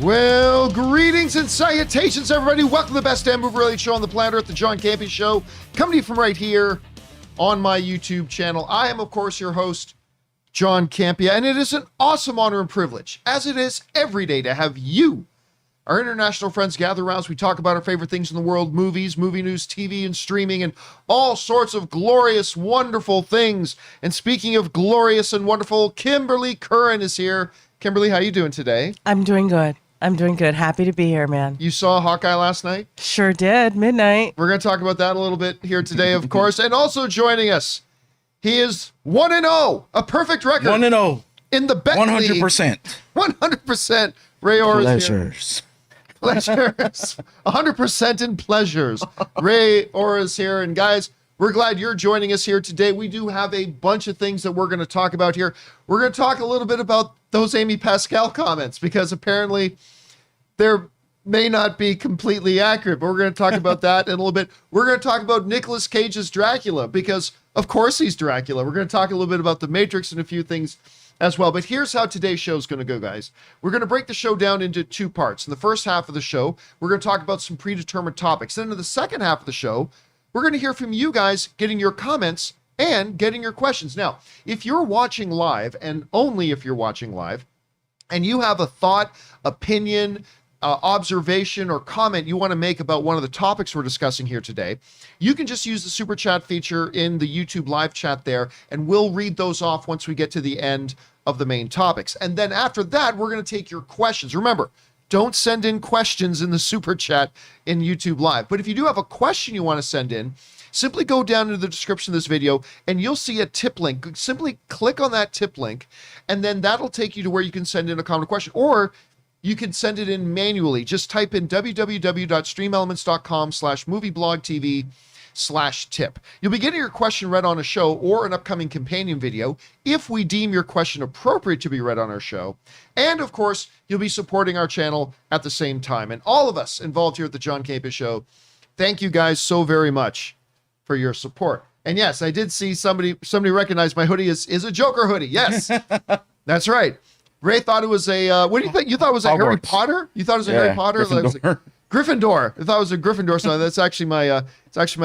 Well, greetings and salutations, everybody. Welcome to the best damn movie-related show on the planet Earth, the John Campea Show, coming to you from right here on my YouTube channel. I am, of course, your host, John Campea, and it is an awesome honor and privilege, as it is every day, to have you, our international friends, gather around as we talk about our favorite things in the world, movies, movie news, TV, and streaming, and all sorts of glorious, wonderful things. And speaking of glorious and wonderful, Kimberly Curran is here. Kimberly, how you doing today? I'm doing good. Happy to be here, man. You saw Hawkeye last night? Sure did. Midnight. We're going to talk about that a little bit here today, of course. And also joining us, he is 1-0, a perfect record. 1-0. In the bet 100%. 100%. Ray Orr is here. Pleasures. 100% in pleasures. Ray Orr is here. And guys, we're glad you're joining us here today. We do have a bunch of things that we're going to talk about here. We're going to talk a little bit about those Amy Pascal comments, because apparently they're may not be completely accurate, but we're going to talk about that in a little bit. We're going to talk about Nicolas Cage's Dracula, because of course he's Dracula. We're going to talk a little bit about The Matrix and a few things as well. But here's how today's show is going to go, guys. We're going to break the show down into two parts. In the first half of the show, we're going to talk about some predetermined topics. Then in the second half of the show, we're going to hear from you guys, getting your comments and getting your questions. Now, if you're watching live, and only if you're watching live, and you have a thought, opinion, observation, or comment you want to make about one of the topics we're discussing here today, you can just use the super chat feature in the YouTube live chat there, and we'll read those off once we get to the end of the main topics. And then after that, we're going to take your questions. Remember, don't send in questions in the super chat in YouTube live. But if you do have a question you want to send in, simply go down into the description of this video and you'll see a tip link. Simply click on that tip link, and then that'll take you to where you can send in a comment or question, or you can send it in manually. Just type in www.streamelements.com/movieblogtv/tip. You'll be getting your question read on a show or an upcoming companion video if we deem your question appropriate to be read on our show. And of course, you'll be supporting our channel at the same time. And all of us involved here at the John Campea Show, thank you guys so very much for your support. And yes, I did see somebody recognize my hoodie is a Joker hoodie. Yes, that's right. Ray thought it was a, what do you think? You thought it was a Hogwarts. Harry Potter? You thought it was a Harry Potter? Gryffindor. Gryffindor. I thought it was a Gryffindor. So that's actually my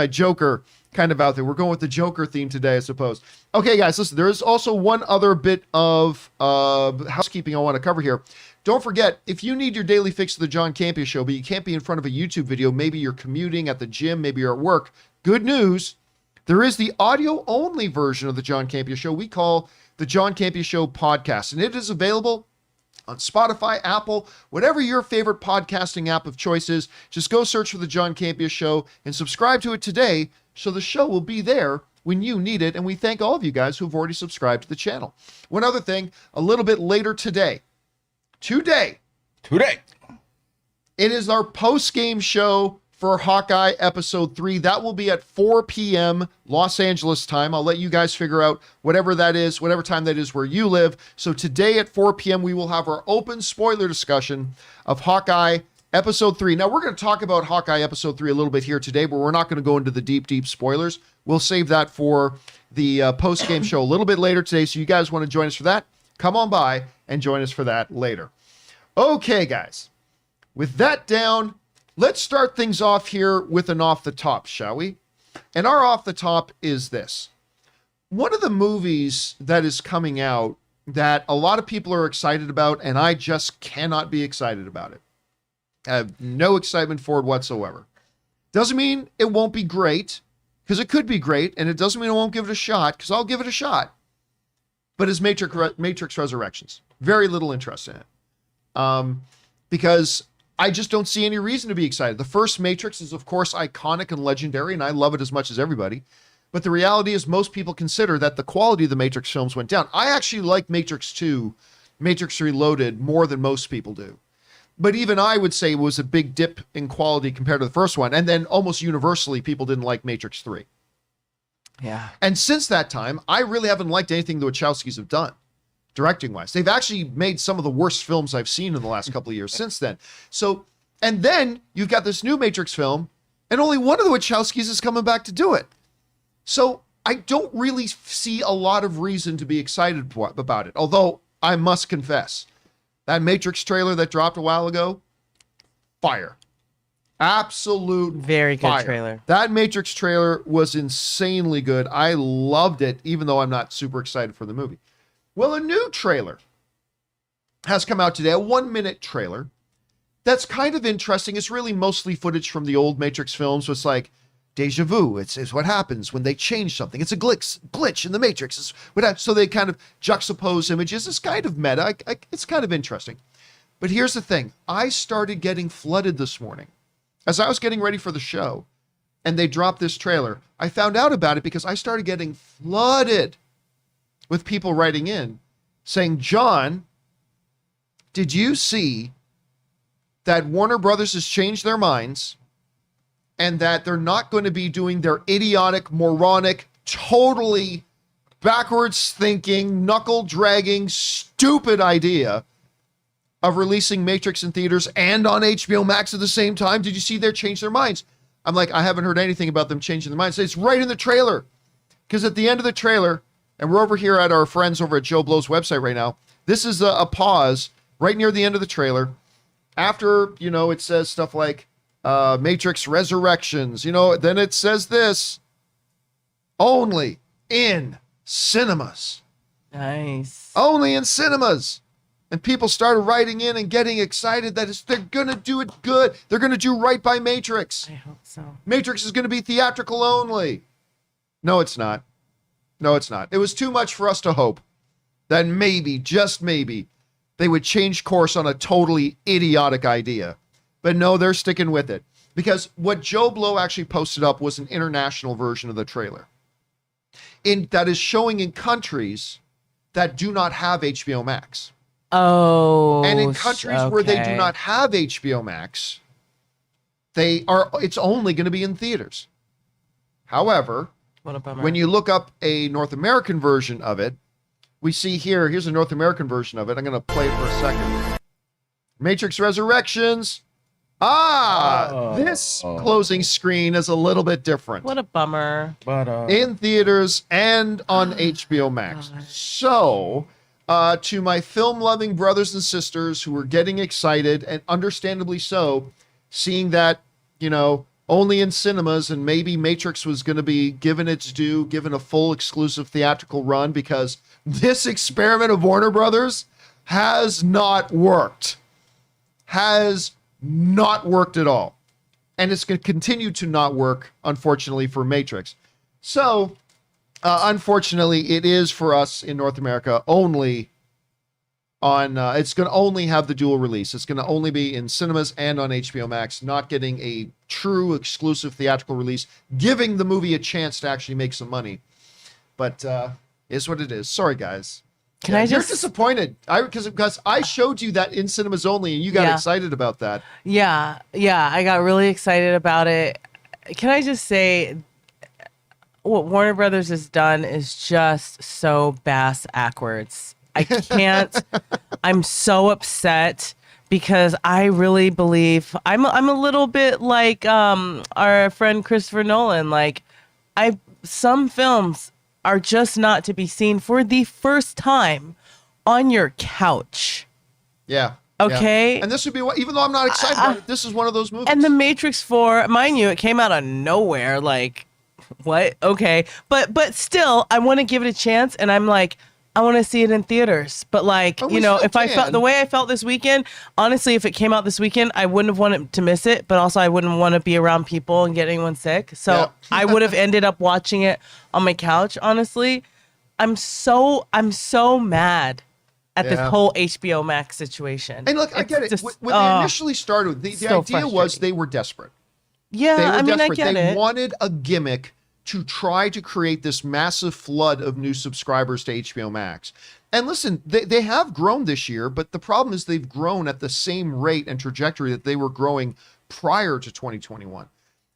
Joker kind of outfit. We're going with the Joker theme today, I suppose. Okay, guys, listen, there is also one other bit of housekeeping I want to cover here. Don't forget, if you need your daily fix of the John Campea Show, but you can't be in front of a YouTube video, maybe you're commuting at the gym, maybe you're at work, good news, there is the audio-only version of the John Campea Show we call the John Campea Show podcast, and it is available on Spotify, Apple, whatever your favorite podcasting app of choice is. Just go search for the John Campea Show and subscribe to it today, so the show will be there when you need it, and we thank all of you guys who have already subscribed to the channel. One other thing, a little bit later today, it is our post-game show for Hawkeye Episode 3. That will be at 4 p.m. Los Angeles time. I'll let you guys figure out whatever that is, whatever time that is where you live. So today at 4 p.m. we will have our open spoiler discussion of Hawkeye Episode 3. Now, we're going to talk about Hawkeye Episode 3 a little bit here today, but we're not going to go into the deep spoilers. We'll save that for the post-game show a little bit later today. So you guys want to join us for that? Come on by and join us for that later. Okay, guys. With that down, let's start things off here with an off the top, shall we? And our off the top is this. One of the movies that is coming out that a lot of people are excited about, and I just cannot be excited about it. I have no excitement for it whatsoever. Doesn't mean it won't be great, because it could be great, and it doesn't mean I won't give it a shot, because I'll give it a shot. But it's Matrix Resurrections. Very little interest in it. Because I just don't see any reason to be excited. The first Matrix is, of course, iconic and legendary, and I love it as much as everybody. But the reality is most people consider that the quality of the Matrix films went down. I actually like Matrix 2, Matrix Reloaded, more than most people do. But even I would say it was a big dip in quality compared to the first one. And then almost universally, people didn't like Matrix 3. Yeah. And since that time, I really haven't liked anything the Wachowskis have done, directing-wise. They've actually made some of the worst films I've seen in the last couple of years since then. So, and then you've got this new Matrix film, and only one of the Wachowskis is coming back to do it. So I don't really see a lot of reason to be excited about it. Although I must confess, That Matrix trailer that dropped a while ago, fire. Absolute very good fire. trailer. That Matrix trailer was insanely good. I loved it, even though I'm not super excited for the movie. Well, a new trailer has come out today, a 1-minute trailer that's kind of interesting. It's really mostly footage from the old Matrix films. So it's like deja vu. It's what happens when they change something. It's a glitch in the Matrix. So they kind of juxtapose images. It's kind of meta. It's kind of interesting. But here's the thing. I started getting flooded this morning. As I was getting ready for the show and they dropped this trailer, I found out about it because I started getting flooded with people writing in saying, John, did you see that Warner Brothers has changed their minds and that they're not going to be doing their idiotic, moronic, totally backwards thinking, knuckle dragging, stupid idea of releasing Matrix in theaters and on HBO Max at the same time? Did you see they changed their minds? I'm like, I haven't heard anything about them changing their minds. It's right in the trailer. Because at the end of the trailer, and we're over here at our friends over at Joe Blow's website right now, this is a pause right near the end of the trailer. After, it says stuff like Matrix Resurrections, then it says this, only in cinemas. Nice. Only in cinemas. And people started writing in and getting excited that they're going to do it good. They're going to do right by Matrix. I hope so. Matrix is going to be theatrical only. No, it's not. No, it's not. It was too much for us to hope that maybe, just maybe, they would change course on a totally idiotic idea. But no, they're sticking with it. Because what Joe Blow actually posted up was an international version of the trailer. That is showing in countries that do not have HBO Max. Oh. And in countries where they do not have HBO Max, it's only going to be in theaters. However, what a bummer. When you look up a North American version of it, we see here's a North American version of it. I'm going to play it for a second. Matrix Resurrections. This closing screen is a little bit different. What a bummer. But in theaters and on HBO Max. So, to my film-loving brothers and sisters who were getting excited, and understandably so, seeing that, only in cinemas, and maybe Matrix was going to be given its due, given a full exclusive theatrical run, because this experiment of Warner Brothers has not worked. Has not worked at all. And it's going to continue to not work, unfortunately, for Matrix. So, unfortunately, it is for us in North America only on, it's going to only have the dual release. It's going to only be in cinemas and on HBO Max, not getting a true exclusive theatrical release, giving the movie a chance to actually make some money. But is what it is. Sorry, guys. You're disappointed. Because I showed you that in cinemas only, and you got excited about that. Yeah, I got really excited about it. Can I just say, what Warner Brothers has done is just so bass-ackwards. I can't. I'm so upset because I really believe I'm a little bit like our friend Christopher Nolan. Like, some films are just not to be seen for the first time on your couch. Yeah. Okay. Yeah. And this would be even though I'm not excited about it, this is one of those movies. And The Matrix 4, mind you, it came out of nowhere. Like, what? Okay. But still, I want to give it a chance, and I'm like, I want to see it in theaters. But like, if I felt the way I felt this weekend, honestly, if it came out this weekend, I wouldn't have wanted to miss it, but also I wouldn't want to be around people and get anyone sick. So I would have ended up watching it on my couch, honestly. I'm so mad at this whole HBO Max situation. And look, I get it. When they initially started, the idea was they were desperate. Yeah, I get it. They wanted a gimmick to try to create this massive flood of new subscribers to HBO Max. And listen, they have grown this year, but the problem is they've grown at the same rate and trajectory that they were growing prior to 2021.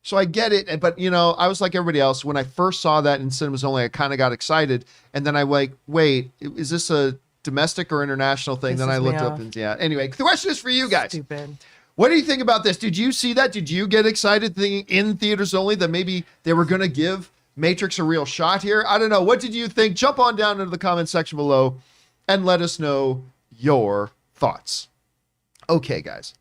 So I get it, but I was like everybody else. When I first saw that in cinemas only, I kind of got excited, and then I like, wait, is this a domestic or international thing? Then I looked up, and Anyway, the question is for you guys. Stupid. What do you think about this? Did you see that? Did you get excited thinking in theaters only that maybe they were going to give Matrix a real shot here? I don't know. What did you think? Jump on down into the comment section below and let us know your thoughts. Okay, guys.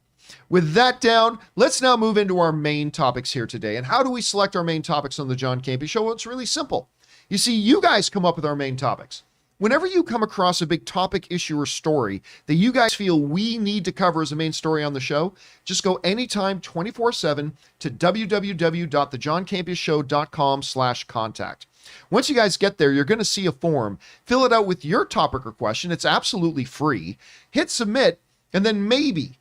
With that down, let's now move into our main topics here today. And how do we select our main topics on the John Campea Show? Well, it's really simple. You see, you guys come up with our main topics. Whenever you come across a big topic, issue, or story that you guys feel we need to cover as a main story on the show, just go anytime 24/7 to www.thejohncampeashow.com/contact. Once you guys get there, you're going to see a form. Fill it out with your topic or question. It's absolutely free. Hit submit, and then maybe,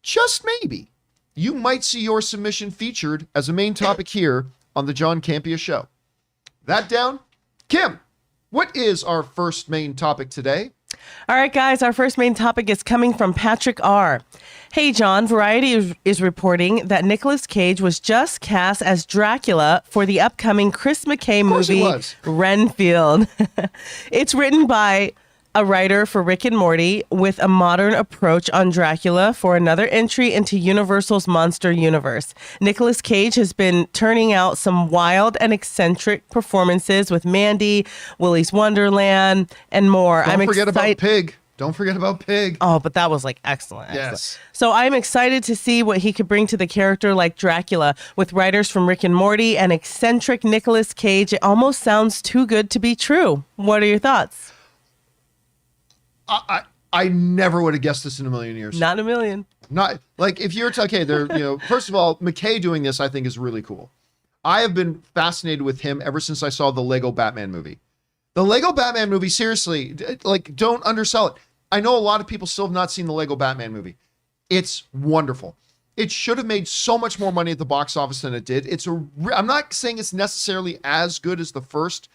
just maybe, you might see your submission featured as a main topic here on the John Campea Show. That down, Kim, what is our first main topic today? All right, guys, our first main topic is coming from Patrick R. Hey, John, Variety is reporting that Nicolas Cage was just cast as Dracula for the upcoming Chris McKay movie, Renfield. It's written by a writer for Rick and Morty with a modern approach on Dracula for another entry into Universal's monster universe. Nicolas Cage has been turning out some wild and eccentric performances with Mandy, Willy's Wonderland, and more. Don't forget about Pig. Don't forget about Pig. Oh, but that was like excellent. Yes. So I'm excited to see what he could bring to the character like Dracula with writers from Rick and Morty and eccentric Nicolas Cage. It almost sounds too good to be true. What are your thoughts? I never would have guessed this in a million years. Not a million. Not like if you're okay, there, first of all, McKay doing this, I think is really cool. I have been fascinated with him ever since I saw the Lego Batman movie. The Lego Batman movie, seriously, like, don't undersell it. I know a lot of people still have not seen the Lego Batman movie. It's wonderful. It should have made so much more money at the box office than it did. I'm not saying it's necessarily as good as the first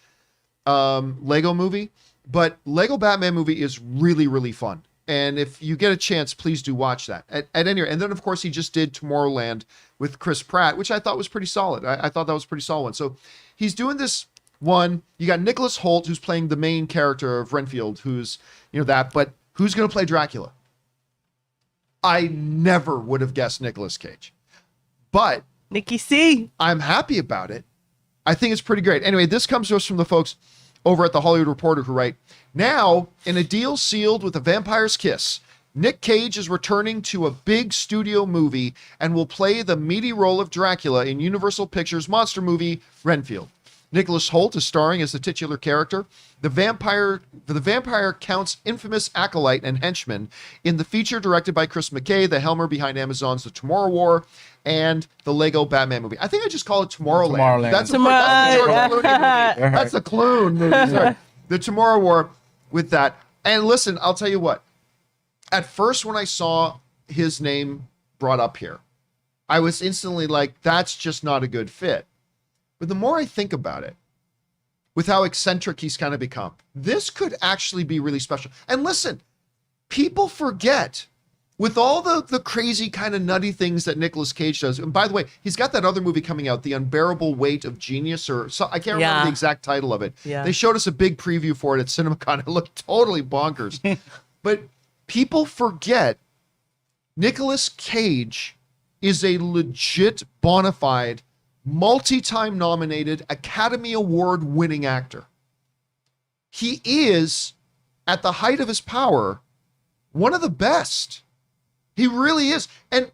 Lego movie, but Lego Batman movie is really, really fun. And if you get a chance, please do watch that at any rate. And then, of course, he just did Tomorrowland with Chris Pratt, which I thought was pretty solid. I thought that was a pretty solid one. So he's doing this one. You got Nicholas Hoult, who's playing the main character of Renfield, who's, that. But who's going to play Dracula? I never would have guessed Nicolas Cage. But Nicky C. I'm happy about it. I think it's pretty great. Anyway, this comes to us from the folks over at the Hollywood Reporter who write, now, in a deal sealed with a vampire's kiss, Nick Cage is returning to a big studio movie and will play the meaty role of Dracula in Universal Pictures' monster movie, Renfield. Nicholas Hoult is starring as the titular character, the vampire Count's infamous acolyte and henchman, in the feature directed by Chris McKay, the helmer behind Amazon's The Tomorrow War, and the Lego Batman movie. I think I just call it Tomorrowland. That's the George Clooney movie. That's the Clooney movie. Sorry. The Tomorrow War with that. And listen, I'll tell you what. At first, when I saw his name brought up here, I was instantly like, that's just not a good fit. But the more I think about it, with how eccentric he's kind of become, this could actually be really special. And listen, people forget, with all the crazy kind of nutty things that Nicolas Cage does, and by the way, he's got that other movie coming out, The Unbearable Weight of Genius, or so, I can't remember the exact title of it. Yeah. They showed us a big preview for it at CinemaCon. It looked totally bonkers. But people forget Nicolas Cage is a legit, bona fide, multi-time nominated, Academy Award winning actor. He is, at the height of his power, one of the best. He really is. And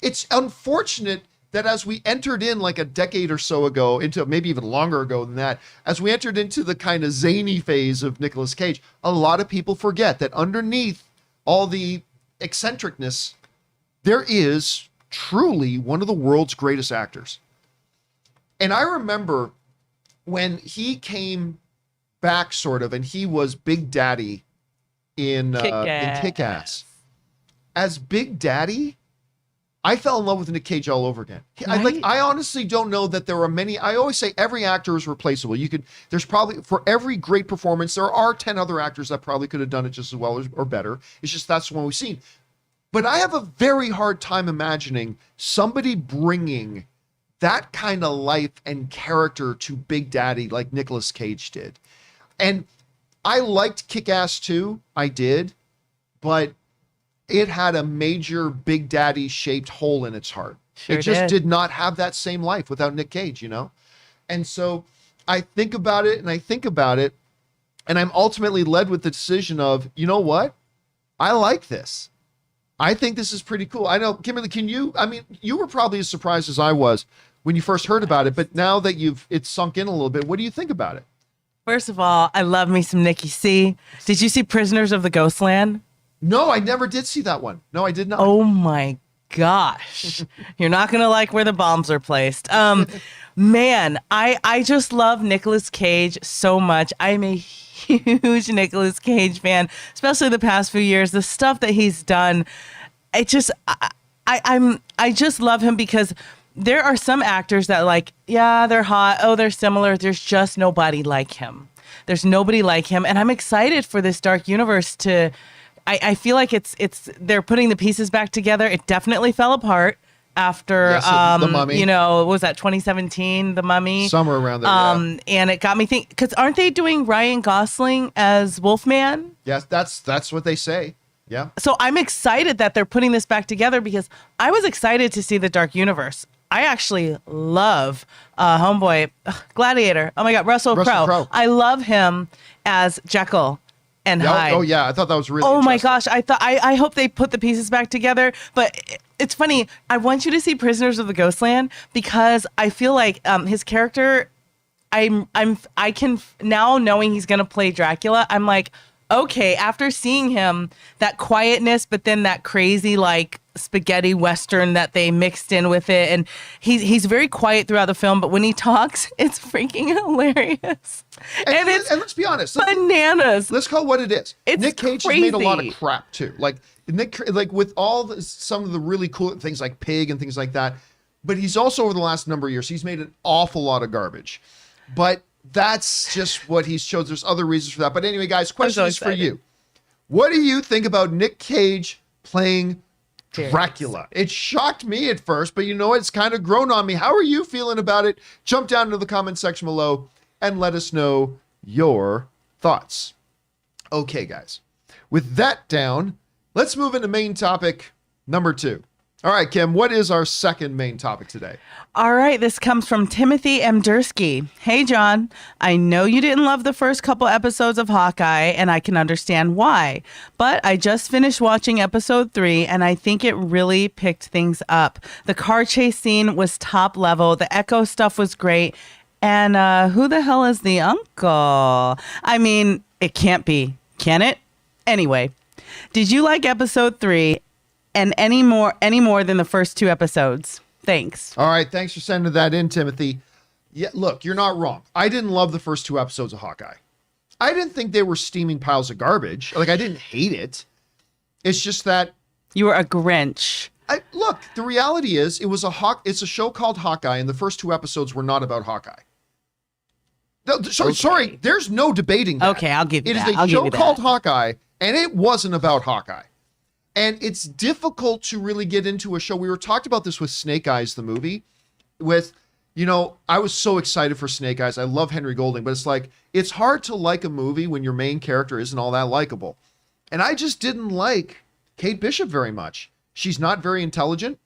it's unfortunate that as we entered in like a decade or so ago, into maybe even longer ago than that, as we entered into the kind of zany phase of Nicolas Cage, a lot of people forget that underneath all the eccentricness, there is truly one of the world's greatest actors. And I remember when he came back, sort of, and he was Big Daddy in Kick-Ass. As Big Daddy, I fell in love with Nick Cage all over again. Right? I honestly don't know that there are many. I always say every actor is replaceable. There's probably, for every great performance, there are 10 other actors that probably could have done it just as well or better. It's just that's the one we've seen. But I have a very hard time imagining somebody bringing that kind of life and character to Big Daddy like Nicolas Cage did. And I liked Kick-Ass too. I did. But it had a major Big Daddy shaped hole in its heart. Sure it just did not have that same life without Nick Cage, And so I think about it, and I'm ultimately led with the decision of, you know what? I like this. I think this is pretty cool. I know, Kimberly, you were probably as surprised as I was when you first heard about it, but now that it's sunk in a little bit, what do you think about it? First of all, I love me some Nikki C. Did you see Prisoners of the Ghostland? No, I never did see that one. No, I did not. Oh my gosh. You're not going to like where the bombs are placed. Man, I just love Nicolas Cage so much. I'm a huge Nicolas Cage fan, especially the past few years. The stuff that he's done, I just love him because there are some actors that they're hot. Oh, they're similar. There's just nobody like him. There's nobody like him. And I'm excited for this dark universe I feel like they're putting the pieces back together. It definitely fell apart after, The Mummy. what was that, 2017, The Mummy? Somewhere around there, yeah. And it got me thinking, because aren't they doing Ryan Gosling as Wolfman? Yes, that's what they say. Yeah. So I'm excited that they're putting this back together because I was excited to see the Dark Universe. I actually love homeboy Gladiator. Oh my God, Russell Crowe. I love him as Jekyll and Hyde. Oh yeah, I thought that was really. Oh my gosh, I hope they put the pieces back together. But it's funny. I want you to see Prisoners of the Ghostland because I feel like his character. I can now knowing he's gonna play Dracula. I'm like, okay, after seeing him, that quietness, but then that crazy spaghetti western that they mixed in with it, and he's very quiet throughout the film, but when he talks, it's freaking hilarious. And let's be honest, bananas. Let's call it what it is. It's Nick Cage crazy. has made a lot of crap too. With all some of the really cool things like Pig and things like that, but he's also over the last number of years, he's made an awful lot of garbage. But that's just what he's chosen. There's other reasons for that. But anyway, guys, question is for you. What do you think about Nick Cage playing Dracula? It shocked me at first, but it's kind of grown on me. How are you feeling about it? Jump down into the comment section below and let us know your thoughts. Okay, guys. With that down, let's move into main topic number 2. All right, Kim, what is our second main topic today? All right, this comes from Timothy M. Dursky. Hey, John, I know you didn't love the first couple episodes of Hawkeye, and I can understand why. But I just finished watching episode 3, and I think it really picked things up. The car chase scene was top level. The Echo stuff was great. And who the hell is the uncle? I mean, it can't be, can it? Anyway, did you like episode 3? And any more than the first 2 episodes? Thanks. All right. Thanks for sending that in, Timothy. Yeah, look, you're not wrong. I didn't love the first 2 episodes of Hawkeye. I didn't think they were steaming piles of garbage. I didn't hate it. It's just that you were a Grinch. Look, the reality is it's a show called Hawkeye, and the first 2 episodes were not about Hawkeye. No, sorry, there's no debating that. Okay, I'll give you that. It is a show called Hawkeye, and it wasn't about Hawkeye. And it's difficult to really get into a show. We talked about this with Snake Eyes, the movie. I was so excited for Snake Eyes. I love Henry Golding, but it's hard to like a movie when your main character isn't all that likable. And I just didn't like Kate Bishop very much. She's not very intelligent.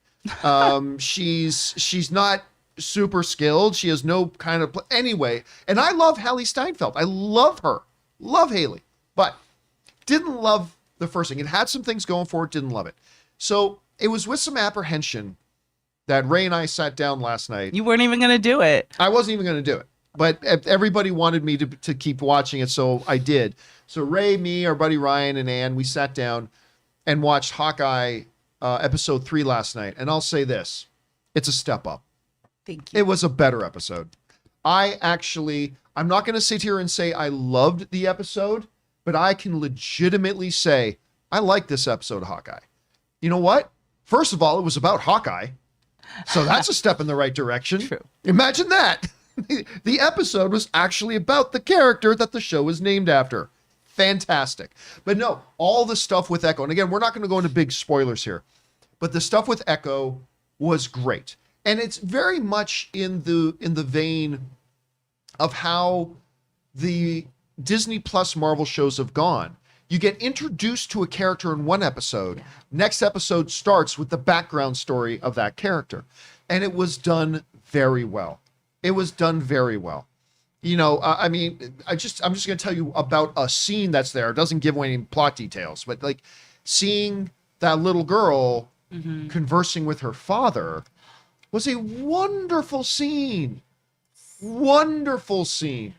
She's not super skilled. She has no kind of anyway. And I love Haley Steinfeld. I love her. Love Haley. But didn't love the first thing. It had some things going for it, didn't love it. So it was with some apprehension that Ray and I sat down last night. You weren't even going to do it. I wasn't even going to do it. But everybody wanted me to keep watching it, so I did. So Ray, me, our buddy Ryan, and Ann, we sat down and watched Hawkeye episode 3 last night. And I'll say this. It's a step up. Thank you. It was a better episode. I'm not going to sit here and say I loved the episode, but I can legitimately say I like this episode of Hawkeye. You know what? First of all, it was about Hawkeye. So that's a step in the right direction. True. Imagine that. The episode was actually about the character that the show is named after. Fantastic. But no, all the stuff with Echo, and again, we're not going to go into big spoilers here, but the stuff with Echo was great. And it's very much in the vein of how the Disney Plus Marvel shows have gone. You get introduced to a character in one episode. Yeah. Next episode starts with the background story of that character. And it was done very well. It was done very well. I'm just going to tell you about a scene that's there. It doesn't give away any plot details, but seeing that little girl conversing with her father was a wonderful scene. Wonderful scene.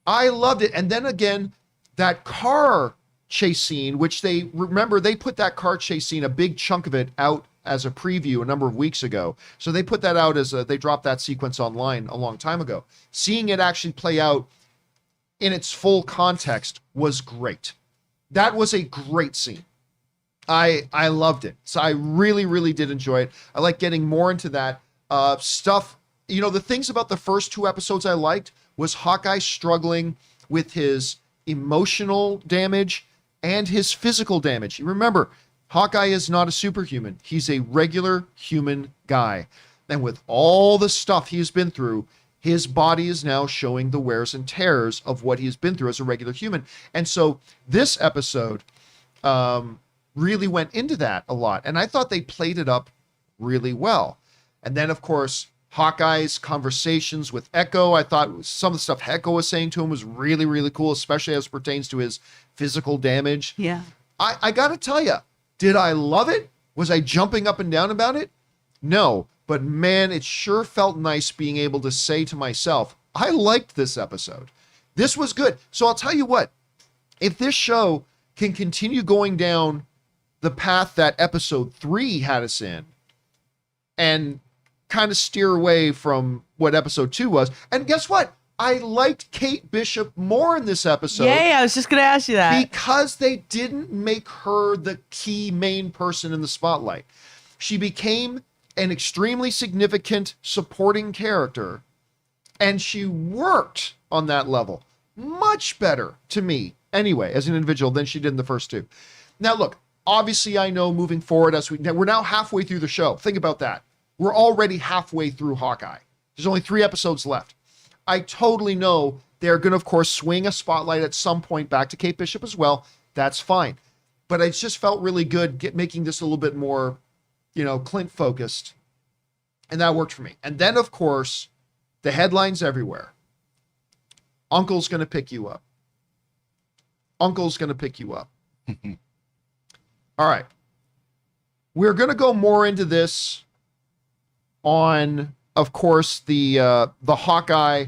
I loved it. And then again, that car chase scene, which they put that car chase scene, a big chunk of it, out as a preview a number of weeks ago. So they put that out they dropped that sequence online a long time ago. Seeing it actually play out in its full context was great. That was a great scene. I loved it. So I really, really did enjoy it. I like getting more into that stuff. You know, the things about the first 2 episodes I liked was Hawkeye struggling with his emotional damage and his physical damage. You remember, Hawkeye is not a superhuman. He's a regular human guy. And with all the stuff he's been through, his body is now showing the wears and tears of what he's been through as a regular human. And so this episode really went into that a lot. And I thought they played it up really well. And then, of course, Hawkeye's conversations with Echo. I thought some of the stuff Echo was saying to him was really, really cool, especially as it pertains to his physical damage. Yeah. I got to tell you, did I love it? Was I jumping up and down about it? No. But man, it sure felt nice being able to say to myself, I liked this episode. This was good. So I'll tell you what, if this show can continue going down the path that episode 3 had us in and kind of steer away from what episode 2 was. And guess what? I liked Kate Bishop more in this episode. Yay, I was just going to ask you that. Because they didn't make her the key main person in the spotlight. She became an extremely significant supporting character, and she worked on that level much better, to me, anyway, as an individual than she did in the first 2. Now, look, obviously I know moving forward, we're now halfway through the show. Think about that. We're already halfway through Hawkeye. There's only 3 episodes left. I totally know they're going to, of course, swing a spotlight at some point back to Kate Bishop as well. That's fine. But it just felt really good making this a little bit more, Clint focused. And that worked for me. And then, of course, the headlines everywhere. Uncle's going to pick you up. Uncle's going to pick you up. All right. We're going to go more into this on, of course, the Hawkeye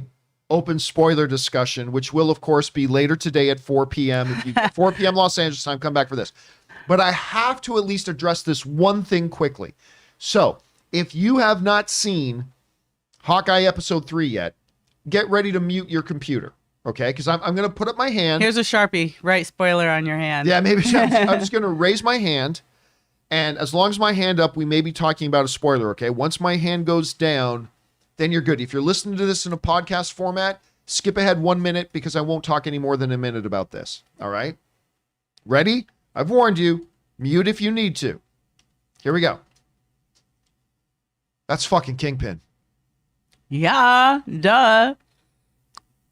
open spoiler discussion, which will, of course, be later today at 4 p.m. If you 4 p.m. Los Angeles time, come back for this. But I have to at least address this one thing quickly. So, if you have not seen Hawkeye episode 3 yet, get ready to mute your computer, okay? Because I'm going to put up my hand. Here's a Sharpie. Write spoiler on your hand. Yeah, maybe. I'm just going to raise my hand. And as long as my hand up, we may be talking about a spoiler, okay? Once my hand goes down, then you're good. If you're listening to this in a podcast format, skip ahead 1 minute because I won't talk any more than a minute about this, all right? Ready? I've warned you. Mute if you need to. Here we go. That's fucking Kingpin. Yeah, duh.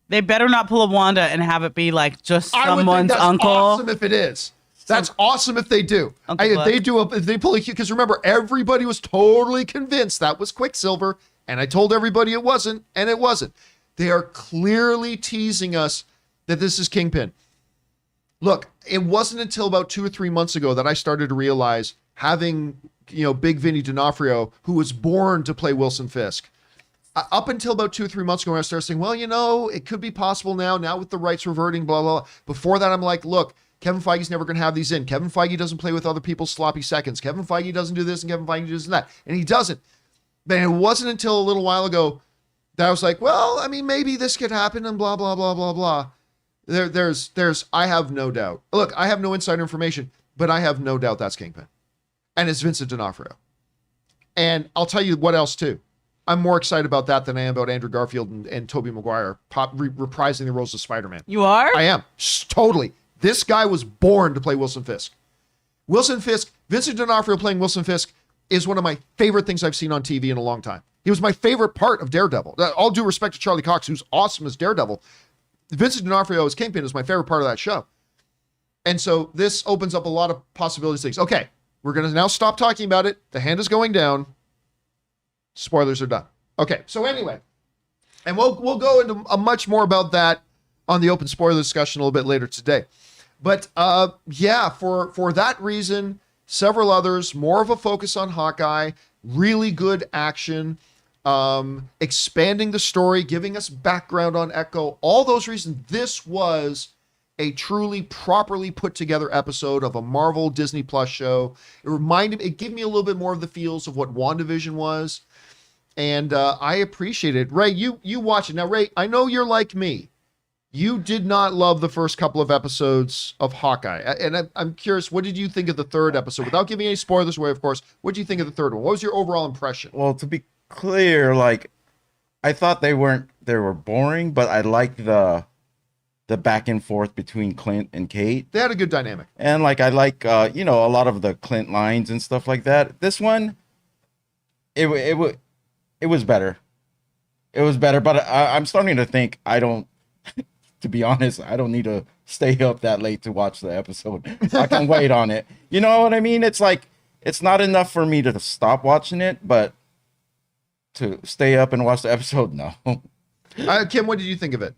They better not pull a Wanda and have it be like just someone's uncle. Awesome if it is. That's awesome if they do. If they pull a because remember, everybody was totally convinced that was Quicksilver, and I told everybody it wasn't, and it wasn't. They are clearly teasing us that this is Kingpin. Look, it wasn't until about 2 or 3 months ago that I started to realize having, Big Vinny D'Onofrio, who was born to play Wilson Fisk. Up until about 2 or 3 months ago, I started saying, well, it could be possible now with the rights reverting, blah, blah, blah. Before that, I'm like, look, Kevin Feige's never going to have these in. Kevin Feige doesn't play with other people's sloppy seconds. Kevin Feige doesn't do this, and Kevin Feige does that. And he doesn't. But it wasn't until a little while ago that I was like, well, maybe this could happen, and blah, blah, blah, blah, blah. I have no doubt. Look, I have no insider information, but I have no doubt that's Kingpin. And it's Vincent D'Onofrio. And I'll tell you what else, too. I'm more excited about that than I am about Andrew Garfield and Tobey Maguire reprising the roles of Spider-Man. You are? I am. Totally. This guy was born to play Wilson Fisk. Vincent D'Onofrio playing Wilson Fisk is one of my favorite things I've seen on TV in a long time. He was my favorite part of Daredevil. All due respect to Charlie Cox, who's awesome as Daredevil. Vincent D'Onofrio as Kingpin is my favorite part of that show. And so this opens up a lot of possibilities. Things. Okay, we're going to now stop talking about it. The hand is going down. Spoilers are done. Okay, so anyway, and we'll go into much more about that on the open spoiler discussion a little bit later today. But yeah, for that reason, several others, more of a focus on Hawkeye, really good action, expanding the story, giving us background on Echo, all those reasons. This was a truly properly put together episode of a Marvel Disney Plus show. It gave me a little bit more of the feels of what WandaVision was. And I appreciate it. Ray, you watch it. Now, Ray, I know you're like me. You did not love the first couple of episodes of Hawkeye. And I'm curious, what did you think of the third episode? Without giving any spoilers away, of course, what did you think of the third one? What was your overall impression? Well, to be clear, like, I thought they were boring, but I liked the back and forth between Clint and Kate. They had a good dynamic. And like, I like, a lot of the Clint lines and stuff like that. This one, it was better. It was better, but I'm starting to think to be honest, I don't need to stay up that late to watch the episode. I can wait on it. You know what I mean? It's like, it's not enough for me to stop watching it, but to stay up and watch the episode, no. Kim, what did you think of it?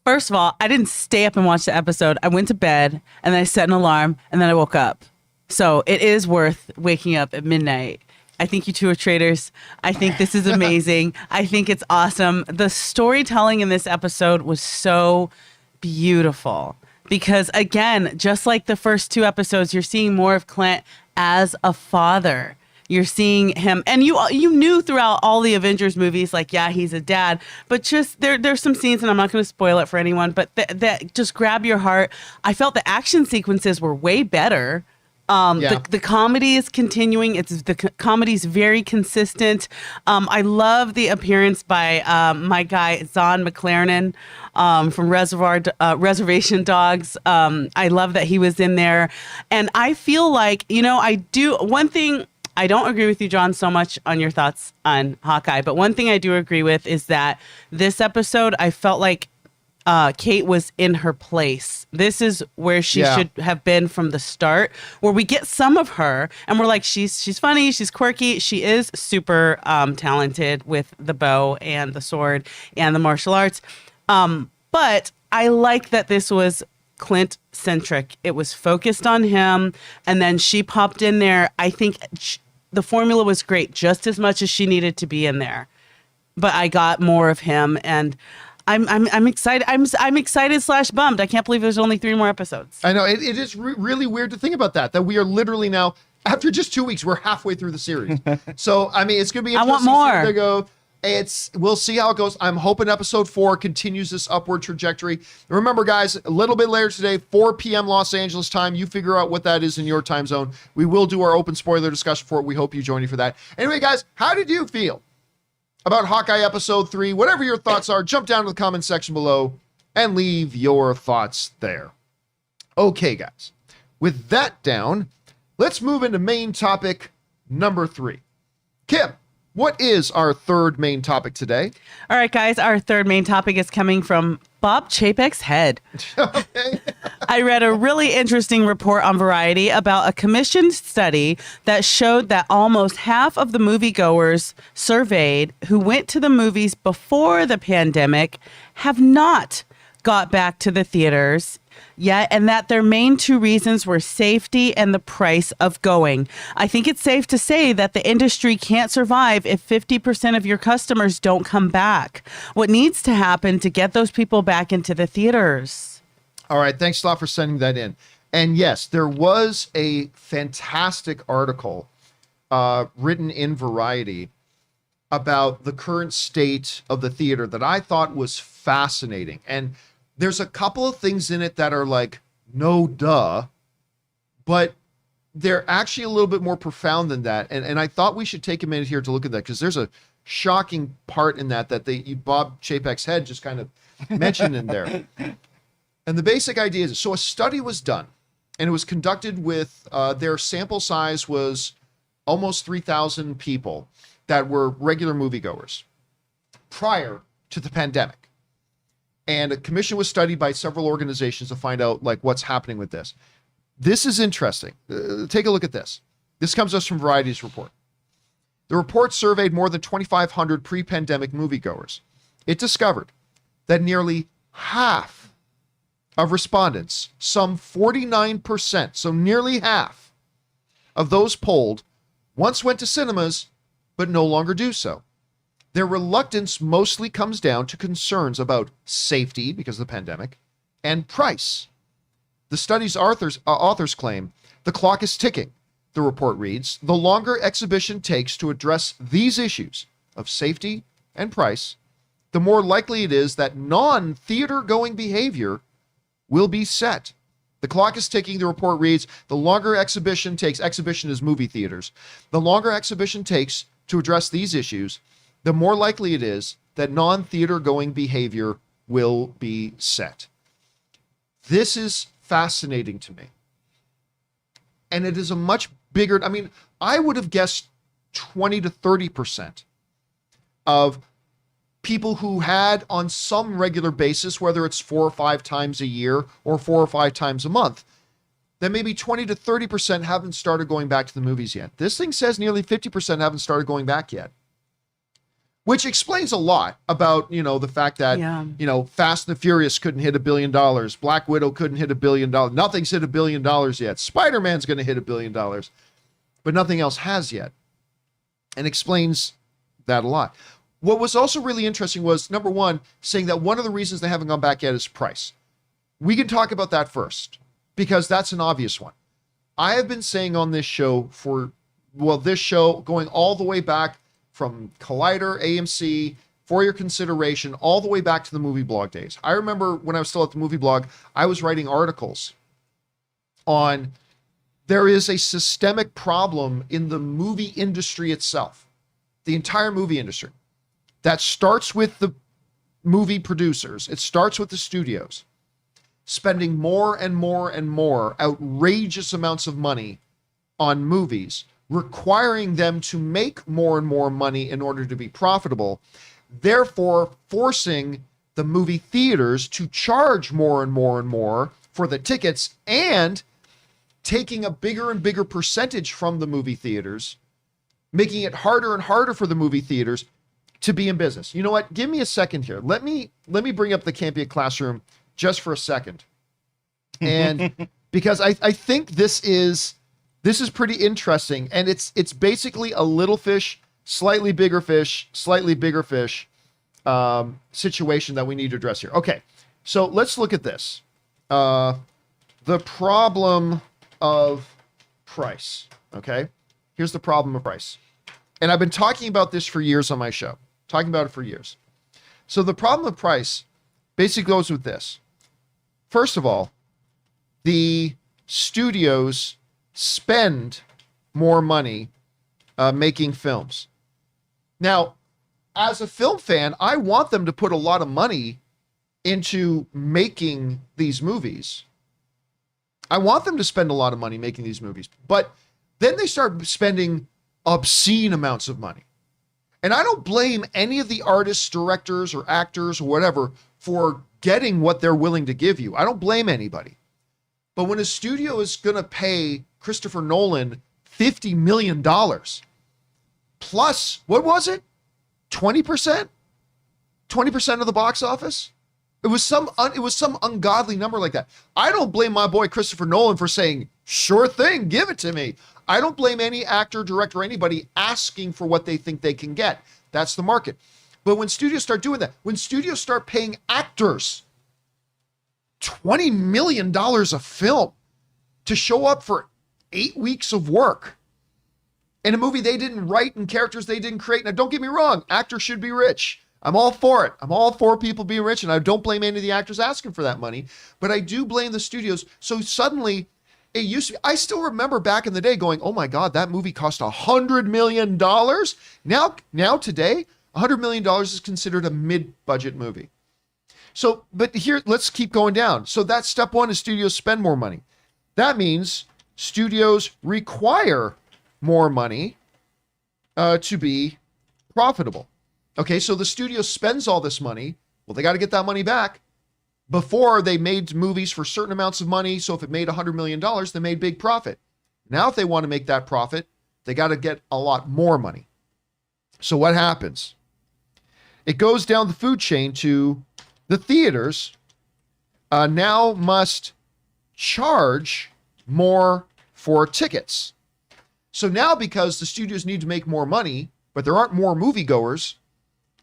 First of all, I didn't stay up and watch the episode. I went to bed and then I set an alarm and then I woke up. So it is worth waking up at midnight. I think you two are traitors. I think this is amazing. I think it's awesome. The storytelling in this episode was so beautiful because, again, just like the first two episodes, you're seeing more of Clint as a father. You're seeing him, and you knew throughout all the Avengers movies, like, yeah, he's a dad, but just there's some scenes, and I'm not going to spoil it for anyone, but that just grab your heart. I felt the action sequences were way better. The comedy is continuing. The comedy's very consistent. I love the appearance by my guy Zahn McClarnon from Reservation Dogs. I love that he was in there, and I feel like one thing. I don't agree with you, John, so much on your thoughts on Hawkeye, but one thing I do agree with is that this episode, I felt like Kate was in her place. This is where she should have been from the start, where we get some of her and we're like, she's funny, she's quirky, she is super talented with the bow and the sword and the martial arts. But I like that this was Clint centric. It was focused on him, and then she popped in there. I think the formula was great, just as much as she needed to be in there. But I got more of him, and I'm excited. I'm excited / bummed. I can't believe there's only 3 more episodes. I know it is really weird to think about that we are literally now, after just 2 weeks, we're halfway through the series. So I mean, it's gonna be interesting. I want more. To go. We'll see how it goes. I'm hoping episode 4 continues this upward trajectory. Remember, guys, a little bit later today, 4 p.m. Los Angeles time. You figure out what that is in your time zone. We will do our open spoiler discussion for it. We hope you join me for that. Anyway, guys, how did you feel about Hawkeye episode 3? Whatever your thoughts are, jump down to the comment section below and leave your thoughts there. Okay, guys. With that down, let's move into main topic number 3. Kim, what is our third main topic today? All right, guys, our third main topic is coming from Bob Chapek's head. Okay. I read a really interesting report on Variety about a commissioned study that showed that almost half of the moviegoers surveyed who went to the movies before the pandemic have not got back to the theaters yet, and that their main 2 reasons were safety and the price of going. I think it's safe to say that the industry can't survive if 50% of your customers don't come back. What needs to happen to get those people back into the theaters? All right, thanks a lot for sending that in. And yes, there was a fantastic article written in Variety about the current state of the theater that I thought was fascinating. And there's a couple of things in it that are like, no duh, but they're actually a little bit more profound than that. And I thought we should take a minute here to look at that, because there's a shocking part in that Bob Chapek's head just kind of mentioned in there. And the basic idea is, so a study was done, and it was conducted with, their sample size was almost 3,000 people that were regular moviegoers prior to the pandemic. And a commission was studied by several organizations to find out like what's happening with this. This is interesting. Take a look at this. This comes to us from Variety's report. The report surveyed more than 2,500 pre-pandemic moviegoers. It discovered that nearly half of respondents, some 49%, so nearly half, of those polled once went to cinemas, but no longer do so. Their reluctance mostly comes down to concerns about safety because of the pandemic and price. The study's authors claim the clock is ticking. The report reads, the longer exhibition takes to address these issues of safety and price, the more likely it is that non-theater going behavior will be set. The clock is ticking, the report reads, the longer exhibition is movie theaters, the longer exhibition takes to address these issues, the more likely it is that non-theater going behavior will be set. This is fascinating to me. And it is a much bigger, I mean, I would have guessed 20 to 30% of people who had on some regular basis, whether it's 4 or 5 times a year or 4 or 5 times a month, then maybe 20 to 30% haven't started going back to the movies yet. This thing says nearly 50% haven't started going back yet, which explains a lot about, the fact that, Fast and the Furious couldn't hit $1 billion. Black Widow couldn't hit $1 billion. Nothing's hit $1 billion yet. Spider-Man's going to hit $1 billion, but nothing else has yet, and explains that a lot. What was also really interesting was, number one, saying that one of the reasons they haven't gone back yet is price. We can talk about that first, because that's an obvious one. I have been saying on this show this show going all the way back from Collider, AMC, For Your Consideration, all the way back to the movie blog days. I remember when I was still at the movie blog, I was writing articles on there is a systemic problem in the movie industry itself, the entire movie industry. That starts with the movie producers. It starts with the studios spending more and more and more outrageous amounts of money on movies, requiring them to make more and more money in order to be profitable, therefore forcing the movie theaters to charge more and more and more for the tickets and taking a bigger and bigger percentage from the movie theaters, making it harder and harder for the movie theaters to be in business. You know what? Give me a second here. Let me bring up the Campea Classroom just for a second. And because I think this is pretty interesting, and it's basically a little fish, slightly bigger fish situation that we need to address here. Okay, so let's look at this. The problem of price. Okay, here's the problem of price. And I've been talking about this for years on my show. Talking about it for years. So the problem of price basically goes with this. First of all, the studios spend more money making films. Now, as a film fan, I want them to put a lot of money into making these movies. I want them to spend a lot of money making these movies. But then they start spending obscene amounts of money. And I don't blame any of the artists, directors, or actors, or whatever, for getting what they're willing to give you. I don't blame anybody. But when a studio is going to pay Christopher Nolan $50 million, plus, what was it? 20%? 20% of the box office? It was some ungodly number like that. I don't blame my boy Christopher Nolan for saying, sure thing, give it to me. I don't blame any actor, director, anybody asking for what they think they can get. That's the market. But when studios start doing that, when studios start paying actors $20 million a film to show up for 8 weeks of work in a movie they didn't write and characters they didn't create. Now, don't get me wrong, actors should be rich. I'm all for it. I'm all for people being rich, and I don't blame any of the actors asking for that money, but I do blame the studios. So suddenly, it used to be, I still remember back in the day going, oh my God, that movie cost $100 million. Now today, $100 million is considered a mid-budget movie. So, but here, let's keep going down. So that's step one, is studios spend more money. That means studios require more money to be profitable. Okay, so the studio spends all this money. Well, they got to get that money back. Before, they made movies for certain amounts of money. So if it made $100 million, they made big profit. Now, if they want to make that profit, they got to get a lot more money. So what happens? It goes down the food chain to the theaters now must charge more for tickets. So now, because the studios need to make more money, but there aren't more moviegoers,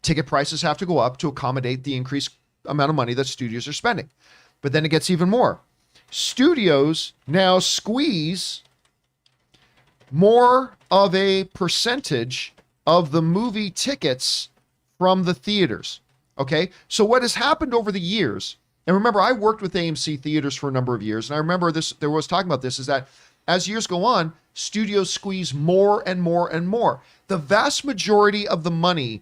ticket prices have to go up to accommodate the increased amount of money that studios are spending. But then it gets even more. Studios now squeeze more of a percentage of the movie tickets from the theaters. Okay? So what has happened over the years, and remember, I worked with AMC theaters for a number of years, and I remember this, there was talking about this, is that as years go on, studios squeeze more and more and more. The vast majority of the money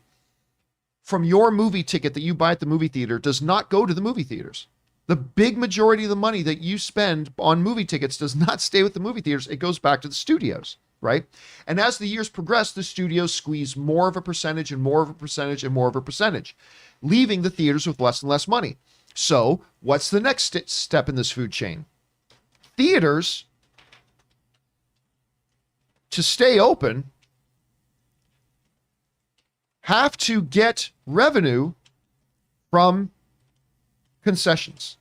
from your movie ticket that you buy at the movie theater does not go to the movie theaters. The big majority of the money that you spend on movie tickets does not stay with the movie theaters. It goes back to the studios, right? And as the years progress, the studios squeeze more of a percentage and more of a percentage and more of a percentage, leaving the theaters with less and less money. So what's the next step in this food chain? Theaters, to stay open, have to get revenue from concessions.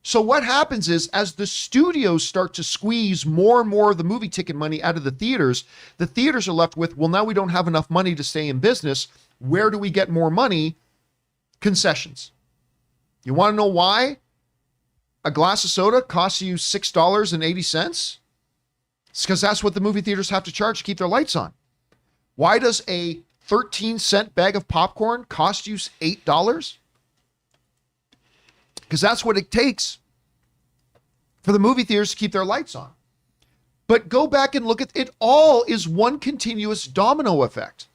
So what happens is, as the studios start to squeeze more and more of the movie ticket money out of the theaters are left with, well, now we don't have enough money to stay in business. Where do we get more money? Concessions. You want to know why a glass of soda costs you $6.80? It's because that's what the movie theaters have to charge to keep their lights on. Why does a 13-cent bag of popcorn cost you $8? Because that's what it takes for the movie theaters to keep their lights on. But go back and look at it. All is one continuous domino effect.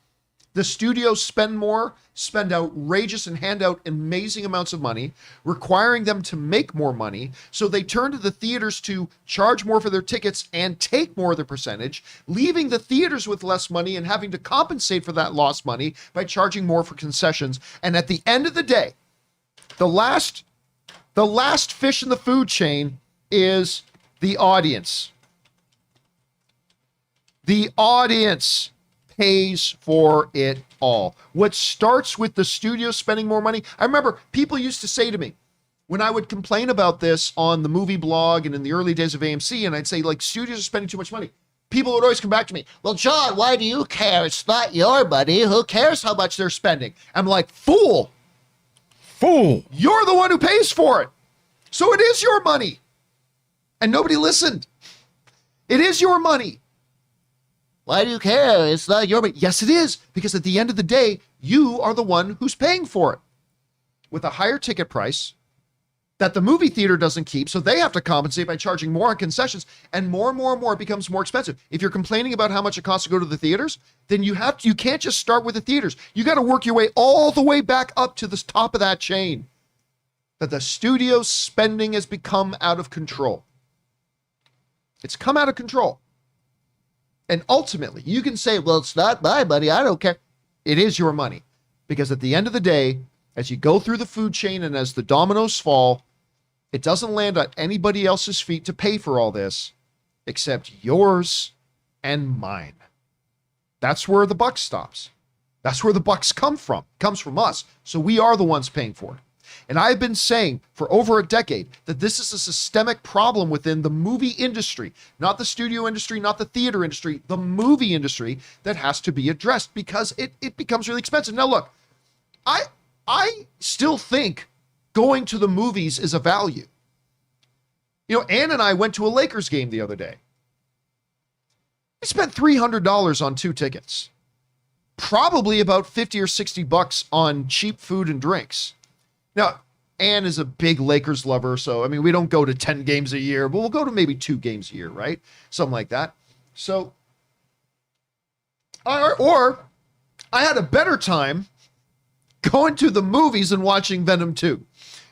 The studios spend more, spend outrageous and hand out amazing amounts of money, requiring them to make more money. So they turn to the theaters to charge more for their tickets and take more of the percentage, leaving the theaters with less money and having to compensate for that lost money by charging more for concessions. And at the end of the day, the last fish in the food chain is the audience. The audience pays for it all. What starts with the studio spending more money. I remember people used to say to me, when I would complain about this on the movie blog and in the early days of AMC, and I'd say, like, studios are spending too much money, people would always come back to me, well, John, why do you care? It's not your money. Who cares how much they're spending? I'm like, fool. You're the one who pays for it. So it is your money. And nobody listened. It is your money. Why do you care? It's not your money. Yes, it is. Because at the end of the day, you are the one who's paying for it. With a higher ticket price that the movie theater doesn't keep, so they have to compensate by charging more on concessions, and more it becomes more expensive. If you're complaining about how much it costs to go to the theaters, then you can't just start with the theaters. You got to work your way all the way back up to the top of that chain. That the studio spending has become out of control. It's come out of control. And ultimately, you can say, well, it's not my money. I don't care. It is your money. Because at the end of the day, as you go through the food chain and as the dominoes fall, it doesn't land on anybody else's feet to pay for all this except yours and mine. That's where the buck stops. That's where the bucks come from. It comes from us. So we are the ones paying for it. And I've been saying for over a decade that this is a systemic problem within the movie industry, not the studio industry, not the theater industry, the movie industry, that has to be addressed because it becomes really expensive. Now, look, I still think going to the movies is a value. You know, Ann and I went to a Lakers game the other day. We spent $300 on 2 tickets. Probably about 50 or 60 bucks on cheap food and drinks. Now, Ann is a big Lakers lover, so, I mean, we don't go to 10 games a year, but we'll go to maybe 2 games a year, right? Something like that. So, or I had a better time going to the movies and watching Venom 2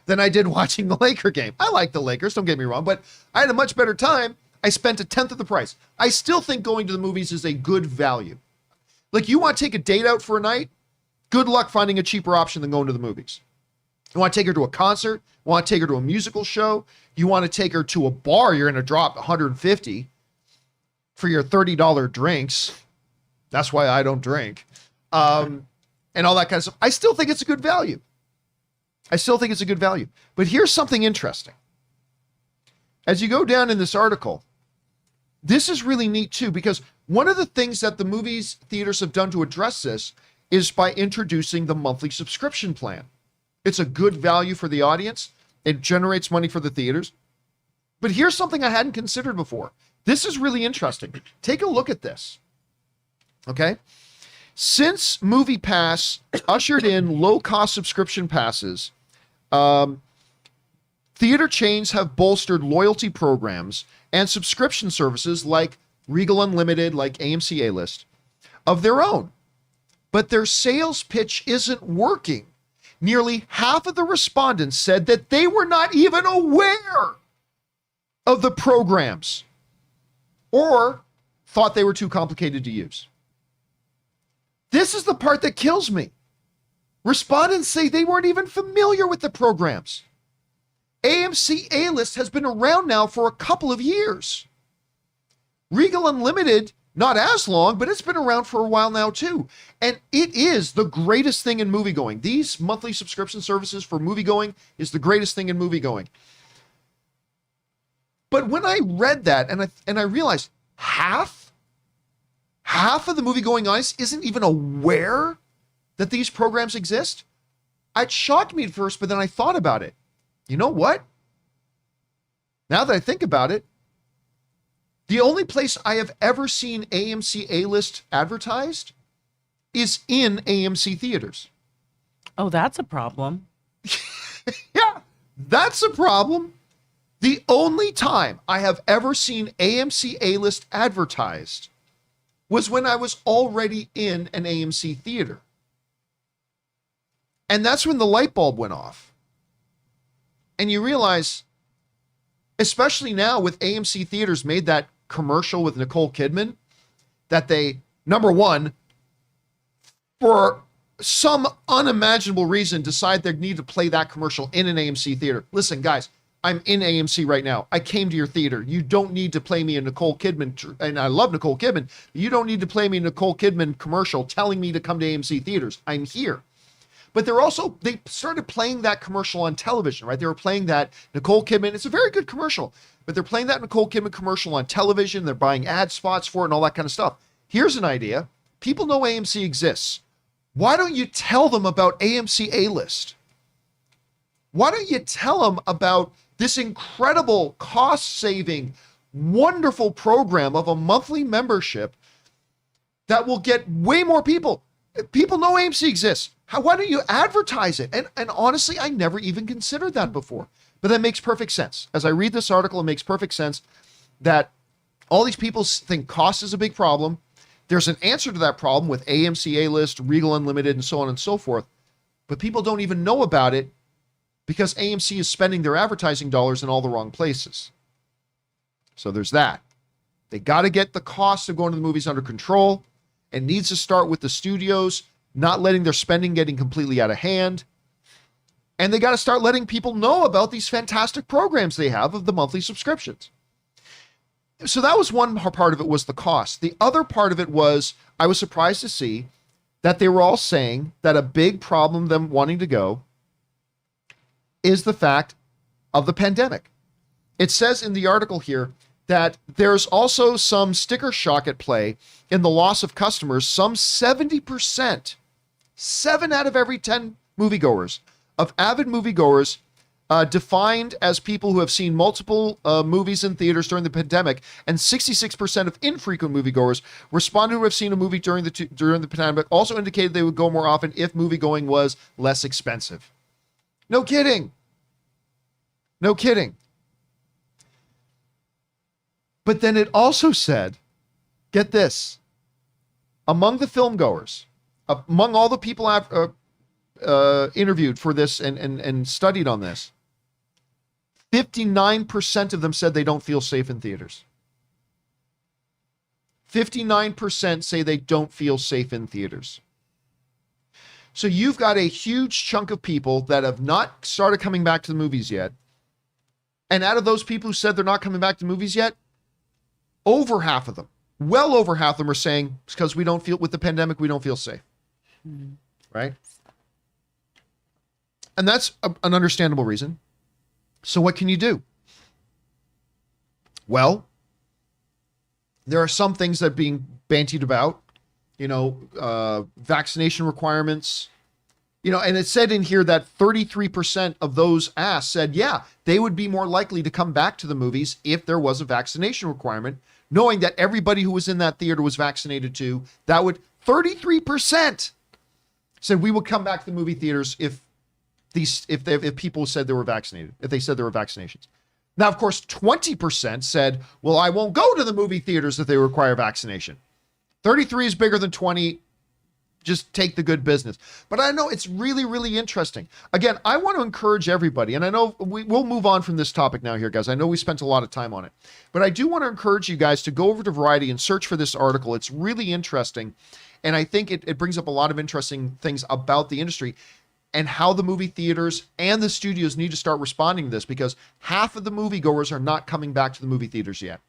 than I did watching the Laker game. I like the Lakers, don't get me wrong, but I had a much better time. I spent a tenth of the price. I still think going to the movies is a good value. Like, you want to take a date out for a night? Good luck finding a cheaper option than going to the movies. You want to take her to a concert? You want to take her to a musical show? You want to take her to a bar? You're going to drop $150 for your $30 drinks. That's why I don't drink. And all that kind of stuff. I still think it's a good value. But here's something interesting. As you go down in this article, this is really neat too, because one of the things that the movies theaters have done to address this is by introducing the monthly subscription plan. It's a good value for the audience. It generates money for the theaters. But here's something I hadn't considered before. This is really interesting. Take a look at this. Okay? Since MoviePass ushered in low-cost subscription passes, theater chains have bolstered loyalty programs and subscription services like Regal Unlimited, like AMC A-List, of their own. But their sales pitch isn't working. Nearly half of the respondents said that they were not even aware of the programs or thought they were too complicated to use. This is the part that kills me. Respondents say they weren't even familiar with the programs. AMC A-List has been around now for a couple of years. Regal Unlimited, not as long, but it's been around for a while now too. And it is the greatest thing in moviegoing. These monthly subscription services for moviegoing is the greatest thing in moviegoing. But when I read that and I realized half of the moviegoing audience isn't even aware that these programs exist, it shocked me at first, but then I thought about it. You know what? Now that I think about it, the only place I have ever seen AMC A-List advertised is in AMC theaters. Oh, that's a problem. Yeah, that's a problem. The only time I have ever seen AMC A-List advertised was when I was already in an AMC theater. And that's when the light bulb went off. And you realize, especially now with AMC theaters made that commercial with Nicole Kidman, that they, number one, for some unimaginable reason, decide they need to play that commercial in an AMC theater. Listen, guys, I'm in AMC right now. I came to your theater. You don't need to play me a Nicole Kidman, and I love Nicole Kidman. You don't need to play me a Nicole Kidman commercial telling me to come to AMC theaters. I'm here. But they started playing that commercial on television, right? They were playing that Nicole Kidman. It's a very good commercial, but they're playing that Nicole Kidman commercial on television. They're buying ad spots for it and all that kind of stuff. Here's an idea. People know AMC exists. Why don't you tell them about AMC A-List? Why don't you tell them about this incredible cost-saving, wonderful program of a monthly membership that will get way more people? People know AMC exists. Why don't you advertise it? And honestly, I never even considered that before. But that makes perfect sense. As I read this article, it makes perfect sense that all these people think cost is a big problem. There's an answer to that problem with AMC A-List, Regal Unlimited, and so on and so forth. But people don't even know about it because AMC is spending their advertising dollars in all the wrong places. So there's that. They got to get the cost of going to the movies under control. It needs to start with the studios not letting their spending getting completely out of hand. And they got to start letting people know about these fantastic programs they have of the monthly subscriptions. So that was one part of it, was the cost. The other part of it was, I was surprised to see that they were all saying that a big problem them wanting to go is the fact of the pandemic. It says in the article here that there's also some sticker shock at play in the loss of customers. Some 70%, 7 out of every 10 moviegoers, of avid moviegoers, defined as people who have seen multiple movies in theaters during the pandemic, and 66% of infrequent moviegoers responded who have seen a movie during the pandemic also indicated they would go more often if moviegoing was less expensive. No kidding. No kidding. But then it also said, get this, among the filmgoers, among all the people I've interviewed for this and studied on this, 59% of them said they don't feel safe in theaters. 59% say they don't feel safe in theaters. So you've got a huge chunk of people that have not started coming back to the movies yet. And out of those people who said they're not coming back to movies yet, over half of them, well over half of them are saying it's because we don't feel, with the pandemic, we don't feel safe. Mm-hmm. Right? And that's an understandable reason. So what can you do? Well, There are some things that are being bantied about, vaccination requirements, and it said in here that 33% of those asked said, yeah, they would be more likely to come back to the movies if there was a vaccination requirement, knowing that everybody who was in that theater was vaccinated too. 33% said we would come back to the movie theaters if people said they were vaccinated, if they said there were vaccinations. Now, of course, 20% said, well, I won't go to the movie theaters if they require vaccination. 33 is bigger than 20. Just take the good business. But I know it's really, really interesting. Again, I want to encourage everybody, and I know we'll move on from this topic now here, guys. I know we spent a lot of time on it. But I do want to encourage you guys to go over to Variety and search for this article. It's really interesting. And I think it brings up a lot of interesting things about the industry and how the movie theaters and the studios need to start responding to this, because half of the moviegoers are not coming back to the movie theaters yet.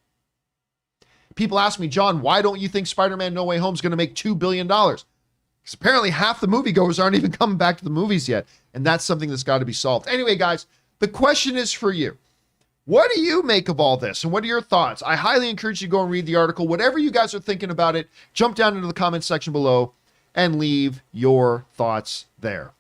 People ask me, John, why don't you think Spider-Man No Way Home is going to make $2 billion? Because apparently half the moviegoers aren't even coming back to the movies yet. And that's something that's got to be solved. Anyway, guys, the question is for you. What do you make of all this? And what are your thoughts? I highly encourage you to go and read the article. Whatever you guys are thinking about it, jump down into the comments section below and leave your thoughts there.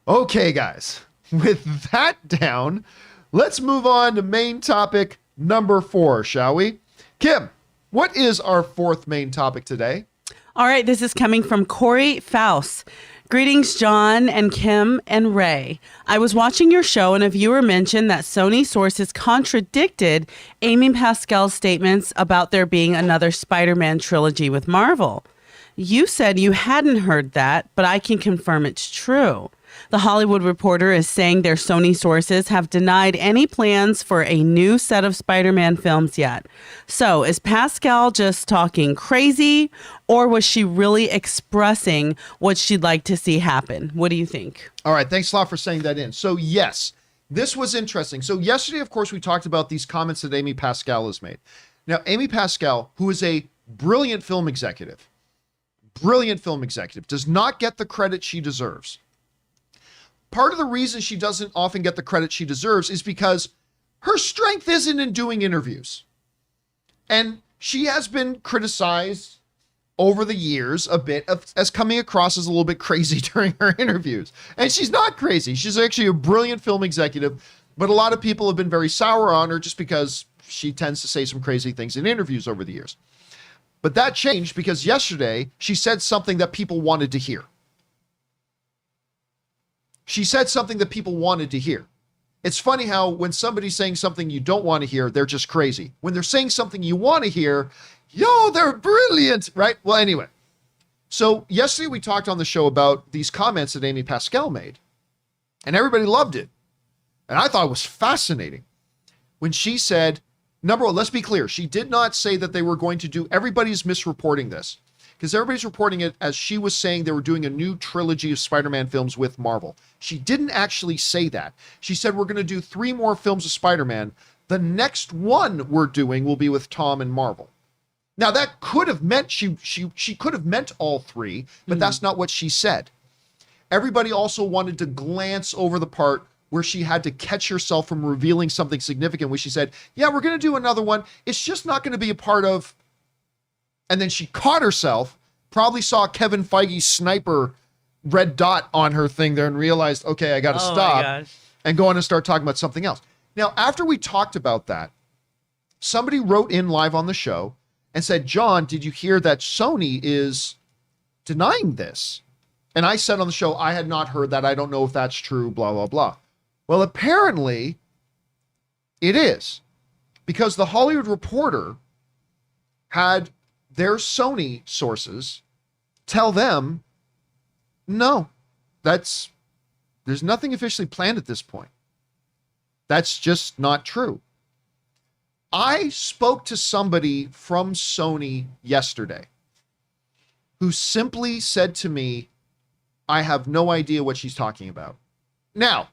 Okay, guys, with that down, let's move on to main topic number 4, shall we? Kim, what is our 4th main topic today? All right, this is coming from Corey Faust. Greetings, John and Kim and Ray. I was watching your show and a viewer mentioned that Sony sources contradicted Amy Pascal's statements about there being another Spider-Man trilogy with Marvel. You said you hadn't heard that, but I can confirm it's true. The Hollywood Reporter is saying their Sony sources have denied any plans for a new set of Spider-Man films yet. So is Pascal just talking crazy, or was she really expressing what she'd like to see happen? What do you think? All right. Thanks a lot for saying that in. So yes, this was interesting. So yesterday, of course, we talked about these comments that Amy Pascal has made. Now, Amy Pascal, who is a brilliant film executive, does not get the credit she deserves. Part of the reason she doesn't often get the credit she deserves is because her strength isn't in doing interviews. And she has been criticized over the years a bit as coming across as a little bit crazy during her interviews. And she's not crazy. She's actually a brilliant film executive, but a lot of people have been very sour on her just because she tends to say some crazy things in interviews over the years. But that changed because yesterday she said something that people wanted to hear. She said something that people wanted to hear. It's funny how when somebody's saying something you don't want to hear, they're just crazy. When they're saying something you want to hear, they're brilliant, right? Well, anyway. So yesterday we talked on the show about these comments that Amy Pascal made. And everybody loved it. And I thought it was fascinating. When she said, number one, let's be clear. She did not say that they were going to do, everybody's misreporting this. Because everybody's reporting it as she was saying they were doing a new trilogy of Spider-Man films with Marvel. She didn't actually say that. She said, we're going to do 3 more films of Spider-Man. The next one we're doing will be with Tom and Marvel. Now, that could have meant she could have meant all 3, but that's not what she said. Everybody also wanted to glance over the part where she had to catch herself from revealing something significant, where she said, yeah, we're going to do another one. It's just not going to be a part of... And then she caught herself, probably saw Kevin Feige's sniper red dot on her thing there and realized, okay, I got to stop and go on and start talking about something else. Now, after we talked about that, somebody wrote in live on the show and said, John, did you hear that Sony is denying this? And I said on the show, I had not heard that. I don't know if that's true, blah, blah, blah. Well, apparently it is, because the Hollywood Reporter had their Sony sources tell them, no, there's nothing officially planned at this point. That's just not true. I spoke to somebody from Sony yesterday who simply said to me, I have no idea what she's talking about. Now,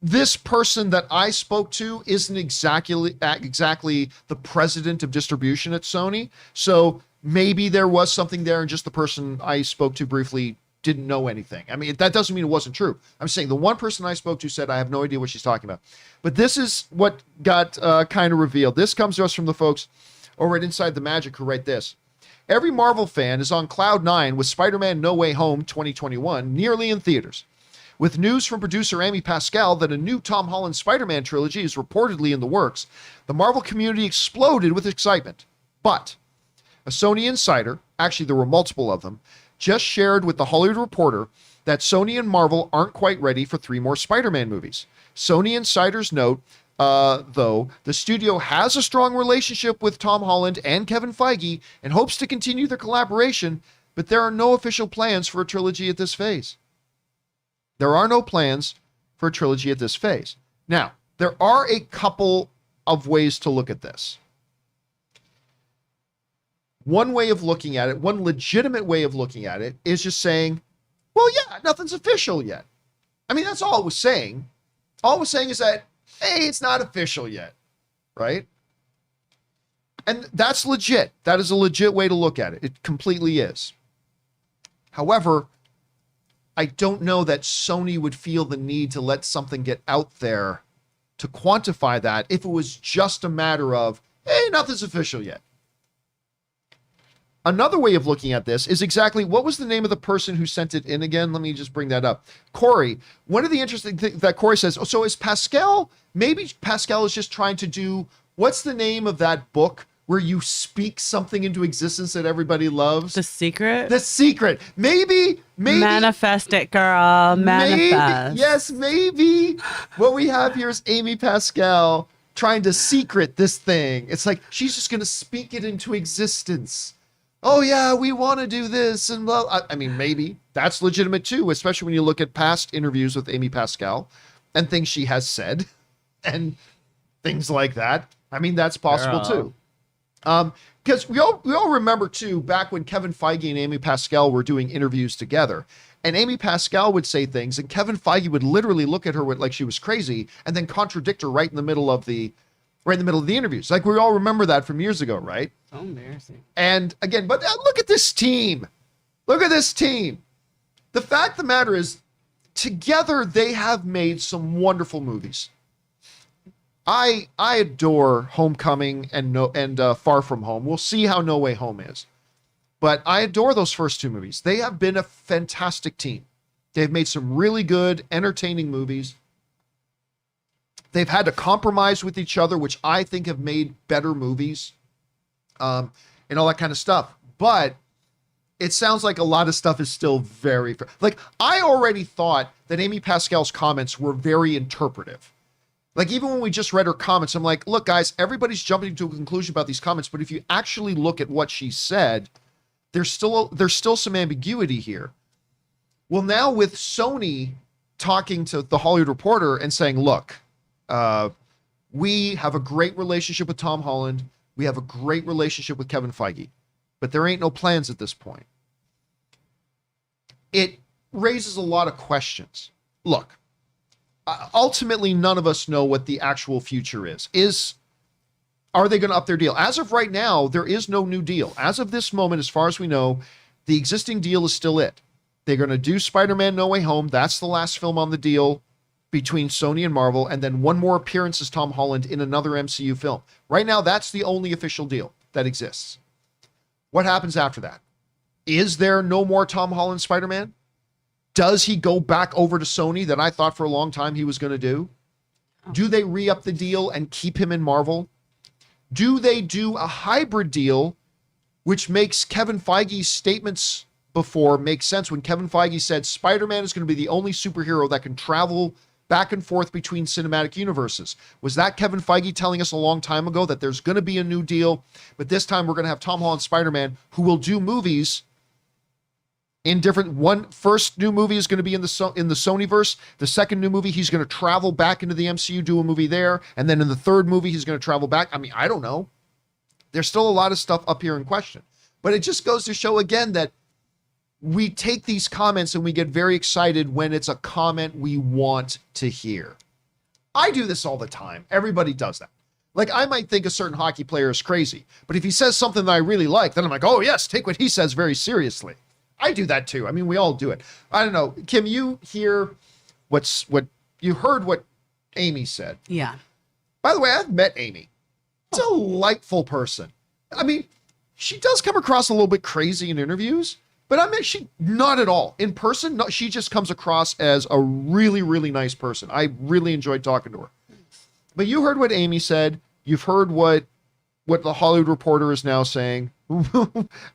this person that I spoke to isn't exactly the president of distribution at Sony. So maybe there was something there and just the person I spoke to briefly didn't know anything. I mean, that doesn't mean it wasn't true. I'm saying the one person I spoke to said, I have no idea what she's talking about. But this is what got kind of revealed. This comes to us from the folks over at Inside the Magic who write this. Every Marvel fan is on cloud nine with Spider-Man No Way Home 2021 nearly in theaters. With news from producer Amy Pascal that a new Tom Holland Spider-Man trilogy is reportedly in the works, the Marvel community exploded with excitement. But a Sony insider, actually there were multiple of them, just shared with The Hollywood Reporter that Sony and Marvel aren't quite ready for 3 more Spider-Man movies. Sony insiders note, though, the studio has a strong relationship with Tom Holland and Kevin Feige and hopes to continue their collaboration, but there are no official plans for a trilogy at this phase. There are no plans for a trilogy at this phase. Now, there are a couple of ways to look at this. One way of looking at it, one legitimate way of looking at it, is just saying, well, yeah, nothing's official yet. I mean, that's all it was saying. All it was saying is that, hey, it's not official yet, right? And that's legit. That is a legit way to look at it. It completely is. However, I don't know that Sony would feel the need to let something get out there to quantify that if it was just a matter of, hey, nothing's official yet. Another way of looking at this is exactly, what was the name of the person who sent it in again? Let me just bring that up. Corey. One of the interesting things that Corey says, so is Pascal, maybe Pascal is just trying to do, what's the name of that book where you speak something into existence that everybody loves? The Secret? The Secret. Maybe. Manifest it, girl. Manifest. Yes, maybe. What we have here is Amy Pascal trying to secret this thing. It's like, she's just going to speak it into existence. Oh, yeah, we want to do this. And blah. I mean, maybe that's legitimate, too, especially when you look at past interviews with Amy Pascal and things she has said and things like that. I mean, that's possible, too. Because we all remember, too, back when Kevin Feige and Amy Pascal were doing interviews together. And Amy Pascal would say things, and Kevin Feige would literally look at her like she was crazy and then contradict her right in the middle of the interviews. Like, we all remember that from years ago, right? So embarrassing. And again, but look at this team. Look at this team. The fact of the matter is, together they have made some wonderful movies. I adore Homecoming and Far From Home. We'll see how No Way Home is. But I adore those first 2 movies. They have been a fantastic team. They've made some really good, entertaining movies. They've had to compromise with each other, which I think have made better movies, and all that kind of stuff. But it sounds like a lot of stuff is still very... Like, I already thought that Amy Pascal's comments were very interpretive. Like, even when we just read her comments, I'm like, look, guys, everybody's jumping to a conclusion about these comments, but if you actually look at what she said, there's still some ambiguity here. Well, now with Sony talking to the Hollywood Reporter and saying, look, we have a great relationship with Tom Holland. We have a great relationship with Kevin Feige, but there ain't no plans at this point. It raises a lot of questions. Look, ultimately, none of us know what the actual future is. Are they going to up their deal? As of right now, there is no new deal. As of this moment, as far as we know, the existing deal is still it. They're going to do Spider-Man No Way Home. That's the last film on the deal between Sony and Marvel, and then one more appearance as Tom Holland in another MCU film. Right now, that's the only official deal that exists. What happens after that? Is there no more Tom Holland Spider-Man? Does he go back over to Sony that I thought for a long time he was going to do? Do they re-up the deal and keep him in Marvel? Do they do a hybrid deal, which makes Kevin Feige's statements before make sense when Kevin Feige said Spider-Man is going to be the only superhero that can travel back and forth between cinematic universes? Was that Kevin Feige telling us a long time ago that there's going to be a new deal, but this time we're going to have Tom Holland Spider-Man who will do movies in different... First new movie is going to be in the Sonyverse. The second new movie, he's going to travel back into the MCU, do a movie there. And then in the third movie, he's going to travel back. I mean, I don't know. There's still a lot of stuff up here in question. But it just goes to show again that we take these comments and we get very excited when it's a comment we want to hear. I do this all the time. Everybody does that. Like, I might think a certain hockey player is crazy, but if he says something that I really like, then I'm like, oh yes, take what he says very seriously. I do that too. I mean, we all do it. I don't know. Kim, you hear you heard what Amy said. Yeah. By the way, I've met Amy. Delightful person. I mean, she does come across a little bit crazy in interviews, but I'm actually not at all. In person, no, she just comes across as a really, really nice person. I really enjoyed talking to her. But you heard what Amy said. You've heard what the Hollywood Reporter is now saying.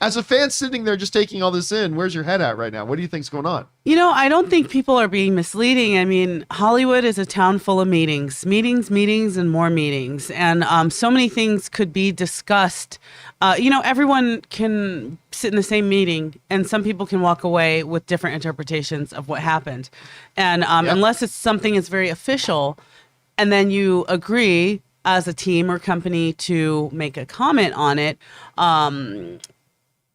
As a fan sitting there just taking all this in, where's your head at right now? What do you think's going on? You know, I don't think people are being misleading. I mean, Hollywood is a town full of meetings, and more meetings. And so many things could be discussed. Everyone can sit in the same meeting and some people can walk away with different interpretations of what happened. And unless it's something that's very official and then you agree as a team or company to make a comment on it,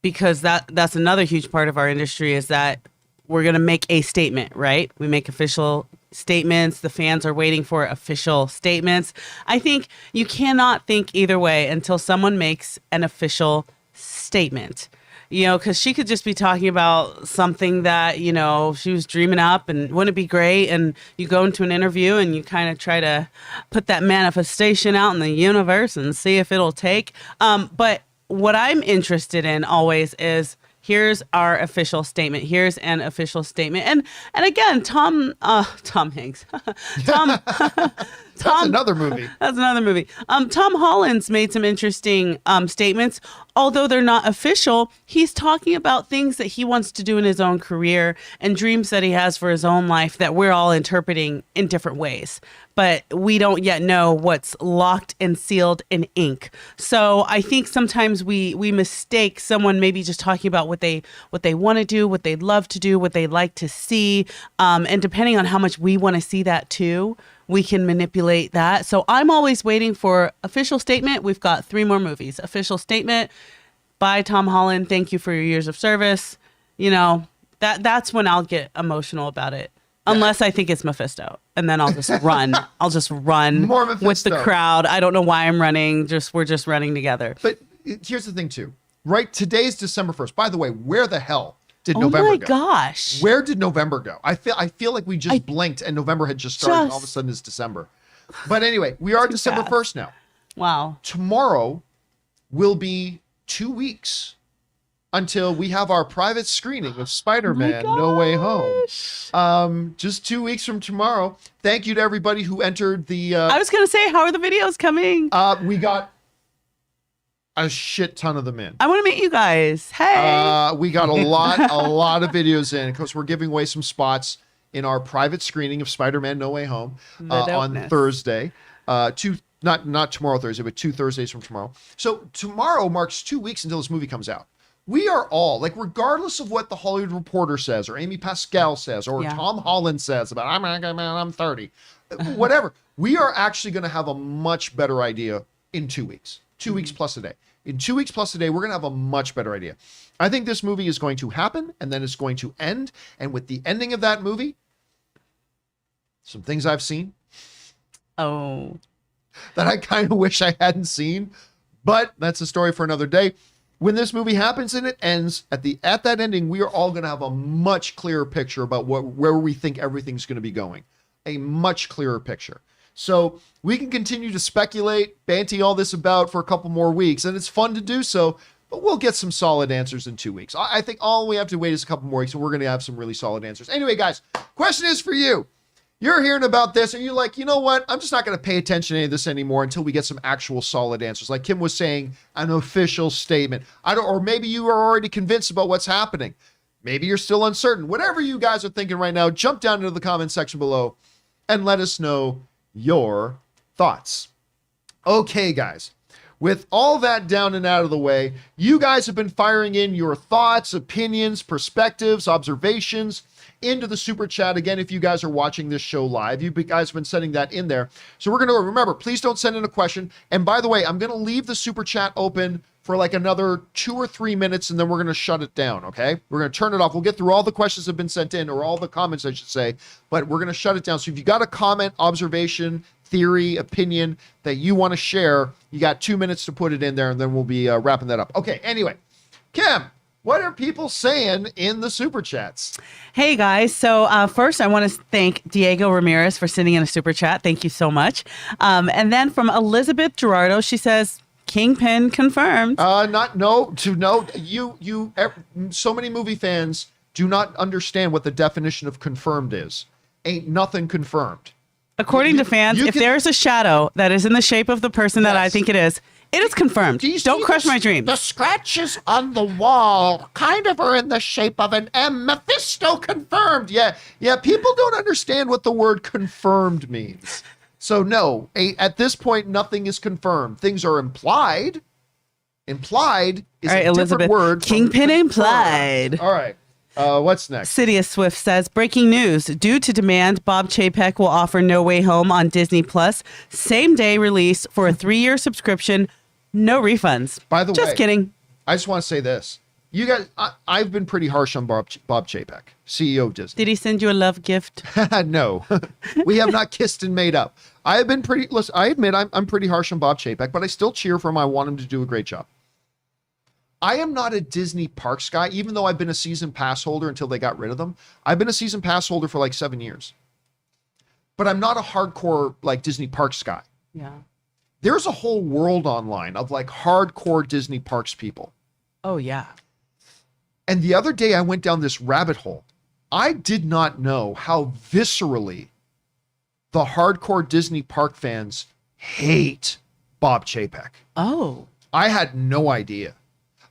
because that's another huge part of our industry is that we're going to make a statement, right? We make official statements. The fans are waiting for official statements. I think you cannot think either way until someone makes an official statement. Because she could just be talking about something that, she was dreaming up and wouldn't it be great? And you go into an interview and you kind of try to put that manifestation out in the universe and see if it'll take. But what I'm interested in always is here's our official statement. Here's an official statement. And again, Tom Hanks. That's another movie. That's another movie. Tom Holland's made some interesting statements. Although they're not official, he's talking about things that he wants to do in his own career and dreams that he has for his own life that we're all interpreting in different ways. But we don't yet know what's locked and sealed in ink. So I think sometimes we mistake someone maybe just talking about what they want to do, what they'd love to do, what they'd like to see. And depending on how much we want to see that too, we can manipulate that. So I'm always waiting for official statement. We've got 3 more movies. Official statement by Tom Holland. Thank you for your years of service. That's when I'll get emotional about it. Unless I think it's Mephisto. And then I'll just run. I'll just run with the crowd. I don't know why I'm running. We're just running together. But here's the thing too, right? Today's December 1st. By the way, where the hell did November go? Oh my gosh. Where did November go? I feel like we just blinked and November had just started and all of a sudden it's December. But anyway, we are December 1st now. Wow. Tomorrow will be 2 weeks until we have our private screening of Spider-Man No Way Home. Just 2 weeks from tomorrow. Thank you to everybody who entered the... I was going to say, how are the videos coming? We got a shit ton of them in. I want to meet you guys. Hey. We got a lot of videos in because we're giving away some spots in our private screening of Spider-Man No Way Home on Thursday. Not tomorrow Thursday, but 2 Thursdays from tomorrow. So tomorrow marks 2 weeks until this movie comes out. We are all, regardless of what the Hollywood Reporter says, or Amy Pascal says, or Tom Holland says about, I'm 30, whatever, we are actually going to have a much better idea in 2 weeks. 2 weeks plus a day. In 2 weeks plus a day, we're going to have a much better idea. I think this movie is going to happen, and then it's going to end. And with the ending of that movie, some things I've seen. Oh. That I kind of wish I hadn't seen. But that's a story for another day. When this movie happens and it ends, at that ending, we are all going to have a much clearer picture about where we think everything's going to be going. A much clearer picture. So we can continue to speculate, banty all this about for a couple more weeks, and it's fun to do so, but we'll get some solid answers in 2 weeks. I think all we have to wait is a couple more weeks, and we're going to have some really solid answers. Anyway, guys, question is for you. You're hearing about this, and you're like, you know what? I'm just not going to pay attention to any of this anymore until we get some actual solid answers. Like Kim was saying, an official statement. Or maybe you are already convinced about what's happening. Maybe you're still uncertain. Whatever you guys are thinking right now, jump down into the comment section below and let us know your thoughts. Okay, guys. With all that down and out of the way, you guys have been firing in your thoughts, opinions, perspectives, observations into the super chat. Again, if you guys are watching this show live, you guys have been sending that in there. So we're going to remember, please don't send in a question. And by the way, I'm going to leave the super chat open for another 2 or 3 minutes, and then we're going to shut it down, okay? We're going to turn it off. We'll get through all the questions that have been sent in, or all the comments, I should say, but we're going to shut it down. So if you got a comment, observation, theory, opinion that you want to share, you got 2 minutes to put it in there, and then we'll be wrapping that up. Okay, anyway, Kim, what are people saying in the super chats? Hey guys, so first I want to thank Diego Ramirez for sending in a super chat. Thank you so much. And then from Elizabeth Gerardo, she says, Kingpin Confirmed. So many movie fans do not understand what the definition of confirmed is. Ain't nothing confirmed. According to fans, if there is a shadow that is in the shape of the person that I think it is confirmed. Don't crush my dreams. The scratches on the wall kind of are in the shape of an M. Mephisto confirmed. Yeah, people don't understand what the word confirmed means. So no, at this point, nothing is confirmed. Things are implied. Implied is a different word. Kingpin implied. All right. What's next? Sidious Swift says, breaking news. Due to demand, Bob Chapek will offer No Way Home on Disney Plus. Same day release for a 3-year subscription. No refunds. By the way, just kidding. I just want to say this. You guys, I've been pretty harsh on Bob Chapek, CEO of Disney. Did he send you a love gift? No, we have not kissed and made up. I have been pretty, listen, I admit I'm pretty harsh on Bob Chapek, but I still cheer for him. I want him to do a great job. I am not a Disney parks guy, even though I've been a season pass holder until they got rid of them. I've been a season pass holder for like 7 years. But I'm not a hardcore like Disney parks guy. Yeah. There's a whole world online of like hardcore Disney parks people. Oh, yeah. And the other day I went down this rabbit hole. I did not know how viscerally the hardcore Disney park fans hate Bob Chapek. Oh. I had no idea.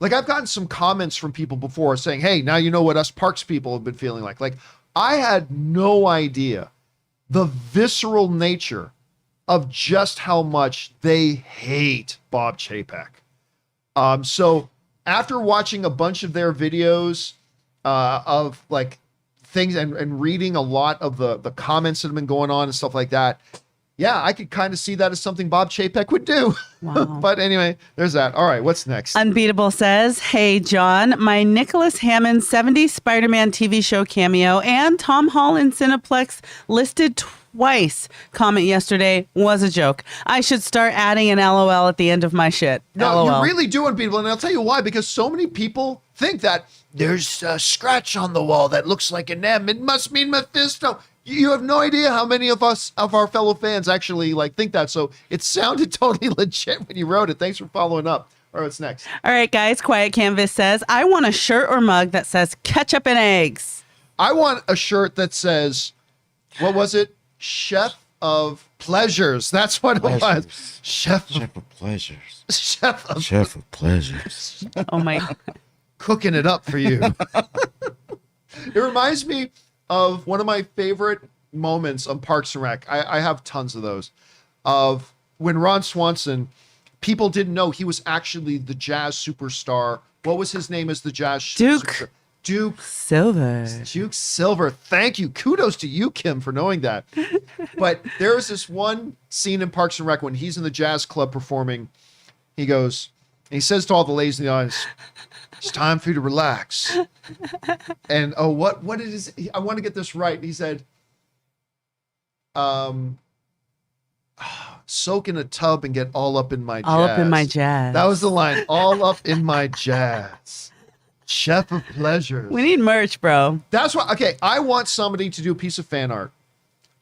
Like, I've gotten some comments from people before saying, hey, now you know what us parks people have been feeling like. Like, I had no idea the visceral nature of just how much they hate Bob Chapek. So after watching a bunch of their videos of like things and reading a lot of the comments that have been going on and stuff like that, yeah, I could kind of see that as something Bob Chapek would do. Wow. But anyway, there's that. All right, what's next? Unbeatable says, hey, John, my Nicolas Hammond 70s Spider-Man TV show cameo and Tom Holland Cineplex listed twice comment yesterday was a joke. I should start adding an LOL at the end of my shit. No, LOL. you really do, Unbeatable, and I'll tell you why. Because so many people think that there's a scratch on the wall that looks like an M. It must mean Mephisto. You have no idea how many of our fellow fans actually like think that. So it sounded totally legit when you wrote it. Thanks for following up. All right, what's next? All right, guys. Quiet Canvas says, I want a shirt or mug that says ketchup and eggs. I want a shirt that says, what was it? Chef of Pleasures. That's what it was. Chef of Pleasures. Chef of Pleasures. Oh, my God. Cooking it up for you. It reminds me of one of my favorite moments on Parks and Rec. I have tons of those. Of when Ron Swanson, people didn't know he was actually the jazz superstar. What was his name as the jazz superstar? Duke Silver. Duke Silver. Thank you. Kudos to you, Kim, for knowing that. But there was this one scene in Parks and Rec when he's in the jazz club performing. He goes, and he says to all the ladies in the audience, it's time for you to relax. And what it is, I want to get this right. He said, soak in a tub and get all up in my jazz. All up in my jazz. That was the line. All up in my jazz. Chef of Pleasures. We need merch, bro. That's why. Okay, I want somebody to do a piece of fan art.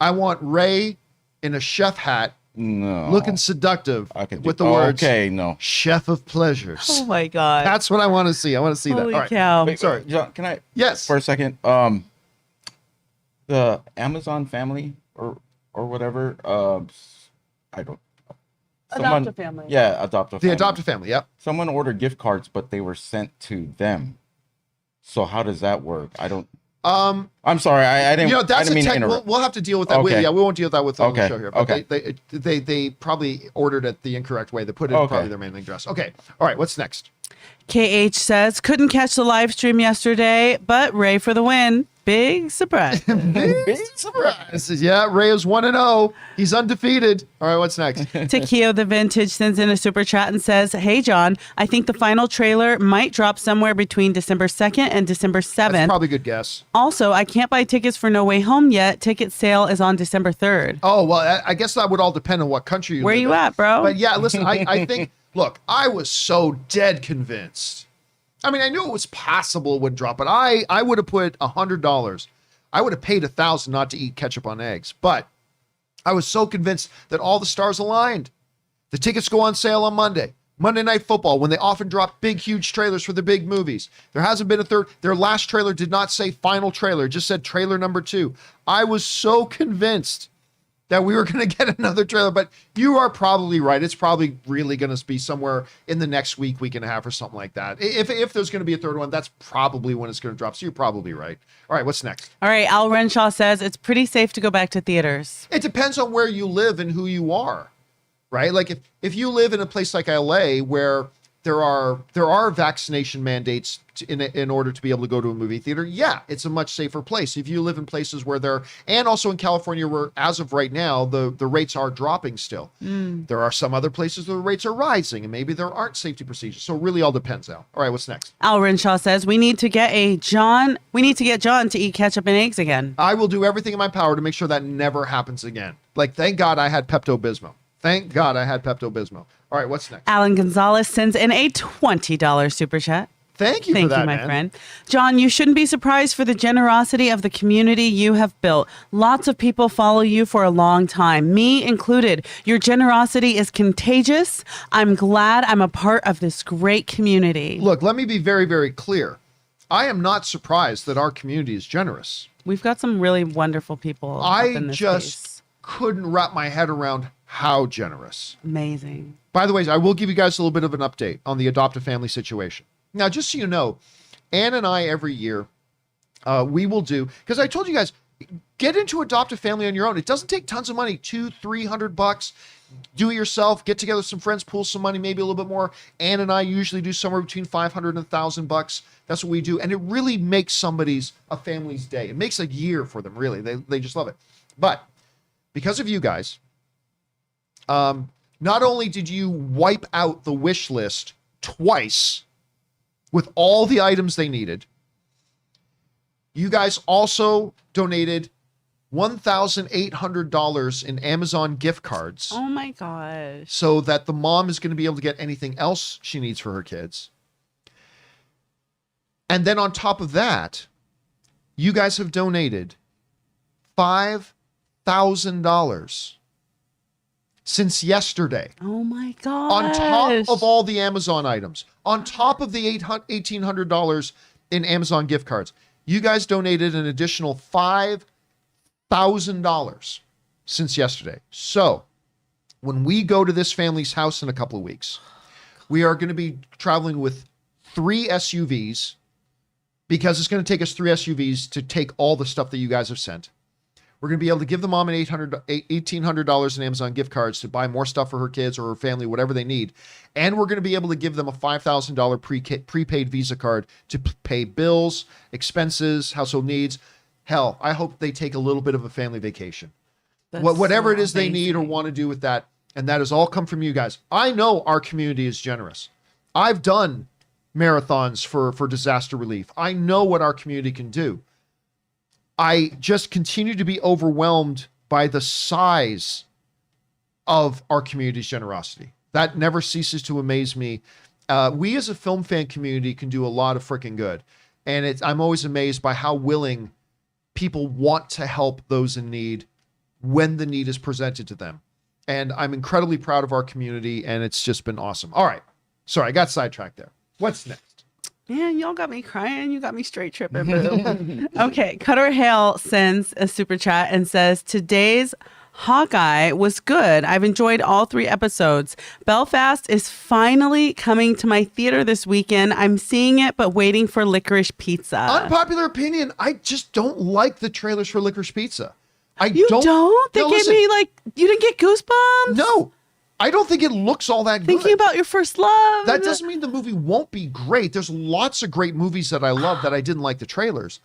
I want Ray in a chef hat, looking seductive, with the words. Okay, no. Chef of Pleasures. Oh my God. That's what I want to see. I want to see Holy that. All right. cow. Wait, Sorry. John, can I? Yes. For a second. The Amazon family or whatever. I don't. Adopt a family. Yeah, adopt a family. The Adopt a Family. Yep. Someone ordered gift cards, but they were sent to them. So how does that work? I don't. I'm sorry. I didn't. You know, that's I didn't mean to a interrupt. we'll have to deal with that. Okay. We won't deal with that with on the Okay. show here. But Okay. they probably ordered it the incorrect way. They put it in probably their mailing address. Okay. All right. What's next? KH says, couldn't catch the live stream yesterday, but Ray for the win. Big surprise. Big surprise. Yeah, Ray is 1-0. He's undefeated. All right, what's next? Takio the Vintage sends in a super chat and says, hey, John, I think the final trailer might drop somewhere between December 2nd and December 7th. That's probably a good guess. Also, I can't buy tickets for No Way Home yet. Ticket sale is on December 3rd. Oh, well, I guess that would all depend on what country you Where live you in. at, bro? But yeah, listen, I think, look, I was so dead convinced. I mean, I knew it was possible it would drop, but I would have put $100. I would have paid $1,000 not to eat ketchup on eggs. But I was so convinced that all the stars aligned. The tickets go on sale on Monday. Monday Night Football, when they often drop big, huge trailers for the big movies. There hasn't been a third. Their last trailer did not say final trailer, it just said trailer number 2. I was so convinced that we were going to get another trailer, but you are probably right. It's probably really going to be somewhere in the next week and a half or something like that. If there's going to be a third one, that's probably when it's going to drop. So you're probably right. All right, what's next? All right, Al Renshaw says it's pretty safe to go back to theaters. It depends on where you live and who you are, right? Like if you live in a place like LA where there are vaccination mandates in order to be able to go to a movie theater, yeah, it's a much safer place. If you live in places where and also in California where as of right now, the rates are dropping still. There are some other places where the rates are rising and maybe there aren't safety procedures. So it really all depends, Al. All right, what's next? Al Renshaw says we need to get John to eat ketchup and eggs again. I will do everything in my power to make sure that never happens again. Like, thank God I had Pepto-Bismol. Thank God I had Pepto-Bismol. All right, what's next? Alan Gonzalez sends in a $20 super chat. Thank you for that, Thank you, my man. friend. John, you shouldn't be surprised for the generosity of the community you have built. Lots of people follow you for a long time, me included. Your generosity is contagious. I'm glad I'm a part of this great community. Look, let me be very, very clear. I am not surprised that our community is generous. We've got some really wonderful people up in this space. Couldn't wrap my head around how generous. Amazing. By the way, I will give you guys a little bit of an update on the adopt a family situation. Now, just so you know, Ann and I every year, we will do, because I told you guys, get into adopt a family on your own. It doesn't take tons of money, $200-$300. Do it yourself, get together with some friends, pool some money, maybe a little bit more. Ann and I usually do somewhere between $500 and $1,000. That's what we do. And it really makes a family's day. It makes a year for them, really. They just love it. But because of you guys, not only did you wipe out the wish list twice with all the items they needed, you guys also donated $1,800 in Amazon gift cards. Oh my gosh. So that the mom is going to be able to get anything else she needs for her kids. And then on top of that, you guys have donated $5,000 since yesterday. Oh my gosh. On top of all the Amazon items, on top of the $1,800 in Amazon gift cards, you guys donated an additional $5,000 since yesterday. So when we go to this family's house in a couple of weeks, we are going to be traveling with 3 SUVs because it's going to take us 3 SUVs to take all the stuff that you guys have sent. We're going to be able to give the mom an $1,800 in Amazon gift cards to buy more stuff for her kids or her family, whatever they need. And we're going to be able to give them a $5,000 prepaid Visa card to pay bills, expenses, household needs. Hell, I hope they take a little bit of a family vacation. Whatever it is they need or want to do with that. And that has all come from you guys. I know our community is generous. I've done marathons for disaster relief. I know what our community can do. I just continue to be overwhelmed by the size of our community's generosity. That never ceases to amaze me. We as a film fan community can do a lot of freaking good. And I'm always amazed by how willing people want to help those in need when the need is presented to them. And I'm incredibly proud of our community, and it's just been awesome. All right. Sorry, I got sidetracked there. What's next? Man, y'all got me crying. You got me straight tripping, boo. Okay, Cutter Hale sends a super chat and says, today's Hawkeye was good. I've enjoyed all 3 episodes. Belfast is finally coming to my theater this weekend. I'm seeing it, but waiting for Licorice Pizza. Unpopular opinion, I just don't like the trailers for Licorice Pizza. You don't? They gave me you didn't get goosebumps? No. I don't think it looks all that good. Thinking about your first love. That doesn't mean the movie won't be great. There's lots of great movies that I love that I didn't like the trailers.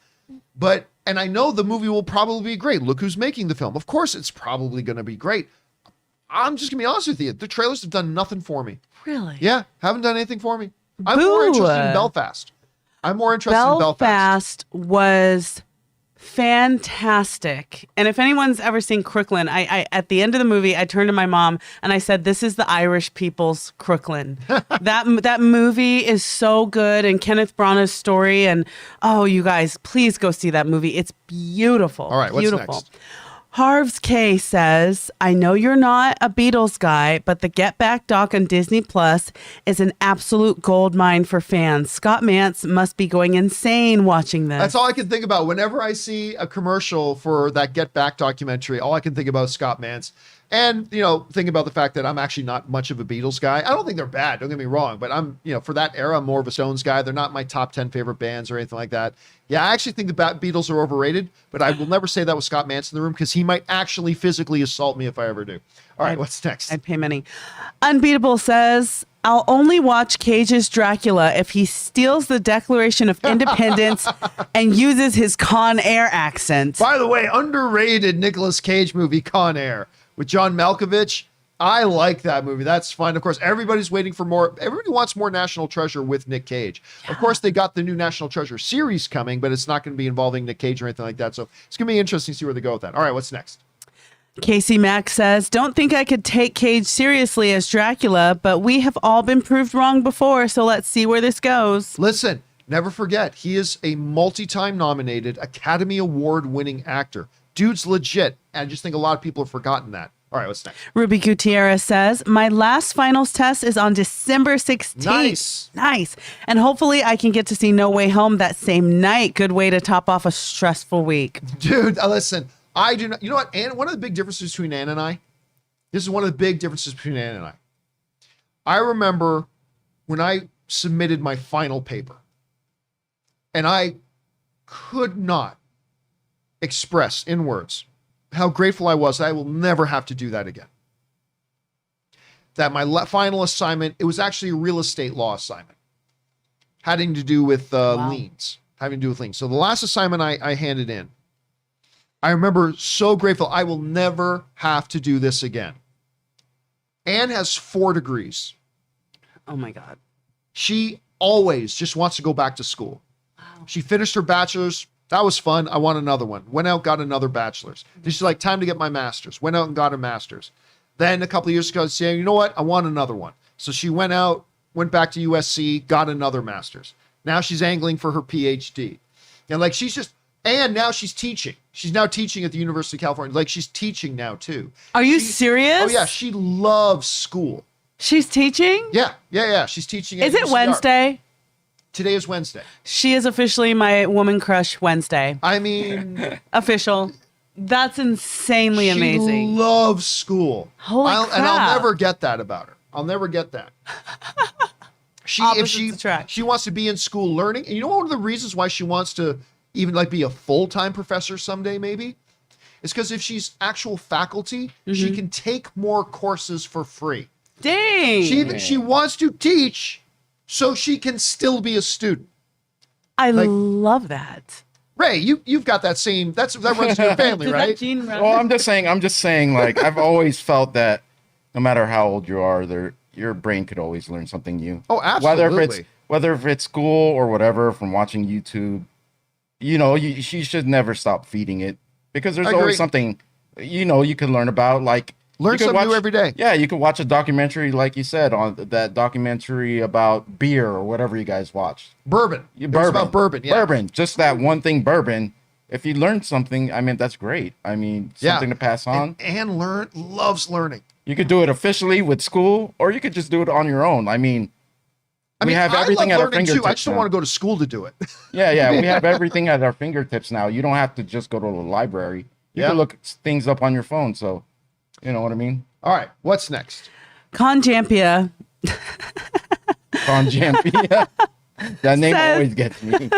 And I know the movie will probably be great. Look who's making the film. Of course it's probably going to be great. I'm just going to be honest with you. The trailers have done nothing for me. Really? Yeah, haven't done anything for me. I'm more interested in Belfast. Belfast was fantastic. And if anyone's ever seen Crooklyn, I at the end of the movie, I turned to my mom and I said, this is the Irish people's Crooklyn. that movie is so good. And Kenneth Branagh's story. And oh, you guys, please go see that movie. It's beautiful. All right, what's next? Harv's K says, I know you're not a Beatles guy, but the Get Back doc on Disney Plus is an absolute gold mine for fans. Scott Mantz must be going insane watching this. That's all I can think about. Whenever I see a commercial for that Get Back documentary, all I can think about is Scott Mantz. And, think about the fact that I'm actually not much of a Beatles guy. I don't think they're bad, don't get me wrong, but I'm, for that era, I'm more of a Stones guy. They're not my top 10 favorite bands or anything like that. Yeah, I actually think the Beatles are overrated, but I will never say that with Scott Mantz in the room because he might actually physically assault me if I ever do. All right, what's next? I'd pay money. Unbeatable says, I'll only watch Cage's Dracula if he steals the Declaration of Independence and uses his Con Air accent. By the way, underrated Nicolas Cage movie, Con Air, with John Malkovich. I like that movie. That's fun. Of course, everybody's waiting for more. Everybody wants more National Treasure with Nick Cage. Yeah. Of course, they got the new National Treasure series coming, but it's not going to be involving Nick Cage or anything like that. So it's going to be interesting to see where they go with that. All right, what's next? Casey Mack says, don't think I could take Cage seriously as Dracula, but we have all been proved wrong before, so let's see where this goes. Listen, never forget, he is a multi-time nominated Academy Award-winning actor. Dude's legit, and I just think a lot of people have forgotten that. All right, what's next? Ruby Gutierrez says, my last finals test is on December 16th. Nice. And hopefully I can get to see No Way Home that same night. Good way to top off a stressful week. Dude, listen, I do not. You know what? Ann, one of the big differences between Ann and I, this is one of the big differences between Ann and I. I remember when I submitted my final paper, and I could not express in words how grateful I was that I will never have to do that again. That my final assignment, it was actually a real estate law assignment, having to do with liens, So the last assignment I handed in, I remember so grateful. I will never have to do this again. Anne has 4 degrees. Oh my God. She always just wants to go back to school. Wow. She finished her bachelor's. That was fun. I want another one. Went out, got another bachelor's. Then she's like, time to get my master's. Went out and got a master's. Then a couple of years ago, she said, you know what? I want another one. So she went out, went back to USC, got another master's. Now she's angling for her PhD. And like, and now she's teaching. She's now teaching at the University of California. Like, she's teaching now too. Are you serious? Oh yeah, she loves school. She's teaching? Yeah. She's teaching. Is it Wednesday? Today is Wednesday. She is officially my woman crush Wednesday. I mean, official. That's insanely amazing. She loves school. Holy crap. And I'll never get that about her. I'll never get that. She wants to be in school learning. And you know one of the reasons why she wants to even like be a full-time professor someday maybe? Is because if she's actual faculty, she can take more courses for free. Dang. She wants to teach so she can still be a student. I love that. Ray, you've got that runs in your family, right? Well, I'm just saying, like, I've always felt that no matter how old you are, your brain could always learn something new. Oh, absolutely. Whether if it's school or whatever, from watching YouTube, she should never stop feeding it because there's always something, you can learn about, like, learn something new every day. Yeah, you could watch a documentary, like you said, on that documentary about beer or whatever you guys watch. Bourbon. It's about bourbon, yeah. Bourbon. Just that one thing, bourbon. If you learn something, I mean, that's great. I mean, something to pass on. And loves learning. You could do it officially with school, or you could just do it on your own. I mean, we have everything at our fingertips. I just don't want to go to school to do it. Yeah. We have everything at our fingertips now. You don't have to just go to the library. You can look things up on your phone, so... You know what I mean? All right. What's next? John Campea. John Campea. That name always gets me.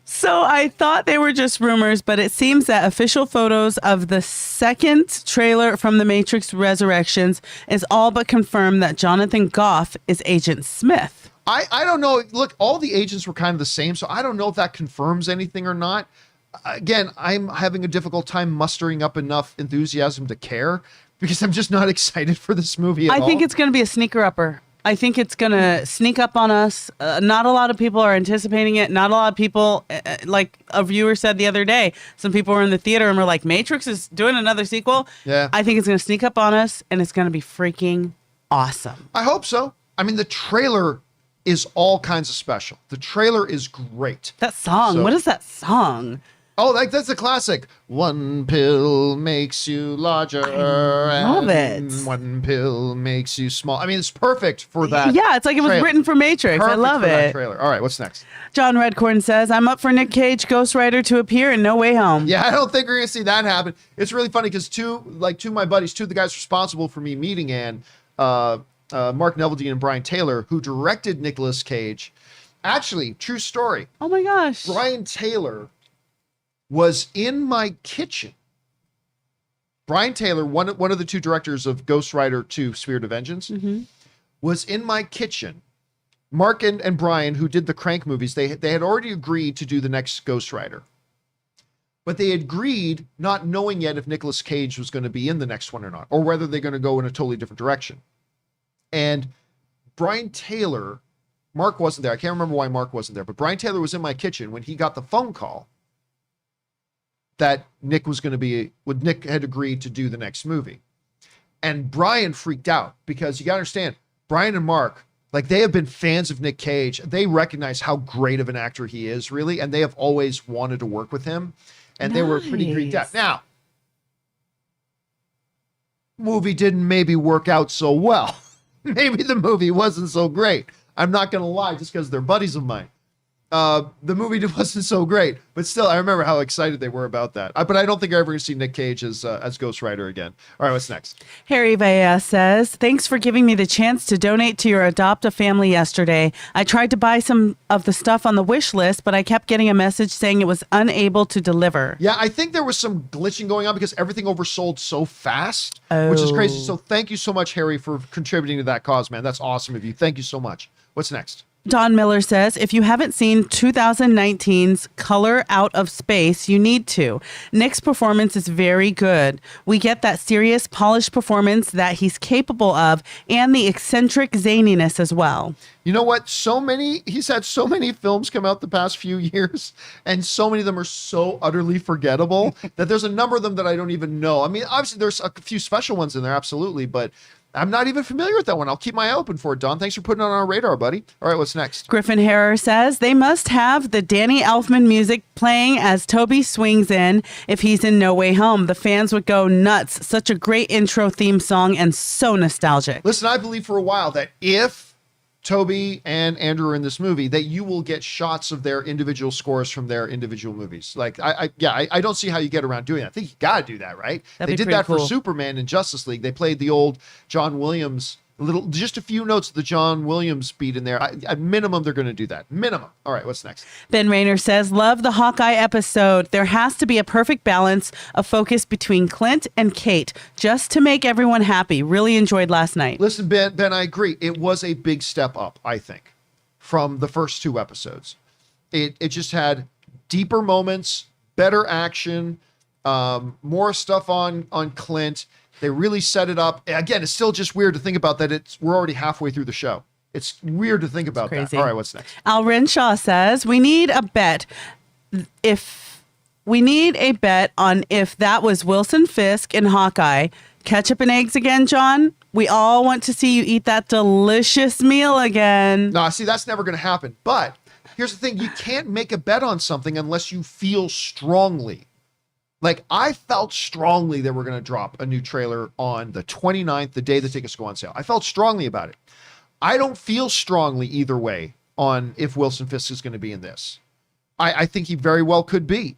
So I thought they were just rumors, but it seems that official photos of the second trailer from The Matrix Resurrections is all but confirmed that Jonathan Goff is Agent Smith. I don't know. Look, all the agents were kind of the same, so I don't know if that confirms anything or not. Again, I'm having a difficult time mustering up enough enthusiasm to care because I'm just not excited for this movie at all. I think it's going to be a sneaker upper. I think it's going to sneak up on us. Not a lot of people are anticipating it. Not a lot of people, like a viewer said the other day, some people were in the theater and were like, Matrix is doing another sequel. Yeah. I think it's going to sneak up on us and it's going to be freaking awesome. I hope so. I mean, the trailer is all kinds of special. The trailer is great. That song. What is that song? Oh, that's a classic. One pill makes you larger. love and it. One pill makes you small. I mean, it's perfect for that. Yeah, it's like it was trailer. written for Matrix. I Perfect love for that it. trailer. All right, what's next? John Redcorn says, I'm up for Nick Cage Ghost Rider to appear in No Way Home. Yeah, I don't think we're gonna see that happen. It's really funny because two of my buddies, two of the guys responsible for me meeting Anne, Mark Neveldine and Brian Taylor, who directed Nicolas Cage. Actually, true story. Oh my gosh. Brian Taylor was in my kitchen. Brian Taylor, one of the two directors of Ghost Rider 2: Spirit of Vengeance, was in my kitchen. Mark and Brian, who did the Crank movies, they had already agreed to do the next Ghost Rider. But they agreed not knowing yet if Nicolas Cage was going to be in the next one or not, or whether they're going to go in a totally different direction. And Brian Taylor, Mark wasn't there. I can't remember why Mark wasn't there, but Brian Taylor was in my kitchen when he got the phone call that Nick had agreed to do the next movie. And Brian freaked out because you got to understand, Brian and Mark, like, they have been fans of Nick Cage. They recognize how great of an actor he is, really, and they have always wanted to work with him. And they were pretty freaked out. Now, movie didn't maybe work out so well. Maybe the movie wasn't so great. I'm not going to lie, just because they're buddies of mine. The movie wasn't so great, but still, I remember how excited they were about that. But I don't think I'm ever going to see Nick Cage as Ghost Rider again. All right, what's next? Harry Vaya says, thanks for giving me the chance to donate to your Adopt a Family yesterday. I tried to buy some of the stuff on the wish list, but I kept getting a message saying it was unable to deliver. Yeah, I think there was some glitching going on because everything oversold so fast, which is crazy. So thank you so much, Harry, for contributing to that cause, man. That's awesome of you. Thank you so much. What's next? Don Miller says, if you haven't seen 2019's Color Out of Space, you need to. Nick's performance is very good. We get that serious, polished performance that he's capable of and the eccentric zaniness as well. You know what? He's had so many films come out the past few years, and so many of them are so utterly forgettable that there's a number of them that I don't even know. I mean, obviously there's a few special ones in there, absolutely, but I'm not even familiar with that one. I'll keep my eye open for it, Don. Thanks for putting it on our radar, buddy. All right, what's next? Griffin Harrer says, they must have the Danny Elfman music playing as Toby swings in if he's in No Way Home. The fans would go nuts. Such a great intro theme song and so nostalgic. Listen, I believe for a while that if Toby and Andrew are in this movie, that you will get shots of their individual scores from their individual movies. Like, I don't see how you get around doing that. I think you got to do that, right? That'd They be did pretty that for cool. Superman and Justice League. They played the old John Williams, just a few notes of the John Williams beat in there. At minimum, they're going to do that. Minimum. All right, what's next? Ben Rayner says, love the Hawkeye episode. There has to be a perfect balance of focus between Clint and Kate just to make everyone happy. Really enjoyed last night. Listen, Ben, I agree. It was a big step up, I think, from the first two episodes. It just had deeper moments, better action, more stuff on Clint. They really set it up. Again, it's still just weird to think about that. We're already halfway through the show. It's weird to think about that. crazy. All right, what's next? Al Renshaw says, we need a bet on if that was Wilson Fisk in Hawkeye. Ketchup and eggs again, John? We all want to see you eat that delicious meal again. No, see, that's never going to happen. But here's the thing. You can't make a bet on something unless you feel strongly. Like, I felt strongly that we're going to drop a new trailer on the 29th, the day the tickets go on sale. I felt strongly about it. I don't feel strongly either way on if Wilson Fisk is going to be in this. I think he very well could be.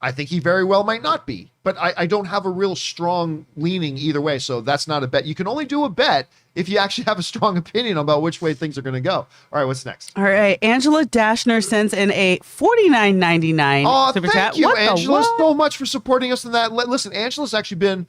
I think he very well might not be. But I don't have a real strong leaning either way, so that's not a bet. You can only do a bet if you actually have a strong opinion about which way things are going to go. All right, what's next? All right. Angela Dashner sends in a $49.99 super thank chat. you, What the Angela, what? so much for supporting us in that. Listen, Angela's actually been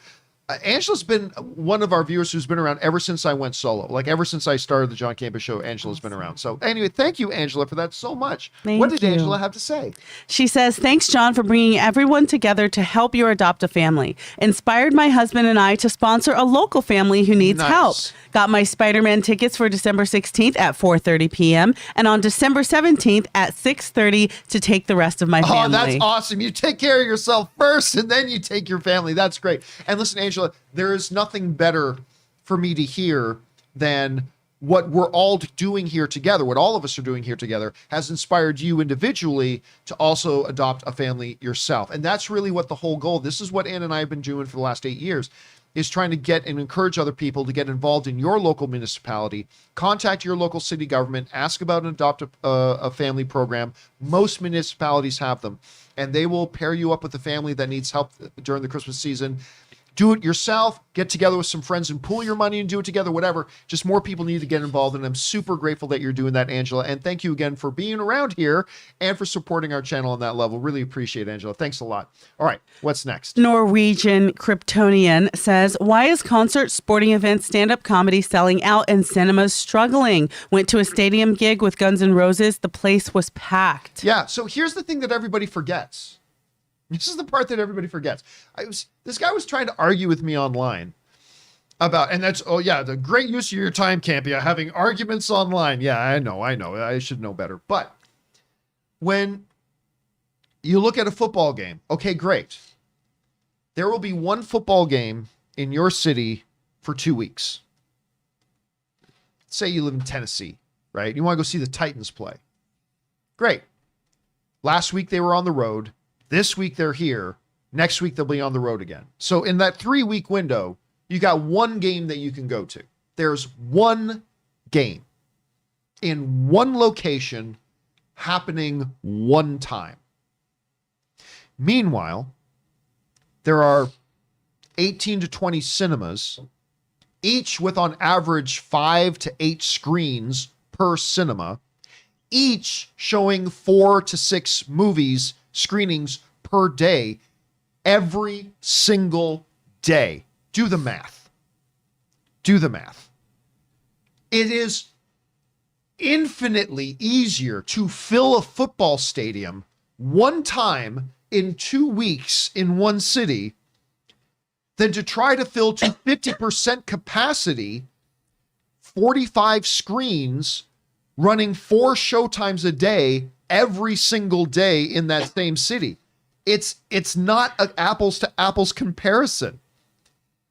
one of our viewers who's been around ever since I went solo. Like, ever since I started the John Campea Show, Angela's been around. So anyway, thank you, Angela, for that so much. Thank What did you. Angela have to say? She says, thanks, John, for bringing everyone together to help your adopt a family. Inspired my husband and I to sponsor a local family who needs Nice. help. Got my Spider-Man tickets for December 16th at 4:30 p.m. and on December 17th at 6:30 to take the rest of my family. Oh, that's awesome. You take care of yourself first, and then you take your family. That's great. And listen, Angela, there is nothing better for me to hear than what we're all doing here together, what all of us are doing here together, has inspired you individually to also adopt a family yourself. And that's really what the whole goal, this is what Ann and I have been doing for the last 8 years, is trying to get and encourage other people to get involved in your local municipality, contact your local city government, ask about an adopt a family program. Most municipalities have them, and they will pair you up with a family that needs help during the Christmas season. Do it yourself, get together with some friends and pool your money and do it together, whatever. Just more people need to get involved, and I'm super grateful that you're doing that, Angela. And thank you again for being around here and for supporting our channel on that level. Really appreciate it, Angela. Thanks a lot. All right, what's next? Norwegian Kryptonian says, why is concert, sporting events, stand-up comedy selling out and cinemas struggling? Went to a stadium gig with Guns N' Roses. The place was packed. Yeah, so here's the thing that everybody forgets. This is the part that everybody forgets. This guy was trying to argue with me online about, and that's, oh yeah, the great use of your time, Campea, having arguments online. Yeah, I know. I should know better. But when you look at a football game, okay, great. There will be one football game in your city for 2 weeks. Say you live in Tennessee, right? You want to go see the Titans play. Great. Last week they were on the road. This week they're here. Next week they'll be on the road again. So in that 3-week window, you got one game that you can go to. There's one game in one location happening one time. Meanwhile, there are 18 to 20 cinemas, each with on average 5 to 8 screens per cinema, each showing 4 to 6 movies screenings per day, every single day. Do the math. Do the math. It is infinitely easier to fill a football stadium one time in 2 weeks in one city than to try to fill to 50% capacity, 45 screens, running 4 showtimes a day every single day in that same city. It's not an apples to apples comparison.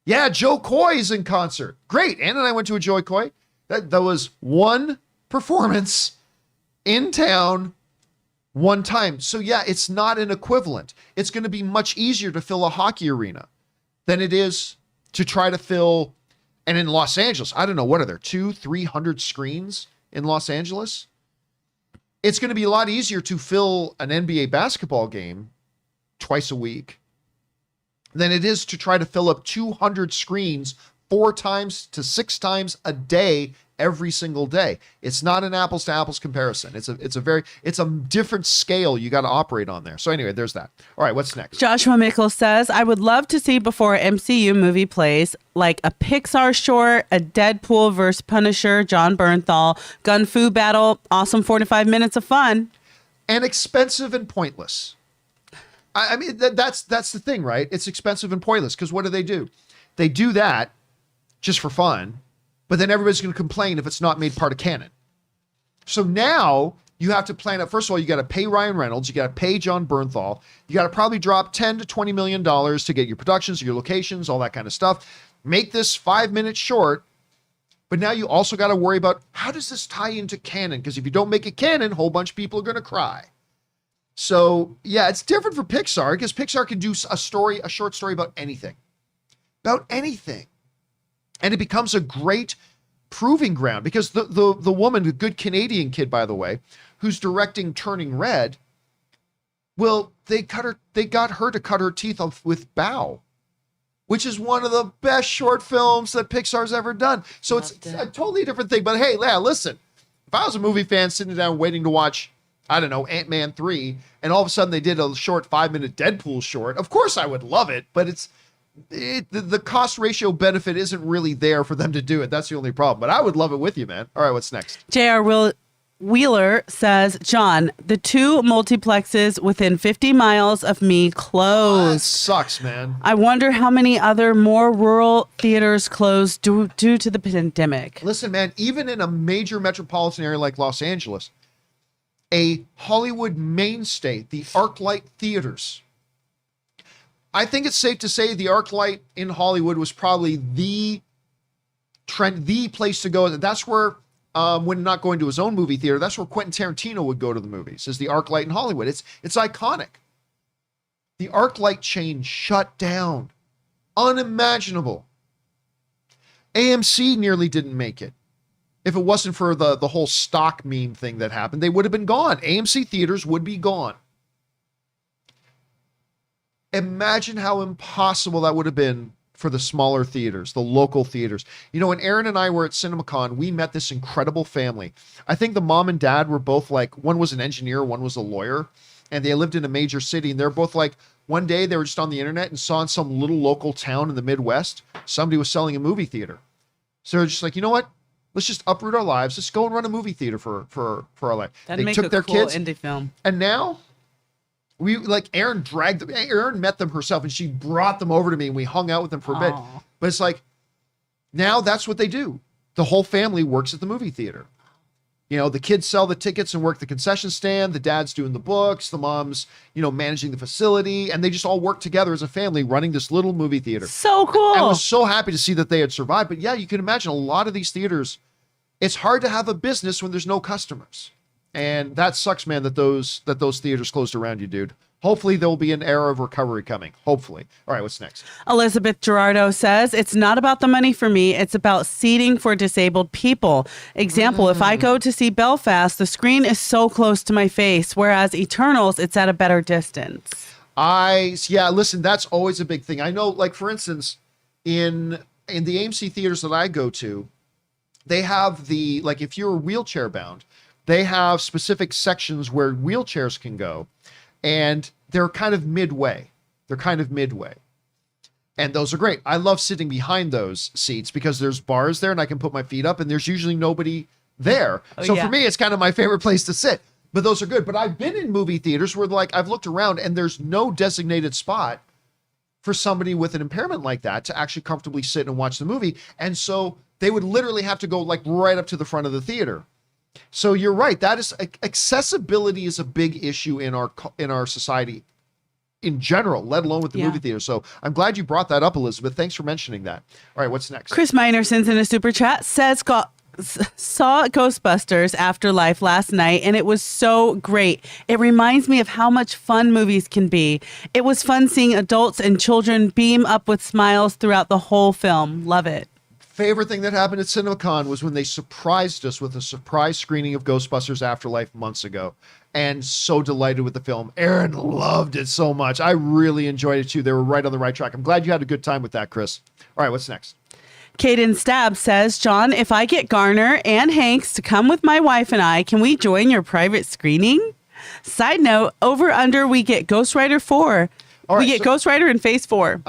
Yeah, Joe Coy's in concert. Great. Ann and I went to a Joe Coy. That was one performance in town one time. So yeah, it's not an equivalent. It's going to be much easier to fill a hockey arena than it is to try to fill, and in Los Angeles, I don't know, what are there, 200-300 screens in Los Angeles? It's going to be a lot easier to fill an NBA basketball game twice a week than it is to try to fill up 200 screens 4 times to 6 times a day every single day. It's not an apples to apples comparison. It's a different scale you got to operate on there. So anyway, there's that. All right, what's next? Joshua Mickle says, I would love to see before MCU movie plays like a Pixar short, a Deadpool versus Punisher, John Bernthal, gun fu battle, awesome 45 minutes of fun. And expensive and pointless. I mean, that's the thing, right? It's expensive and pointless because what do? They do that just for fun, but then everybody's going to complain if it's not made part of canon. So now you have to plan out. First of all, you got to pay Ryan Reynolds. You got to pay John Bernthal. You got to probably drop $10 to $20 million to get your productions, your locations, all that kind of stuff. Make this 5 minutes short. But now you also got to worry about how does this tie into canon? Because if you don't make it canon, a whole bunch of people are going to cry. So yeah, it's different for Pixar because Pixar can do a short story about anything. And it becomes a great proving ground because the woman, the good Canadian kid, by the way, who's directing Turning Red, well, they got her to cut her teeth off with Bow, which is one of the best short films that Pixar's ever done. So it's a totally different thing. But hey, yeah, listen, if I was a movie fan sitting down waiting to watch, I don't know, Ant-Man 3, and all of a sudden they did a short 5-minute Deadpool short, of course I would love it, but the cost ratio benefit isn't really there for them to do it. That's the only problem. But I would love it with you, man. All right, what's next? J.R. Wheeler says, John, the 2 multiplexes within 50 miles of me closed. Oh, that sucks, man. I wonder how many other more rural theaters closed due to the pandemic. Listen, man, even in a major metropolitan area like Los Angeles, a Hollywood mainstay, the ArcLight theaters. I think it's safe to say the ArcLight in Hollywood was probably the place to go. That's where when not going to his own movie theater, that's where Quentin Tarantino would go to the movies, is the ArcLight in Hollywood. It's iconic. The ArcLight chain shut down. Unimaginable. AMC nearly didn't make it. If it wasn't for the whole stock meme thing that happened, they would have been gone. AMC theaters would be gone. Imagine how impossible that would have been for the smaller theaters, the local theaters. You know, when Aaron and I were at CinemaCon, we met this incredible family. I think the mom and dad were both like, one was an engineer, one was a lawyer, and they lived in a major city. And they're both like, one day they were just on the internet and saw in some little local town in the Midwest, somebody was selling a movie theater. So they're just like, you know what? Let's just uproot our lives. Let's go and run a movie theater for our life. That'd They make took a their cool kids, indie film. and now we like Aaron met them herself and she brought them over to me and we hung out with them for a bit. Aw. But it's like, now that's what they do. The whole family works at the movie theater. You know, the kids sell the tickets and work the concession stand. The dad's doing the books. The mom's, managing the facility. And they just all work together as a family running this little movie theater. So cool. I was so happy to see that they had survived. But yeah, you can imagine a lot of these theaters, it's hard to have a business when there's no customers. And that sucks, man, that those theaters closed around you, dude. Hopefully there will be an era of recovery coming. Hopefully. All right, what's next? Elizabeth Gerardo says, it's not about the money for me. It's about seating for disabled people. Example, if I go to see Belfast, the screen is so close to my face, whereas Eternals, it's at a better distance. Listen, that's always a big thing. I know, like, for instance, in the AMC theaters that I go to, they have if you're wheelchair bound, they have specific sections where wheelchairs can go. And they're kind of midway. And those are great. I love sitting behind those seats because there's bars there and I can put my feet up and there's usually nobody there. So for me, it's kind of my favorite place to sit. But those are good. But I've been in movie theaters where I've looked around and there's no designated spot for somebody with an impairment like that to actually comfortably sit and watch the movie. And so they would literally have to go right up to the front of the theater. So you're right. That is accessibility is a big issue in our society in general, let alone with the movie theater. So I'm glad you brought that up, Elizabeth. Thanks for mentioning that. All right, what's next? Chris Miner sends in a super chat, says saw Ghostbusters Afterlife last night and it was so great. It reminds me of how much fun movies can be. It was fun seeing adults and children beam up with smiles throughout the whole film. Love it. Favorite thing that happened at CinemaCon was when they surprised us with a surprise screening of Ghostbusters Afterlife months ago. And so delighted with the film. Aaron loved it so much. I really enjoyed it too. They were right on the right track. I'm glad you had a good time with that, Chris. All right, what's next? Kaden Stab says, John, if I get Garner and Hanks to come with my wife and I, can we join your private screening? Side note, over under, we get Ghost Rider 4. All right, we get Ghost Rider in Phase 4.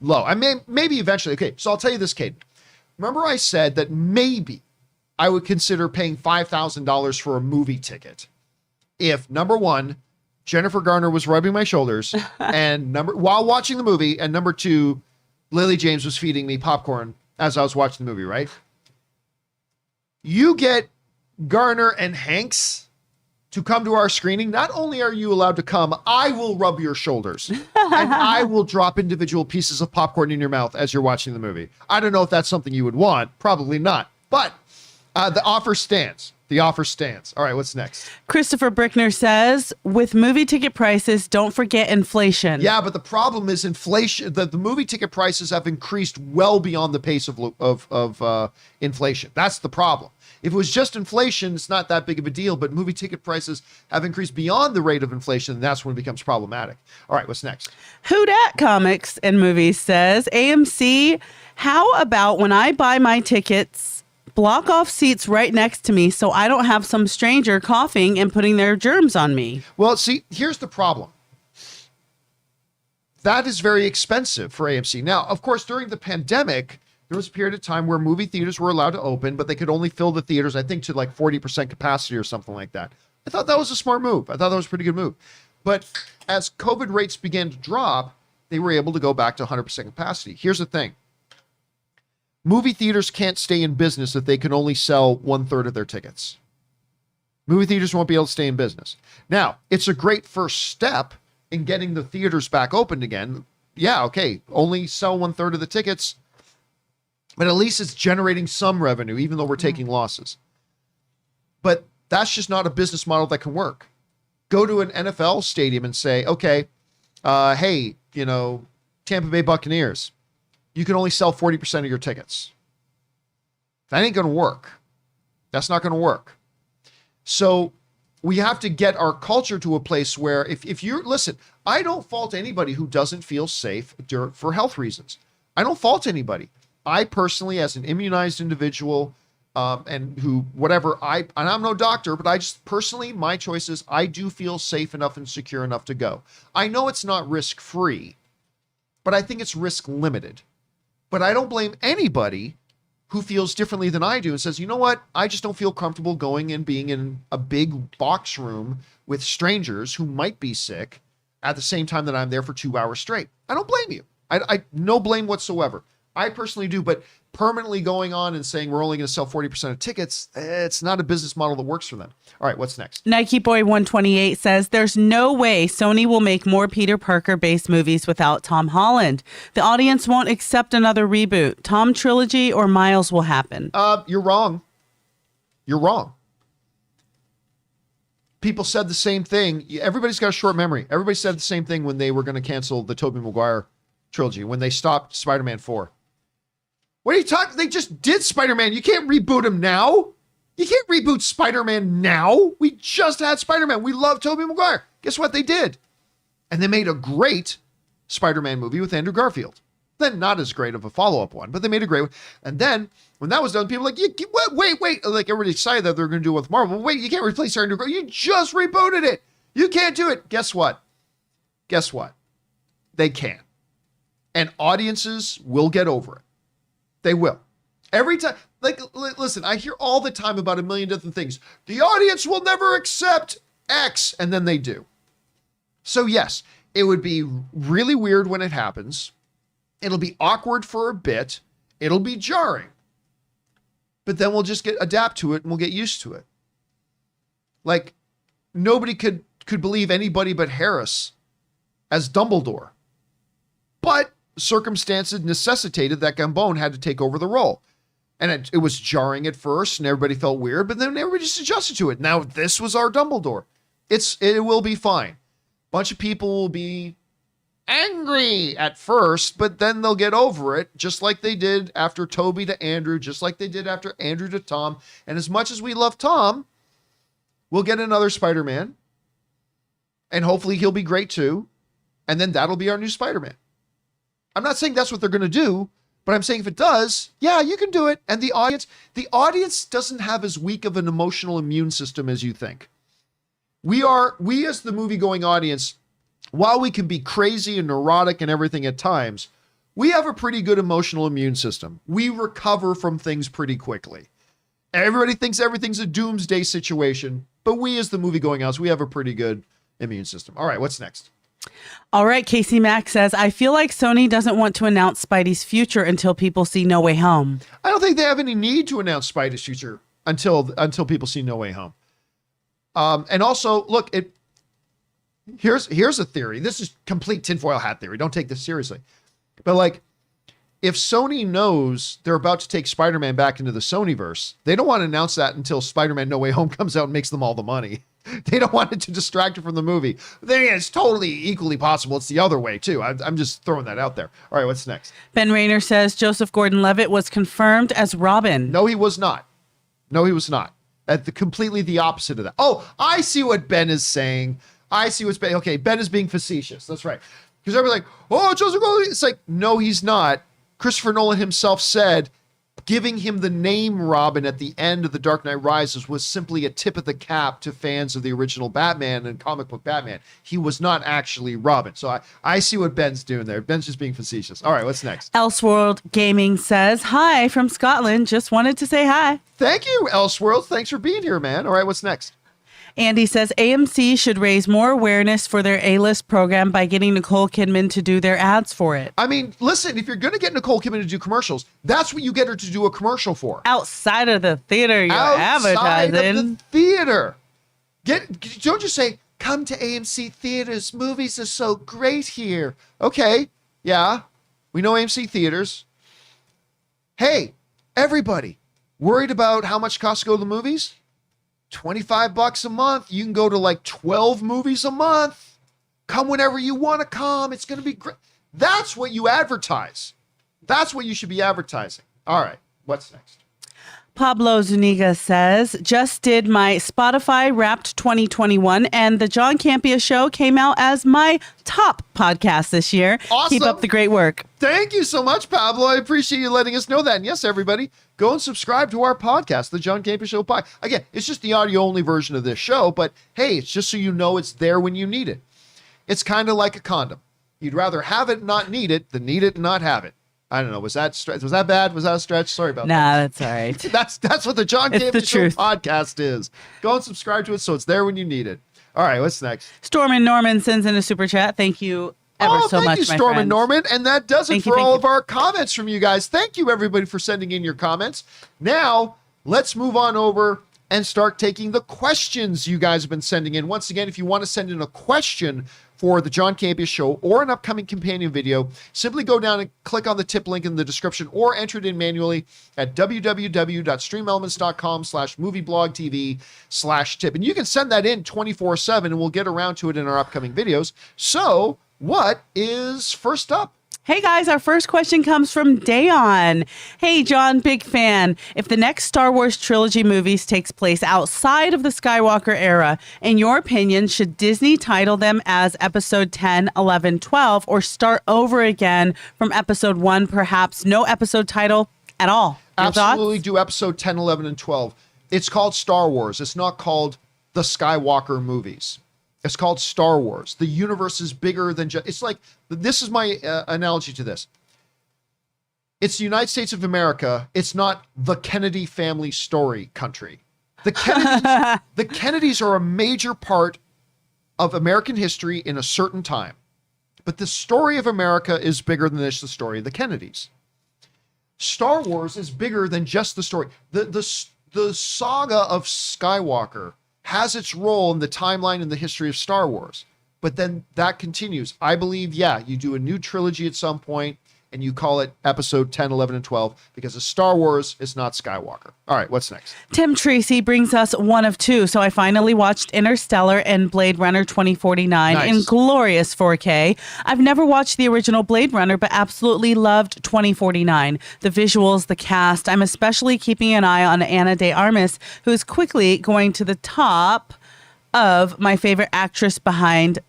Low. I mean, maybe eventually. Okay, so I'll tell you this, Kate. Remember I said that maybe I would consider paying $5,000 for a movie ticket if, number one, Jennifer Garner was rubbing my shoulders and while watching the movie, and number two, Lily James was feeding me popcorn as I was watching the movie, right? You get Garner and Hanks to come to our screening. Not only are you allowed to come, I will rub your shoulders and I will drop individual pieces of popcorn in your mouth as you're watching the movie. I don't know if that's something you would want. Probably not. But the offer stands. All right, what's next? Christopher Brickner says, with movie ticket prices, don't forget inflation. Yeah, but the problem is inflation. The movie ticket prices have increased well beyond the pace of inflation. That's the problem. If it was just inflation, it's not that big of a deal, but movie ticket prices have increased beyond the rate of inflation, and that's when it becomes problematic. All right, what's next? Who Dat Comics and Movies says, AMC, how about when I buy my tickets, block off seats right next to me so I don't have some stranger coughing and putting their germs on me? Well, see, here's the problem. That is very expensive for AMC. Now, of course, during the pandemic, there was a period of time where movie theaters were allowed to open, but they could only fill the theaters, I think, to like 40% capacity or something like that. I thought that was a smart move. I thought that was a pretty good move. But as COVID rates began to drop, they were able to go back to 100% capacity. Here's the thing. Movie theaters can't stay in business if they can only sell 1/3 of their tickets. Movie theaters won't be able to stay in business. Now, it's a great first step in getting the theaters back open again. Yeah, okay, only sell 1/3 of the tickets. But at least it's generating some revenue, even though we're taking losses. But that's just not a business model that can work. Go to an NFL stadium and say, okay, hey, Tampa Bay Buccaneers, you can only sell 40% of your tickets. That ain't going to work. That's not going to work. So we have to get our culture to a place where if you're, listen, I don't fault anybody who doesn't feel safe for health reasons. I don't fault anybody. I personally, as an immunized individual, and who, whatever, and I'm no doctor, but I just personally, my choice is I do feel safe enough and secure enough to go. I know it's not risk-free, but I think it's risk limited. But I don't blame anybody who feels differently than I do and says, you know what? I just don't feel comfortable going and being in a big box room with strangers who might be sick at the same time that I'm there for 2 hours straight. I don't blame you. I no blame whatsoever. I personally do, but permanently going on and saying we're only going to sell 40% of tickets, it's not a business model that works for them. All right, what's next? Nike Boy 128 says there's no way Sony will make more Peter Parker-based movies without Tom Holland. The audience won't accept another reboot. Tom Trilogy or Miles will happen. You're wrong. You're wrong. People said the same thing. Everybody's got a short memory. Everybody said the same thing when they were going to cancel the Tobey Maguire trilogy, when they stopped Spider-Man 4. What are you talking? They just did Spider-Man. You can't reboot him now. You can't reboot Spider-Man now. We just had Spider-Man. We love Tobey Maguire. Guess what they did? And they made a great Spider-Man movie with Andrew Garfield. Then not as great of a follow-up one, but they made a great one. And then when that was done, people were like, wait. Like everybody excited that they're going to do it with Marvel. Wait, you can't replace Andrew Garfield. You just rebooted it. You can't do it. Guess what? They can. And audiences will get over it. They will. Every time, listen, I hear all the time about a million different things. The audience will never accept X, and then they do. So yes, it would be really weird when it happens. It'll be awkward for a bit. It'll be jarring. But then we'll just adapt to it and we'll get used to it. Like, nobody could believe anybody but Harris as Dumbledore. But circumstances necessitated that Gambon had to take over the role. And it was jarring at first and everybody felt weird, but then everybody just adjusted to it. Now this was our Dumbledore. It will be fine. Bunch of people will be angry at first, but then they'll get over it, just like they did after Toby to Andrew, just like they did after Andrew to Tom. And as much as we love Tom, we'll get another Spider-Man. And hopefully he'll be great too. And then that'll be our new Spider-Man. I'm not saying that's what they're going to do, but I'm saying if it does, yeah, you can do it. And the audience doesn't have as weak of an emotional immune system as you think. We as the movie-going audience, while we can be crazy and neurotic and everything at times, we have a pretty good emotional immune system. We recover from things pretty quickly. Everybody thinks everything's a doomsday situation, but we as the movie-going audience, we have a pretty good immune system. All right, what's next? All right, Casey Mack says, I feel like Sony doesn't want to announce Spidey's future until people see No Way Home. I don't think they have any need to announce Spidey's future until people see No Way Home. And also, look, here's a theory. This is complete tinfoil hat theory. Don't take this seriously. But like, if Sony knows they're about to take Spider-Man back into the Sonyverse, they don't want to announce that until Spider-Man No Way Home comes out and makes them all the money. They don't want it to distract it from the movie. Then again, it's totally equally possible it's the other way too. I'm just throwing that out there. All right, what's next? Ben Rayner says Joseph Gordon-Levitt was confirmed as Robin. No, he was not. Completely the opposite of that. Oh, I see what Ben is saying. Okay, Ben is being facetious. That's right. Because everybody's like, oh, Joseph Gordon-Levitt. It's like, no, he's not. Christopher Nolan himself said giving him the name Robin at the end of The Dark Knight Rises was simply a tip of the cap to fans of the original Batman and comic book Batman. He was not actually Robin. So I see what Ben's doing there. Ben's just being facetious. All right, what's next? Elseworld Gaming says, hi from Scotland. Just wanted to say hi. Thank you, Elseworld. Thanks for being here, man. All right, what's next? Andy says AMC should raise more awareness for their A-list program by getting Nicole Kidman to do their ads for it. I mean, listen, if you're going to get Nicole Kidman to do commercials, that's what you get her to do a commercial for. Outside of the theater, you're advertising. Outside of the theater. Don't just say, come to AMC theaters. Movies are so great here. Okay, yeah, we know AMC theaters. Hey, everybody, worried about how much it costs to go to the movies? $25 a month. You can go to like 12 movies a month. Come whenever you want to come. It's going to be great. That's what you advertise. That's what you should be advertising. All right, what's next? Pablo Zuniga says, just did my Spotify Wrapped 2021, and the John Campea Show came out as my top podcast this year. Awesome. Keep up the great work. Thank you so much, Pablo. I appreciate you letting us know that. And yes, everybody, go and subscribe to our podcast, the John Campea Show podcast. Again, it's just the audio-only version of this show, but hey, it's just so you know it's there when you need it. It's kind of like a condom. You'd rather have it and not need it than need it and not have it. I don't know. Was that bad? Was that a stretch? Sorry about that. Nah, that's all right. That's what the John Campea Show podcast is. Go and subscribe to it so it's there when you need it. All right, what's next? Storm and Norman sends in a super chat. Thank you ever so much, thank you, Storm and Norman. And that does it for all of our comments from you guys. Thank you, everybody, for sending in your comments. Now, let's move on over and start taking the questions you guys have been sending in. Once again, if you want to send in a question for the John Campea Show or an upcoming companion video, simply go down and click on the tip link in the description or enter it in manually at www.streamelements.com/movieblogtv/tip. And you can send that in 24/7 and we'll get around to it in our upcoming videos. So what is first up? Hey guys, our first question comes from Dayon. Hey John, big fan. If the next Star Wars trilogy movies takes place outside of the Skywalker era, in your opinion, should Disney title them as episode 10, 11, 12, or start over again from episode 1, perhaps no episode title at all? Your Absolutely thoughts? do episode 10, 11, and 12. It's called Star Wars. It's not called the Skywalker movies. It's called Star Wars. The universe is bigger than just... It's like... This is my analogy to this. It's the United States of America. It's not the Kennedy family story country. The Kennedys are a major part of American history in a certain time. But the story of America is bigger than just the story of the Kennedys. Star Wars is bigger than just the story. The saga of Skywalker has its role in the timeline and the history of Star Wars. But then that continues. I believe, you do a new trilogy at some point and you call it episode 10, 11, and 12 because it's Star Wars, it's not Skywalker. All right, what's next? Tim Tracy brings us one of two. So I finally watched Interstellar and Blade Runner 2049 in glorious 4K. I've never watched the original Blade Runner, but absolutely loved 2049. The visuals, the cast. I'm especially keeping an eye on Ana de Armas, who is quickly going to the top of my favorite actress behind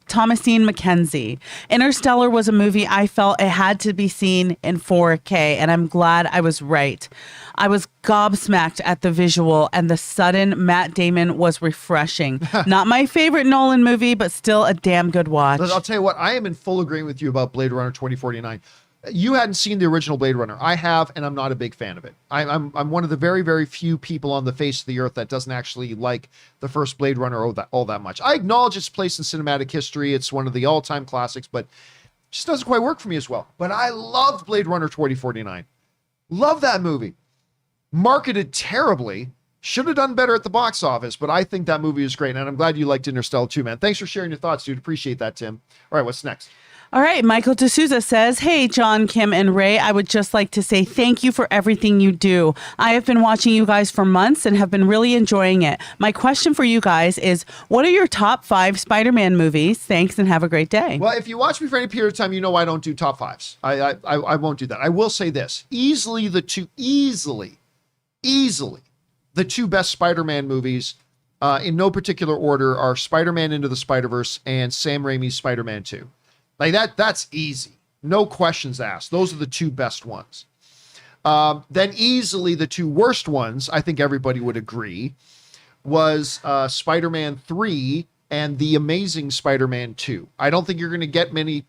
Thomasine McKenzie. Interstellar was a movie I felt it had to be seen in 4K, and I'm glad I was right. I was gobsmacked at the visual, and the sudden Matt Damon was refreshing. Not my favorite Nolan movie, but still a damn good watch. I'll tell you what, I am in full agreement with you about Blade Runner 2049. You hadn't seen the original Blade Runner. I have, and I'm not a big fan of it. I'm one of the very, very few people on the face of the earth that doesn't actually like the first Blade Runner all that much. I acknowledge its place in cinematic history. It's one of the all-time classics, but it just doesn't quite work for me as well. But I loved Blade Runner 2049. Love that movie. Marketed terribly. Should have done better at the box office, but I think that movie is great, and I'm glad you liked Interstellar too, man. Thanks for sharing your thoughts, dude. Appreciate that, Tim. All right, what's next? All right, Michael D'Souza says, hey, John, Kim, and Ray, I would just like to say thank you for everything you do. I have been watching you guys for months and have been really enjoying it. My question for you guys is, what are your top 5 Spider-Man movies? Thanks, and have a great day. Well, if you watch me for any period of time, you know I don't do top 5s. I won't do that. I will say this. Easily the two best Spider-Man movies, in no particular order, are Spider-Man Into the Spider-Verse and Sam Raimi's Spider-Man 2. Like that's easy. No questions asked. Those are the two best ones. Then easily the two worst ones, I think everybody would agree, was Spider-Man 3 and The Amazing Spider-Man 2. I don't think you're going to get a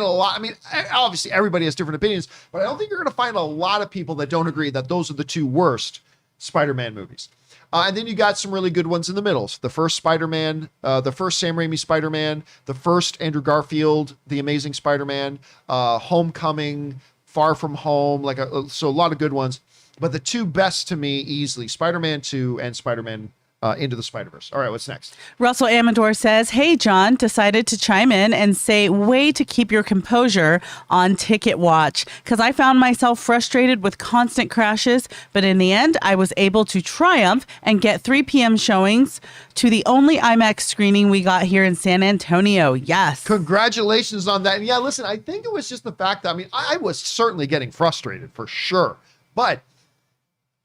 lot. I mean, obviously everybody has different opinions, but I don't think you're going to find a lot of people that don't agree that those are the two worst Spider-Man movies. And then you got some really good ones in the middle. So the first Spider-Man, the first Sam Raimi Spider-Man, the first Andrew Garfield, The Amazing Spider-Man, Homecoming, Far From Home, so a lot of good ones. But the two best to me easily, Spider-Man 2 and Spider-Man Into the Spider-Verse. All right, what's next? Russell Amador says, "Hey, John, decided to chime in and say, way to keep your composure on Ticket Watch, because I found myself frustrated with constant crashes, but in the end, I was able to triumph and get 3 p.m. showings to the only IMAX screening we got here in San Antonio." Yes. Congratulations on that. And yeah, listen, I think it was just the fact that, I mean, I was certainly getting frustrated for sure, but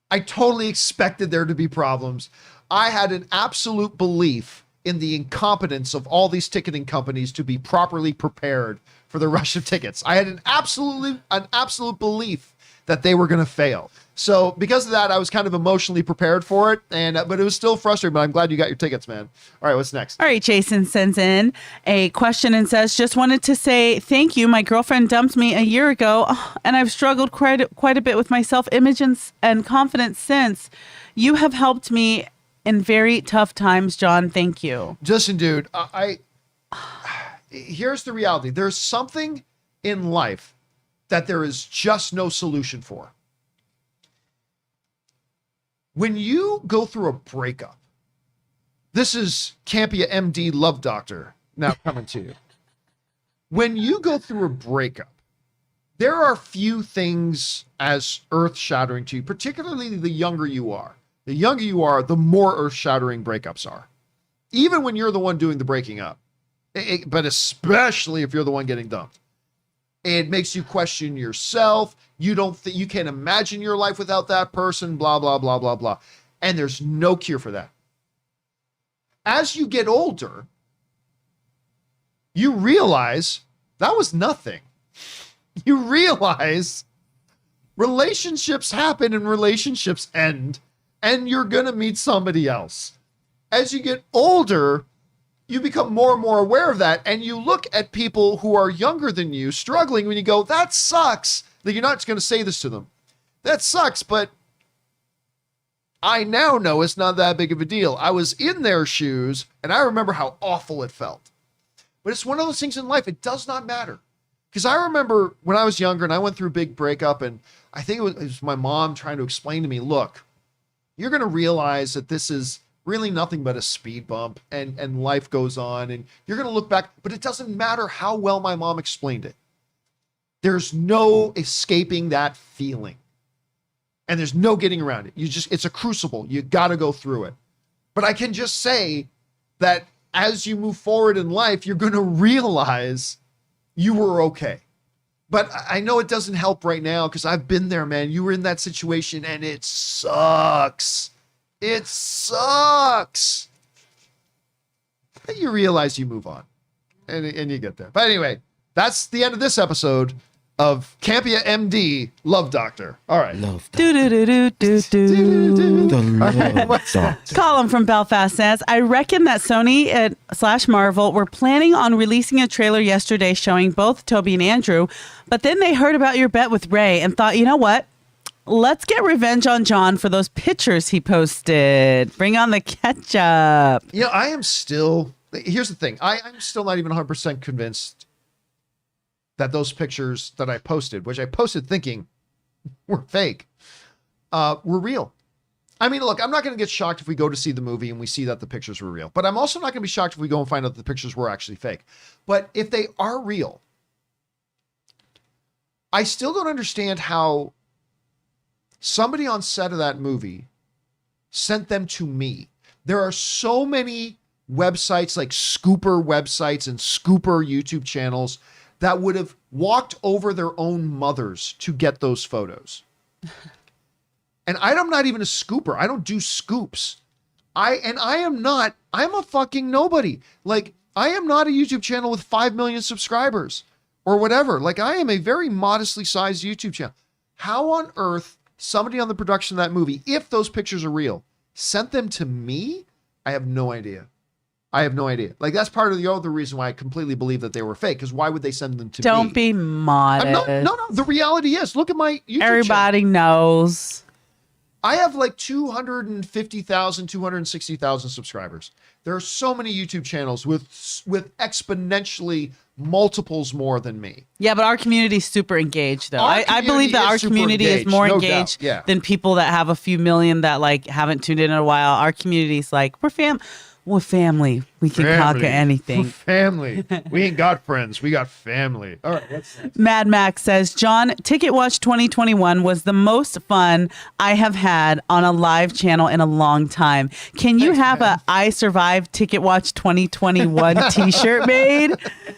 I totally expected there to be problems. I had an absolute belief in the incompetence of all these ticketing companies to be properly prepared for the rush of tickets. I had an absolute belief that they were going to fail. So because of that, I was kind of emotionally prepared for it, but it was still frustrating. But I'm glad you got your tickets, man. All right, what's next? All right, Jason sends in a question and says, "Just wanted to say thank you. My girlfriend dumped me a year ago, and I've struggled quite a bit with my self-image and confidence since. You have helped me in very tough times, John. Thank you." Justin, dude, here's the reality. There's something in life that there is just no solution for. When you go through a breakup, this is Campea MD Love Doctor now coming to you. When you go through a breakup, there are few things as earth-shattering to you, particularly the younger you are. The younger you are, the more earth-shattering breakups are. Even when you're the one doing the breaking up, but especially if you're the one getting dumped. It makes you question yourself. You can't imagine your life without that person, blah, blah, blah, blah, blah. And there's no cure for that. As you get older, you realize that was nothing. You realize relationships happen and relationships end, and you're going to meet somebody else. As you get older, you become more and more aware of that, and you look at people who are younger than you struggling when you go, that sucks. That you're not just going to say this to them. That sucks, but I now know it's not that big of a deal. I was in their shoes, and I remember how awful it felt. But it's one of those things in life, it does not matter. Because I remember when I was younger and I went through a big breakup, and I think it was my mom trying to explain to me, look, you're going to realize that this is really nothing but a speed bump, and life goes on, and you're going to look back, but it doesn't matter how well my mom explained it. There's no escaping that feeling, and there's no getting around it. It's a crucible. You got to go through it. But I can just say that as you move forward in life, you're going to realize you were okay. But I know it doesn't help right now because I've been there, man. You were in that situation and it sucks. It sucks. But you realize you move on and you get there. But anyway, that's the end of this episode of Campea MD Love Doctor. All right. Love Do do do do do do. The love doctor. Colin from Belfast says, "I reckon that Sony / Marvel were planning on releasing a trailer yesterday showing both Toby and Andrew, but then they heard about your bet with Ray and thought, you know what? Let's get revenge on John for those pictures he posted. Bring on the ketchup." You know, here's the thing. I'm still not even 100% convinced that those pictures that I posted, which I posted thinking were fake, were real. I mean, look, I'm not going to get shocked if we go to see the movie and we see that the pictures were real, but I'm also not going to be shocked if we go and find out that the pictures were actually fake. But if they are real, I still don't understand how somebody on set of that movie sent them to me. There are so many websites like Scooper websites and Scooper YouTube channels that would have walked over their own mothers to get those photos. And I'm not even a scooper. I don't do scoops. I'm a fucking nobody. Like, I am not a YouTube channel with 5 million subscribers or whatever. Like, I am a very modestly sized YouTube channel. How on earth somebody on the production of that movie, if those pictures are real, sent them to me? I have no idea. Like, that's part of the other reason why I completely believe that they were fake, because why would they send them to me? Don't be modest. No. The reality is, look at my YouTube Everybody channel. knows. I have like 250,000, 260,000 subscribers. There are so many YouTube channels with exponentially multiples more than me. Yeah, but our community's super engaged, though. Our I believe that community our is super community is engaged, more no doubt, engaged yeah. than people that have a few million that like haven't tuned in a while. Our community's like, we're family. We can conquer anything. Family. We ain't got friends. We got family. All right. What's next? Mad Max says, John, Ticket Watch 2021 was the most fun I have had on a live channel in a long time. Can you have a I Survived Ticket Watch 2021 t-shirt made?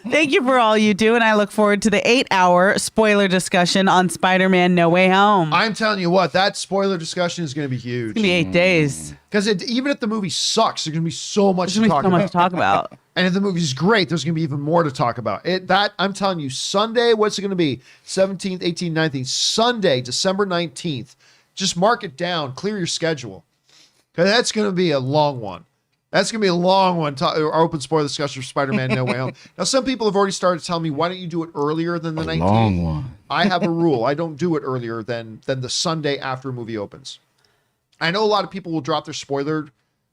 Thank you for all you do, and I look forward to the 8-hour spoiler discussion on Spider-Man No Way Home. I'm telling you what, that spoiler discussion is going to be huge. It's going to be 8 days. Because even if the movie sucks, there's going to be so much There's to going to be talk so much about. to talk about. And if the movie's great, there's going to be even more to talk about. I'm telling you, Sunday, what's it going to be? 17th, 18th, 19th. Sunday, December 19th. Just mark it down. Clear your schedule. Because that's going to be a long one. That's going to be a long one. Our open spoiler discussion for Spider-Man No Way Home. Now, some people have already started telling me, why don't you do it earlier than the 19th? Long one. I have a rule. I don't do it earlier than the Sunday after a movie opens. I know a lot of people will drop their spoiler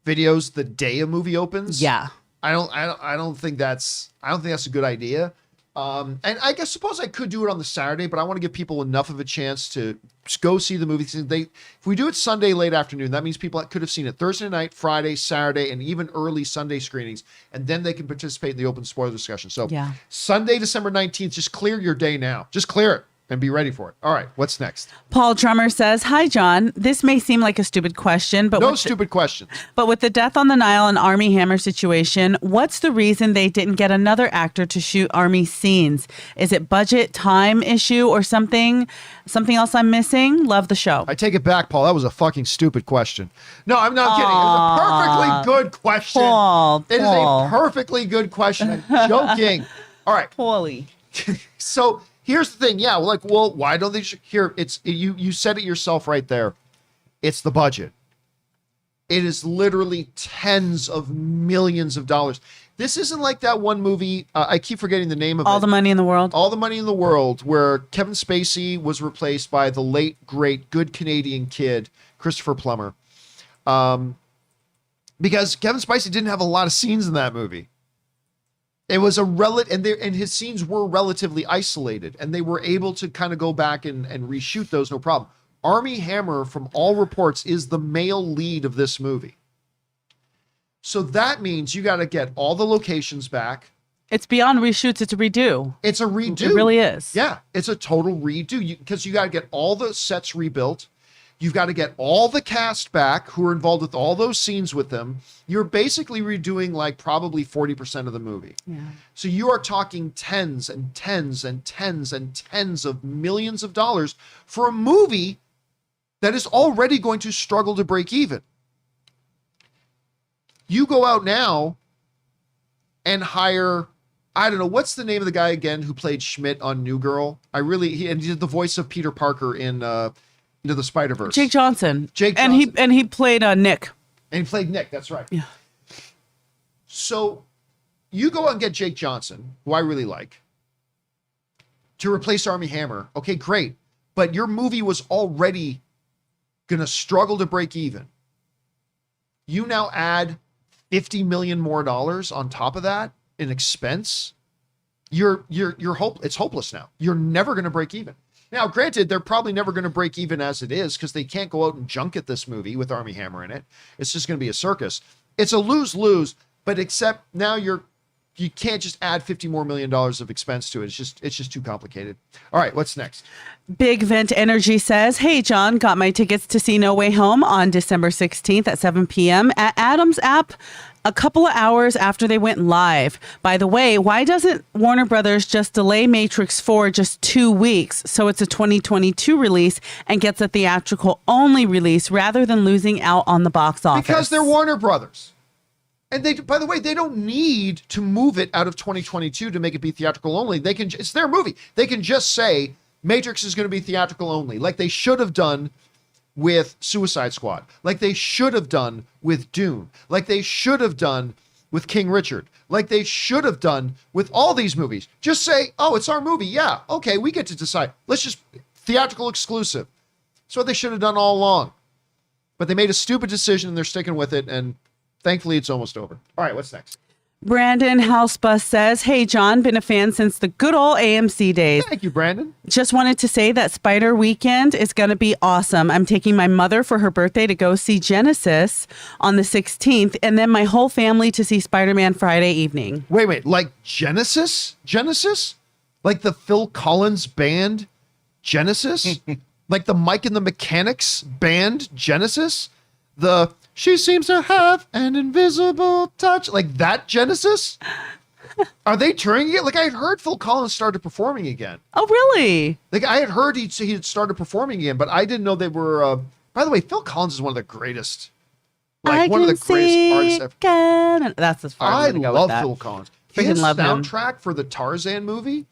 videos the day a movie opens. Yeah. I don't think that's a good idea. And I suppose I could do it on the Saturday, but I want to give people enough of a chance to go see the movie. If we do it Sunday late afternoon, that means people could have seen it Thursday night, Friday, Saturday, and even early Sunday screenings, and then they can participate in the open spoiler discussion. So Yeah. Sunday, December 19th, just clear your day now. Just clear it and be ready for it. All right, what's next? Paul Trummer says, hi, John. This may seem like a stupid question, but No stupid questions. But with the Death on the Nile and Army Hammer situation, what's the reason they didn't get another actor to shoot Army scenes? Is it budget, time issue, or something else I'm missing? Love the show. I take it back, Paul. That was a fucking stupid question. No, I'm not kidding. It was a perfectly good question. Paul. It is a perfectly good question. I'm joking. All right. Paulie. So here's the thing. Yeah, well, why don't they here? You said it yourself right there. It's the budget. It is literally tens of millions of dollars. This isn't like that one movie. I keep forgetting the name of it. All the Money in the World. All the Money in the World, where Kevin Spacey was replaced by the late, great, good Canadian kid, Christopher Plummer. Because Kevin Spacey didn't have a lot of scenes in that movie. It was and his scenes were relatively isolated, and they were able to kind of go back and reshoot those, no problem. Army Hammer, from all reports, is the male lead of this movie. So that means you got to get all the locations back. It's beyond reshoots. It's a redo. It's a redo. It really is. Yeah, it's a total redo because you got to get all the sets rebuilt. You've got to get all the cast back who are involved with all those scenes with them. You're basically redoing like probably 40% of the movie. Yeah. So you are talking tens and tens and tens and tens of millions of dollars for a movie that is already going to struggle to break even. You go out now and hire, I don't know, what's the name of the guy again who played Schmidt on New Girl? He did the voice of Peter Parker in Into the Spider-Verse. Jake Johnson. Jake And Johnson. he played Nick. And he played Nick, that's right. Yeah. So you go out and get Jake Johnson, who I really like, to replace Army Hammer. Okay, great. But your movie was already going to struggle to break even. You now add $50 million more on top of that in expense. It's hopeless now. You're never going to break even. Now, granted, they're probably never going to break even as it is because they can't go out and junket this movie with Army Hammer in it. It's just going to be a circus. It's a lose-lose, but except now you can't just add $50 more million of expense to it. It's just too complicated. All right, what's next? Big Vent Energy says, hey, John, got my tickets to see No Way Home on December 16th at 7 p.m. at Adam's app a couple of hours after they went live. By the way, why doesn't Warner Brothers just delay Matrix 4 just 2 weeks so it's a 2022 release and gets a theatrical only release rather than losing out on the box office? Because they're Warner Brothers. And by the way, they don't need to move it out of 2022 to make it be theatrical only. It's their movie. They can just say Matrix is going to be theatrical only, like they should have done with Suicide Squad, like they should have done with Dune, like they should have done with King Richard, like they should have done with all these movies. Just say, oh, it's our movie. Yeah, okay, we get to decide. Let's just theatrical exclusive. That's what they should have done all along. But they made a stupid decision and they're sticking with it, and thankfully it's almost over. All right, what's next? Brandon Housebus says, hey, John, been a fan since the good old AMC days. Thank you, Brandon. Just wanted to say that Spider Weekend is going to be awesome. I'm taking my mother for her birthday to go see Genesis on the 16th, and then my whole family to see Spider-Man Friday evening. Wait, like Genesis? Genesis? Like the Phil Collins band Genesis? Like the Mike and the Mechanics band Genesis? The she seems to have an invisible touch. Like that Genesis? Are they touring again? Like I had heard Phil Collins started performing again. Oh, really? Like I had heard he had started performing again, but I didn't know they were. By the way, Phil Collins is one of the greatest. Like one of the greatest artists ever. That's as far as I I'm gonna go love with that. Phil Collins. Freaking His love him. soundtrack for the Tarzan movie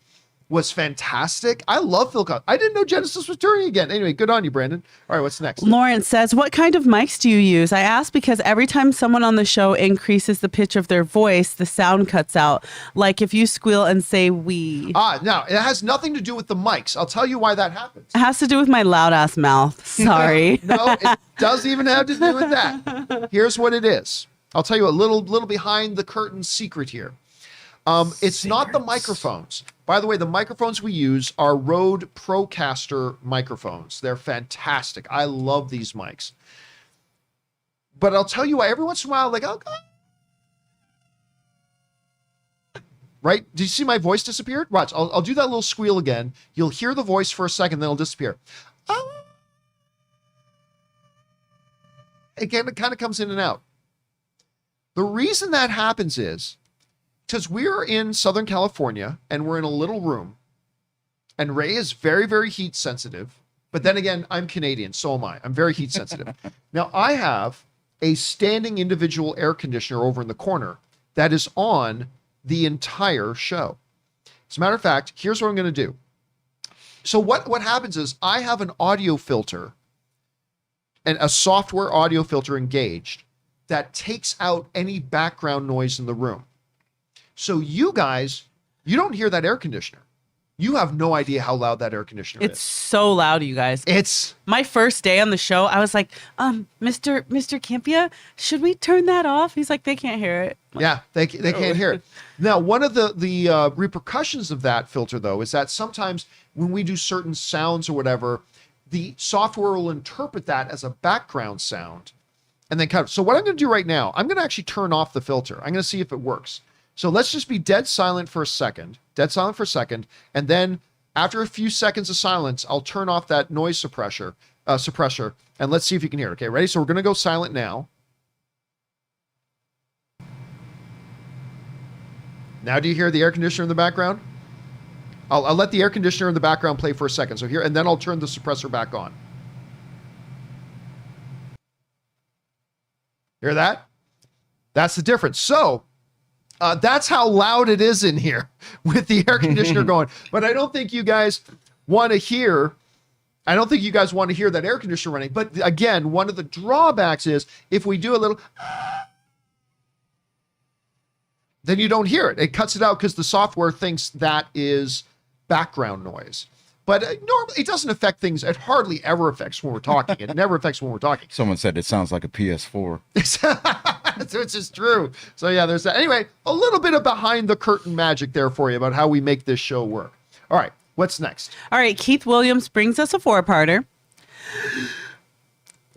was fantastic. I love Phil Collins. I didn't know Genesis was touring again. Anyway, good on you, Brandon. All right, what's next? Lawrence says, what kind of mics do you use? I ask because every time someone on the show increases the pitch of their voice, the sound cuts out. Like if you squeal and say we. No, it has nothing to do with the mics. I'll tell you why that happens. It has to do with my loud ass mouth. Sorry. No, it doesn't even have to do with that. Here's what it is. I'll tell you a little behind the curtain secret here. It's not the microphones. By the way, the microphones we use are Rode Procaster microphones. They're fantastic. I love these mics. But I'll tell you why. Every once in a while, like, right? Did you see my voice disappeared? Watch. I'll do that little squeal again. You'll hear the voice for a second, then it'll disappear. It kind of comes in and out. The reason that happens is because we're in Southern California and we're in a little room, and Ray is very, very heat sensitive. But then again, I'm Canadian, so am I. I'm very heat sensitive. Now, I have a standing individual air conditioner over in the corner that is on the entire show. As a matter of fact, here's what I'm going to do. So what happens is I have an audio filter and a software audio filter engaged that takes out any background noise in the room. So you guys, you don't hear that air conditioner. You have no idea how loud that air conditioner It's is. so loud, you guys. It's My first day on the show, I was like, Mr. Campea, should we turn that off? He's like, they can't hear it. yeah, they can't hear it. Now, one of the repercussions of that filter, though, is that sometimes when we do certain sounds or whatever, the software will interpret that as a background sound and then cut it. So what I'm going to do right now, I'm going to actually turn off the filter. I'm going to see if it works. So let's just be dead silent for a second, and then after a few seconds of silence, I'll turn off that noise suppressor, and let's see if you can hear it. Okay, ready? So we're going to go silent now. Now do you hear the air conditioner in the background? I'll let the air conditioner in the background play for a second. So here, and then I'll turn the suppressor back on. Hear that? That's the difference. So that's how loud it is in here with the air conditioner going. But I don't think you guys want to hear. I don't think you guys want to hear that air conditioner running. But again, one of the drawbacks is if we do a little, then you don't hear it. It cuts it out because the software thinks that is background noise. But normally it doesn't affect things. It hardly ever affects when we're talking. It never affects when we're talking. Someone said it sounds like a PS4. Which is true. So yeah, there's that. Anyway, a little bit of behind the curtain magic there for you about how we make this show work. All right, what's next? All right, Keith Williams brings us a four-parter.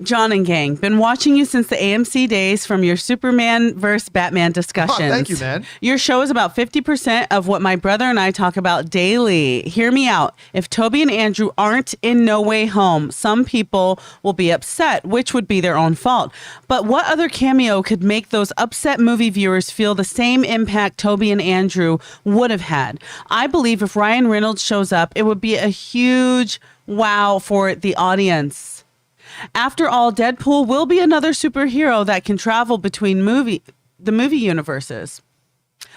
John and gang, been watching you since the AMC days from your Superman versus Batman discussions. Oh, thank you, man. Your show is about 50% of what my brother and I talk about daily. Hear me out. If Toby and Andrew aren't in No Way Home, some people will be upset, which would be their own fault. But what other cameo could make those upset movie viewers feel the same impact Toby and Andrew would have had? I believe if Ryan Reynolds shows up, it would be a huge wow for the audience. After all, Deadpool will be another superhero that can travel between the movie universes.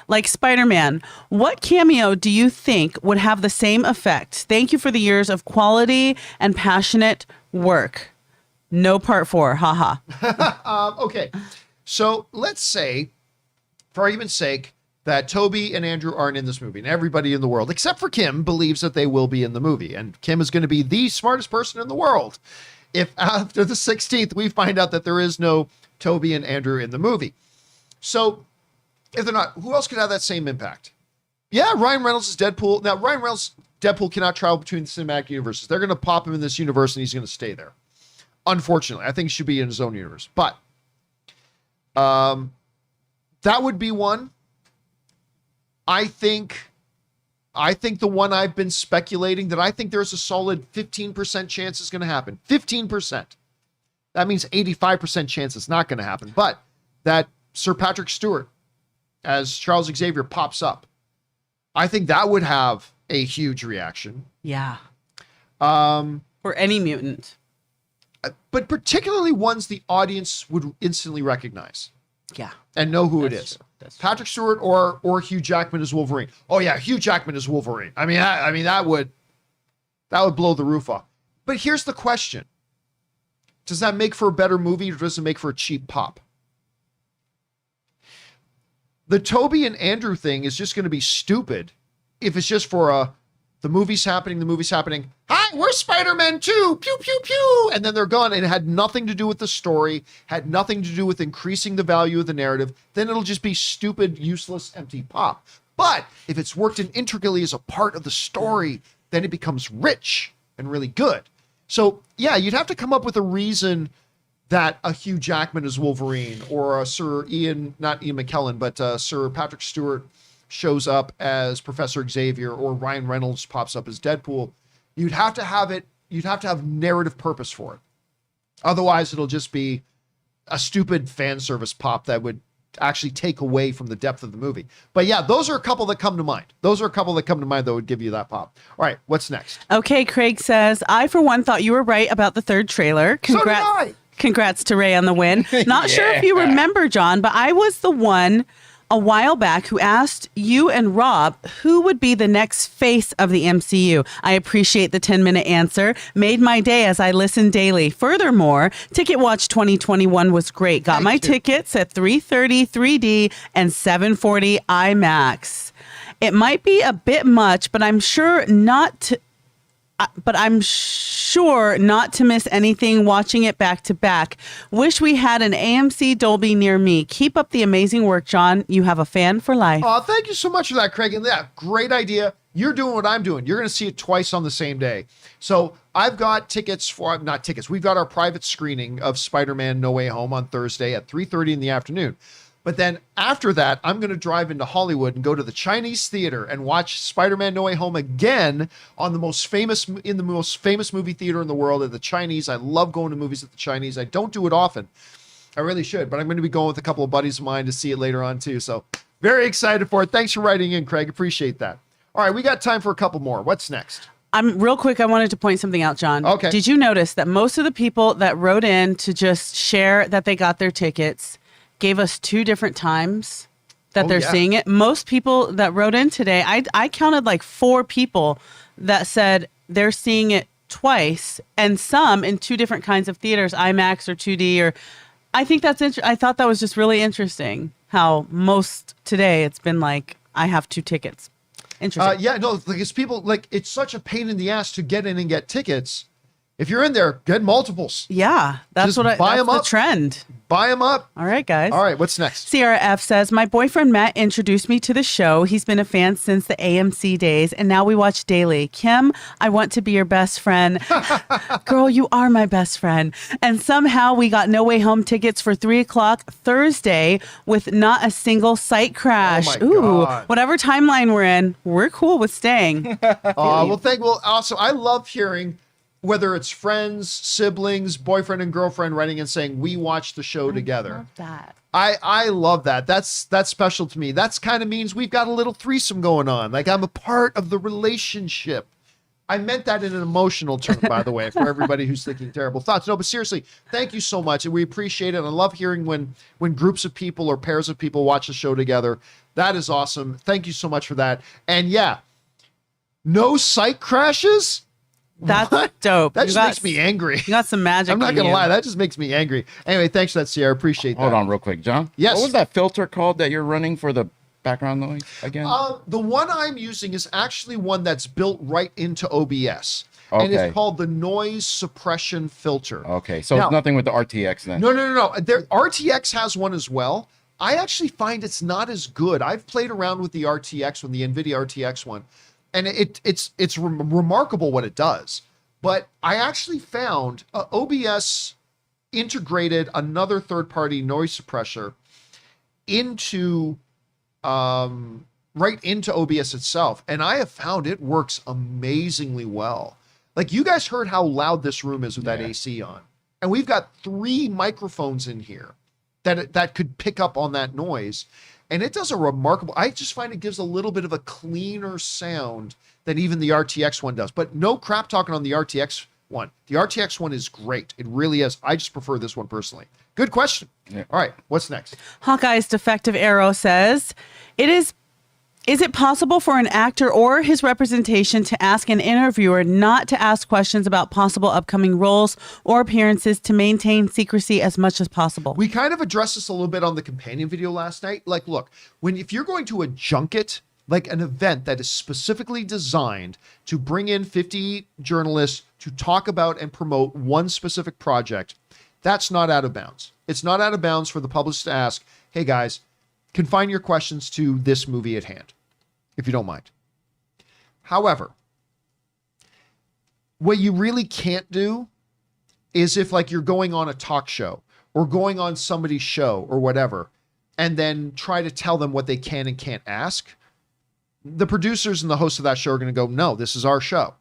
Like Spider-Man, what cameo do you think would have the same effect? Thank you for the years of quality and passionate work. No part 4, haha. Okay, so let's say, for argument's sake, that Toby and Andrew aren't in this movie, and everybody in the world, except for Kim, believes that they will be in the movie, and Kim is going to be the smartest person in the world. If after the 16th we find out that there is no Toby and Andrew in the movie. So If they're not, who else could have that same impact? Yeah, Ryan Reynolds is Deadpool. Now, Ryan Reynolds, Deadpool cannot travel between the cinematic universes. They're going to pop him in this universe and he's going to stay there. Unfortunately, I think he should be in his own universe. But that would be one. I think the one I've been speculating that I think there's a solid 15% chance is going to happen. 15%. That means 85% chance it's not going to happen. But that Sir Patrick Stewart as Charles Xavier pops up. I think that would have a huge reaction. Yeah. Or any mutant. But particularly ones the audience would instantly recognize. Yeah. And know who it That's is. true. That's true. Patrick Stewart or Hugh Jackman as Wolverine. Oh yeah, Hugh Jackman as Wolverine. I mean that would blow the roof off. But here's the question. Does that make for a better movie or does it make for a cheap pop? The Toby and Andrew thing is just going to be stupid if it's just for the movie's happening. Hi, we're Spider-Man 2. Pew, pew, pew. And then they're gone. And it had nothing to do with the story, had nothing to do with increasing the value of the narrative. Then it'll just be stupid, useless, empty pop. But if it's worked in intricately as a part of the story, then it becomes rich and really good. So, yeah, you'd have to come up with a reason that a Hugh Jackman is Wolverine or a Sir Patrick Stewart shows up as Professor Xavier or Ryan Reynolds pops up as Deadpool. You'd have to have narrative purpose for it. Otherwise, it'll just be a stupid fan service pop that would actually take away from the depth of the movie. But yeah, those are a couple that come to mind. That would give you that pop. All right, what's next? Okay, Craig says, I, for one, thought you were right about the third trailer. Congrats. So did I. Congrats to Ray on the win. Not sure if you remember, John, but I was the one a while back who asked you and Rob who would be the next face of the MCU. I appreciate the 10-minute answer. Made my day as I listen daily. Furthermore, Ticket Watch 2021 was great. Got my tickets at 3:30 3D and 7:40 IMAX. It might be a bit much, but I'm sure not to miss anything watching it back to back. Wish we had an AMC Dolby near me. Keep up the amazing work, John. You have a fan for life. Oh, thank you so much for that, Craig. And yeah, great idea. You're doing what I'm doing. You're going to see it twice on the same day. So I've got we've got our private screening of Spider-Man No Way Home on Thursday at 3:30 in the afternoon. But then after that, I'm going to drive into Hollywood and go to the Chinese theater and watch Spider-Man No Way Home again in the most famous movie theater in the world at the Chinese. I love going to movies at the Chinese. I don't do it often. I really should, but I'm going to be going with a couple of buddies of mine to see it later on too. So very excited for it. Thanks for writing in, Craig. Appreciate that. All right, we got time for a couple more. What's next? Real quick, I wanted to point something out, John. Okay. Did you notice that most of the people that wrote in to just share that they got their tickets gave us 2 different times that they're seeing it? Most people that wrote in today, I counted like 4 people that said they're seeing it twice, and some in 2 different kinds of theaters, IMAX or 2D. Or I think I thought that was just really interesting. How most today it's been like I have 2 tickets. Interesting. Yeah, no, because people it's such a pain in the ass to get in and get tickets. If you're in there, get multiples. Yeah, that's Just buy them the up. trend. Buy them up. All right, guys. All right, what's next? CRF says, my boyfriend Matt introduced me to the show. He's been a fan since the AMC days, and now we watch daily. Kim, I want to be your best friend. Girl, you are my best friend. And somehow we got No Way Home tickets for 3 o'clock Thursday with not a single site crash. Oh my God. Whatever timeline we're in, we're cool with staying. Also, I love hearing whether it's friends, siblings, boyfriend and girlfriend writing and saying, we watched the show together. I love that. I love that. That's special to me. That's kind of means we've got a little threesome going on. Like I'm a part of the relationship. I meant that in an emotional term, by the way, for everybody who's thinking terrible thoughts. No, but seriously, thank you so much. And we appreciate it. And I love hearing when groups of people or pairs of people watch the show together. That is awesome. Thank you so much for that. And yeah, no site crashes. That's What? dope. That just makes me angry. You got some magic. I'm not in going to you. lie. That just makes me angry. Anyway, thanks for that, Sierra. Appreciate that. Hold on real quick, John. Yes. What was that filter called that you're running for the background noise again? The one I'm using is actually one that's built right into OBS. And Okay. it's called the noise suppression filter. Okay, so Now- it's nothing with the RTX then. No. RTX has one as well. I actually find it's not as good. I've played around with the RTX one, the NVIDIA RTX one, and it's remarkable what it does. But I actually found OBS integrated another third-party noise suppressor into right into OBS itself, and I have found it works amazingly well. Like, you guys heard how loud this room is with that AC on, and we've got 3 microphones in here that could pick up on that noise, and it does a remarkable. I just find it gives a little bit of a cleaner sound than even the RTX one does. But no crap talking on the RTX one. The RTX one is great. It really is. I just prefer this one personally. Good question. Yeah. All right, what's next? Hawkeye's Defective Arrow says, Is it possible for an actor or his representation to ask an interviewer not to ask questions about possible upcoming roles or appearances to maintain secrecy as much as possible? We kind of addressed this a little bit on the companion video last night. Like, look, if you're going to a junket, like an event that is specifically designed to bring in 50 journalists to talk about and promote one specific project, that's not out of bounds. It's not out of bounds for the publisher to ask, hey guys, confine your questions to this movie at hand, if you don't mind. However, what you really can't do is if, like, you're going on a talk show or going on somebody's show or whatever, and then try to tell them what they can and can't ask. The producers and the hosts of that show are going to go, no, this is our show.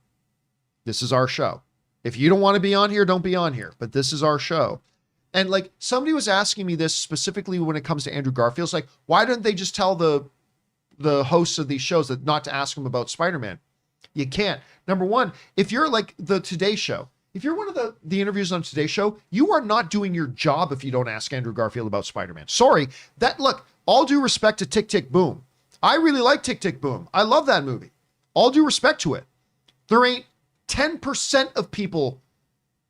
This is our show. If you don't want to be on here, don't be on here, but this is our show. And like, somebody was asking me this specifically when it comes to Andrew Garfield. It's like, why don't they just tell the hosts of these shows that not to ask them about Spider-Man? You can't. Number one, if you're like the Today Show, if you're one of the interviews on Today Show, you are not doing your job if you don't ask Andrew Garfield about Spider-Man. Sorry. Look, all due respect to Tick, Tick, Boom. I really like Tick, Tick, Boom. I love that movie. All due respect to it. There ain't 10% of people,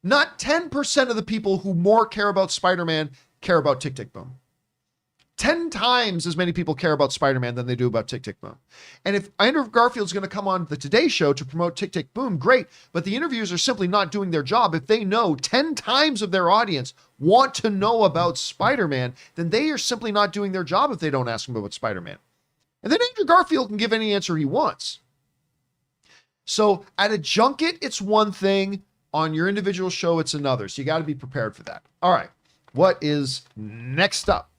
not 10% of the people who more care about Spider-Man care about Tick, Tick, Boom. 10 times as many people care about Spider-Man than they do about Tick, Tick, Boom. And if Andrew Garfield's going to come on the Today Show to promote Tick, Tick, Boom, great. But the interviewers are simply not doing their job. If they know 10 times of their audience want to know about Spider-Man, then they are simply not doing their job if they don't ask them about Spider-Man. And then Andrew Garfield can give any answer he wants. So at a junket, it's one thing. On your individual show, it's another. So you got to be prepared for that. All right. What is next up?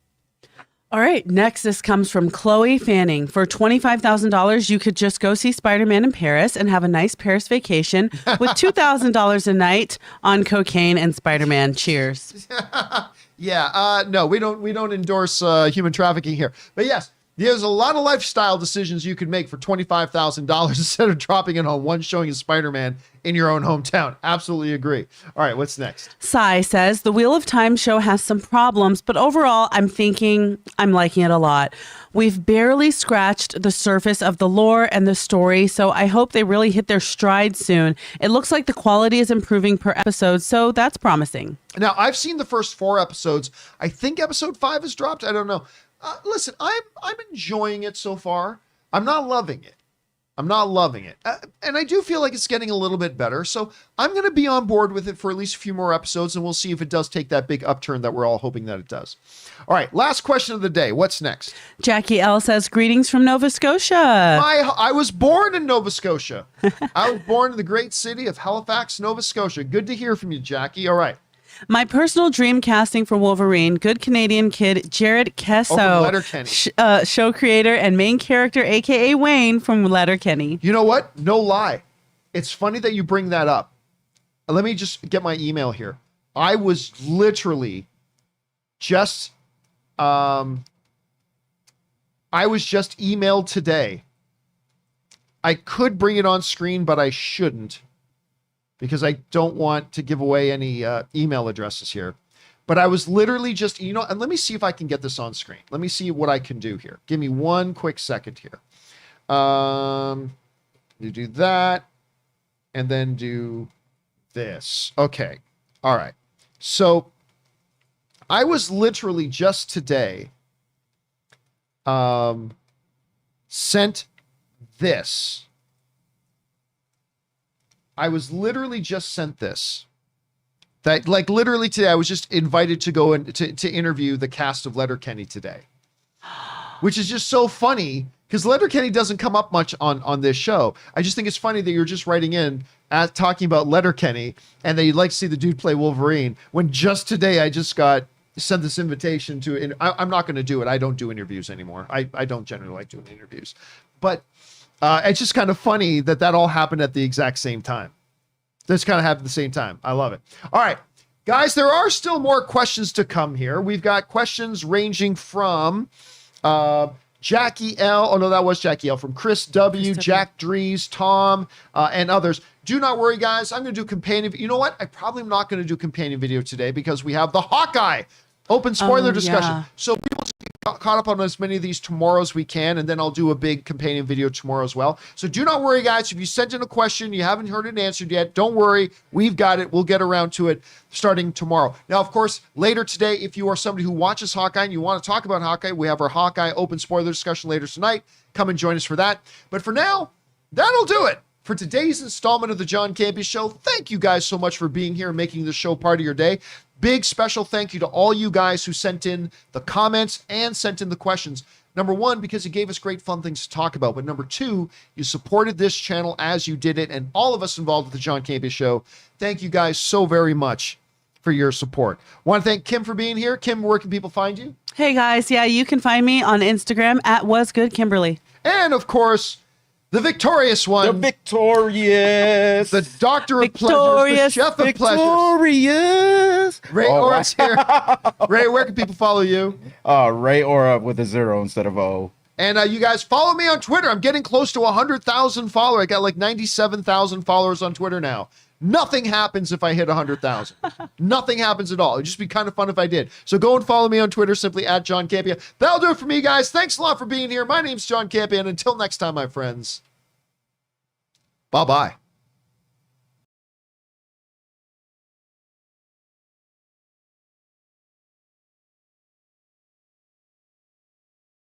All right. Next, this comes from Chloe Fanning. For $25,000, you could just go see Spider-Man in Paris and have a nice Paris vacation with $2,000 a night on cocaine and Spider-Man. Cheers. Yeah. No, we don't endorse human trafficking here. But yes, there's a lot of lifestyle decisions you could make for $25,000 instead of dropping it on one showing of Spider-Man in your own hometown. Absolutely agree. All right, what's next? Sai says, the Wheel of Time show has some problems, but overall, I'm liking it a lot. We've barely scratched the surface of the lore and the story, so I hope they really hit their stride soon. It looks like the quality is improving per episode, so that's promising. Now, I've seen the first 4 episodes. I think episode 5 has dropped. I don't know. Listen, I'm enjoying it so far. I'm not loving it. And I do feel like it's getting a little bit better. So I'm going to be on board with it for at least a few more episodes, and we'll see if it does take that big upturn that we're all hoping that it does. All right, last question of the day. What's next? Jackie L says, greetings from Nova Scotia. I was born in Nova Scotia. I was born in the great city of Halifax, Nova Scotia. Good to hear from you, Jackie. All right. My personal dream casting for Wolverine, good Canadian kid Jared Kesso, Letterkenny. Show creator and main character, a.k.a. Wayne from Letterkenny. You know what? No lie. It's funny that you bring that up. Let me just get my email here. I was literally just emailed today. I could bring it on screen, but I shouldn't, because I don't want to give away any email addresses here. But I was literally just, and let me see if I can get this on screen. Let me see what I can do here. Give me one quick second here. You do that, and then do this. Okay. All right. So I was literally just today sent this. I was literally just sent this. That, like, literally today, I was just invited to go and to interview the cast of Letterkenny today. which is just so funny because Letterkenny doesn't come up much on this show. I just think it's funny that you're just writing in talking about Letterkenny and that you'd like to see the dude play Wolverine when just today I just got sent this invitation to, and I'm not going to do it. I don't do interviews anymore. I don't generally like doing interviews, but it's just kind of funny that all happened at the exact same time. This kind of happened at the same time. I love it. All right, guys, there are still more questions to come here. We've got questions ranging from Jackie L. Oh, no, that was Jackie L. From Chris W., Jack Dries, Tom, and others. Do not worry, guys. I'm going to do companion. You know what? I probably am not going to do companion video today because we have the Hawkeye open spoiler discussion. Yeah. So we will get caught up on as many of these tomorrow as we can, and then I'll do a big companion video tomorrow as well. So do not worry, guys. If you sent in a question, you haven't heard it answered yet, don't worry. We've got it. We'll get around to it starting tomorrow. Now, of course, later today, if you are somebody who watches Hawkeye and you want to talk about Hawkeye, we have our Hawkeye open spoiler discussion later tonight. Come and join us for that. But for now, that'll do it for today's installment of the John Campea Show. Thank you guys so much for being here and making this show part of your day. Big special thank you to all you guys who sent in the comments and sent in the questions. Number one, because it gave us great fun things to talk about. But number two, you supported this channel as you did it. And all of us involved with the John Campea Show, thank you guys so very much for your support. Want to thank Kim for being here. Kim, where can people find you? Hey guys, yeah, you can find me on Instagram at WasGoodKimberly. And of course, the victorious one. The victorious. The doctor of pleasures. The chef of pleasures. Victorious. Ray Ora's here. Ray, where can people follow you? Ray Ora with a 0 instead of O. And you guys follow me on Twitter. I'm getting close to 100,000 followers. I got like 97,000 followers on Twitter now. Nothing happens if I hit 100,000. Nothing happens at all. It'd just be kind of fun if I did. So go and follow me on Twitter, simply at John Campea. That'll do it for me, guys. Thanks a lot for being here. My name's John Campea, and until next time, my friends, bye-bye.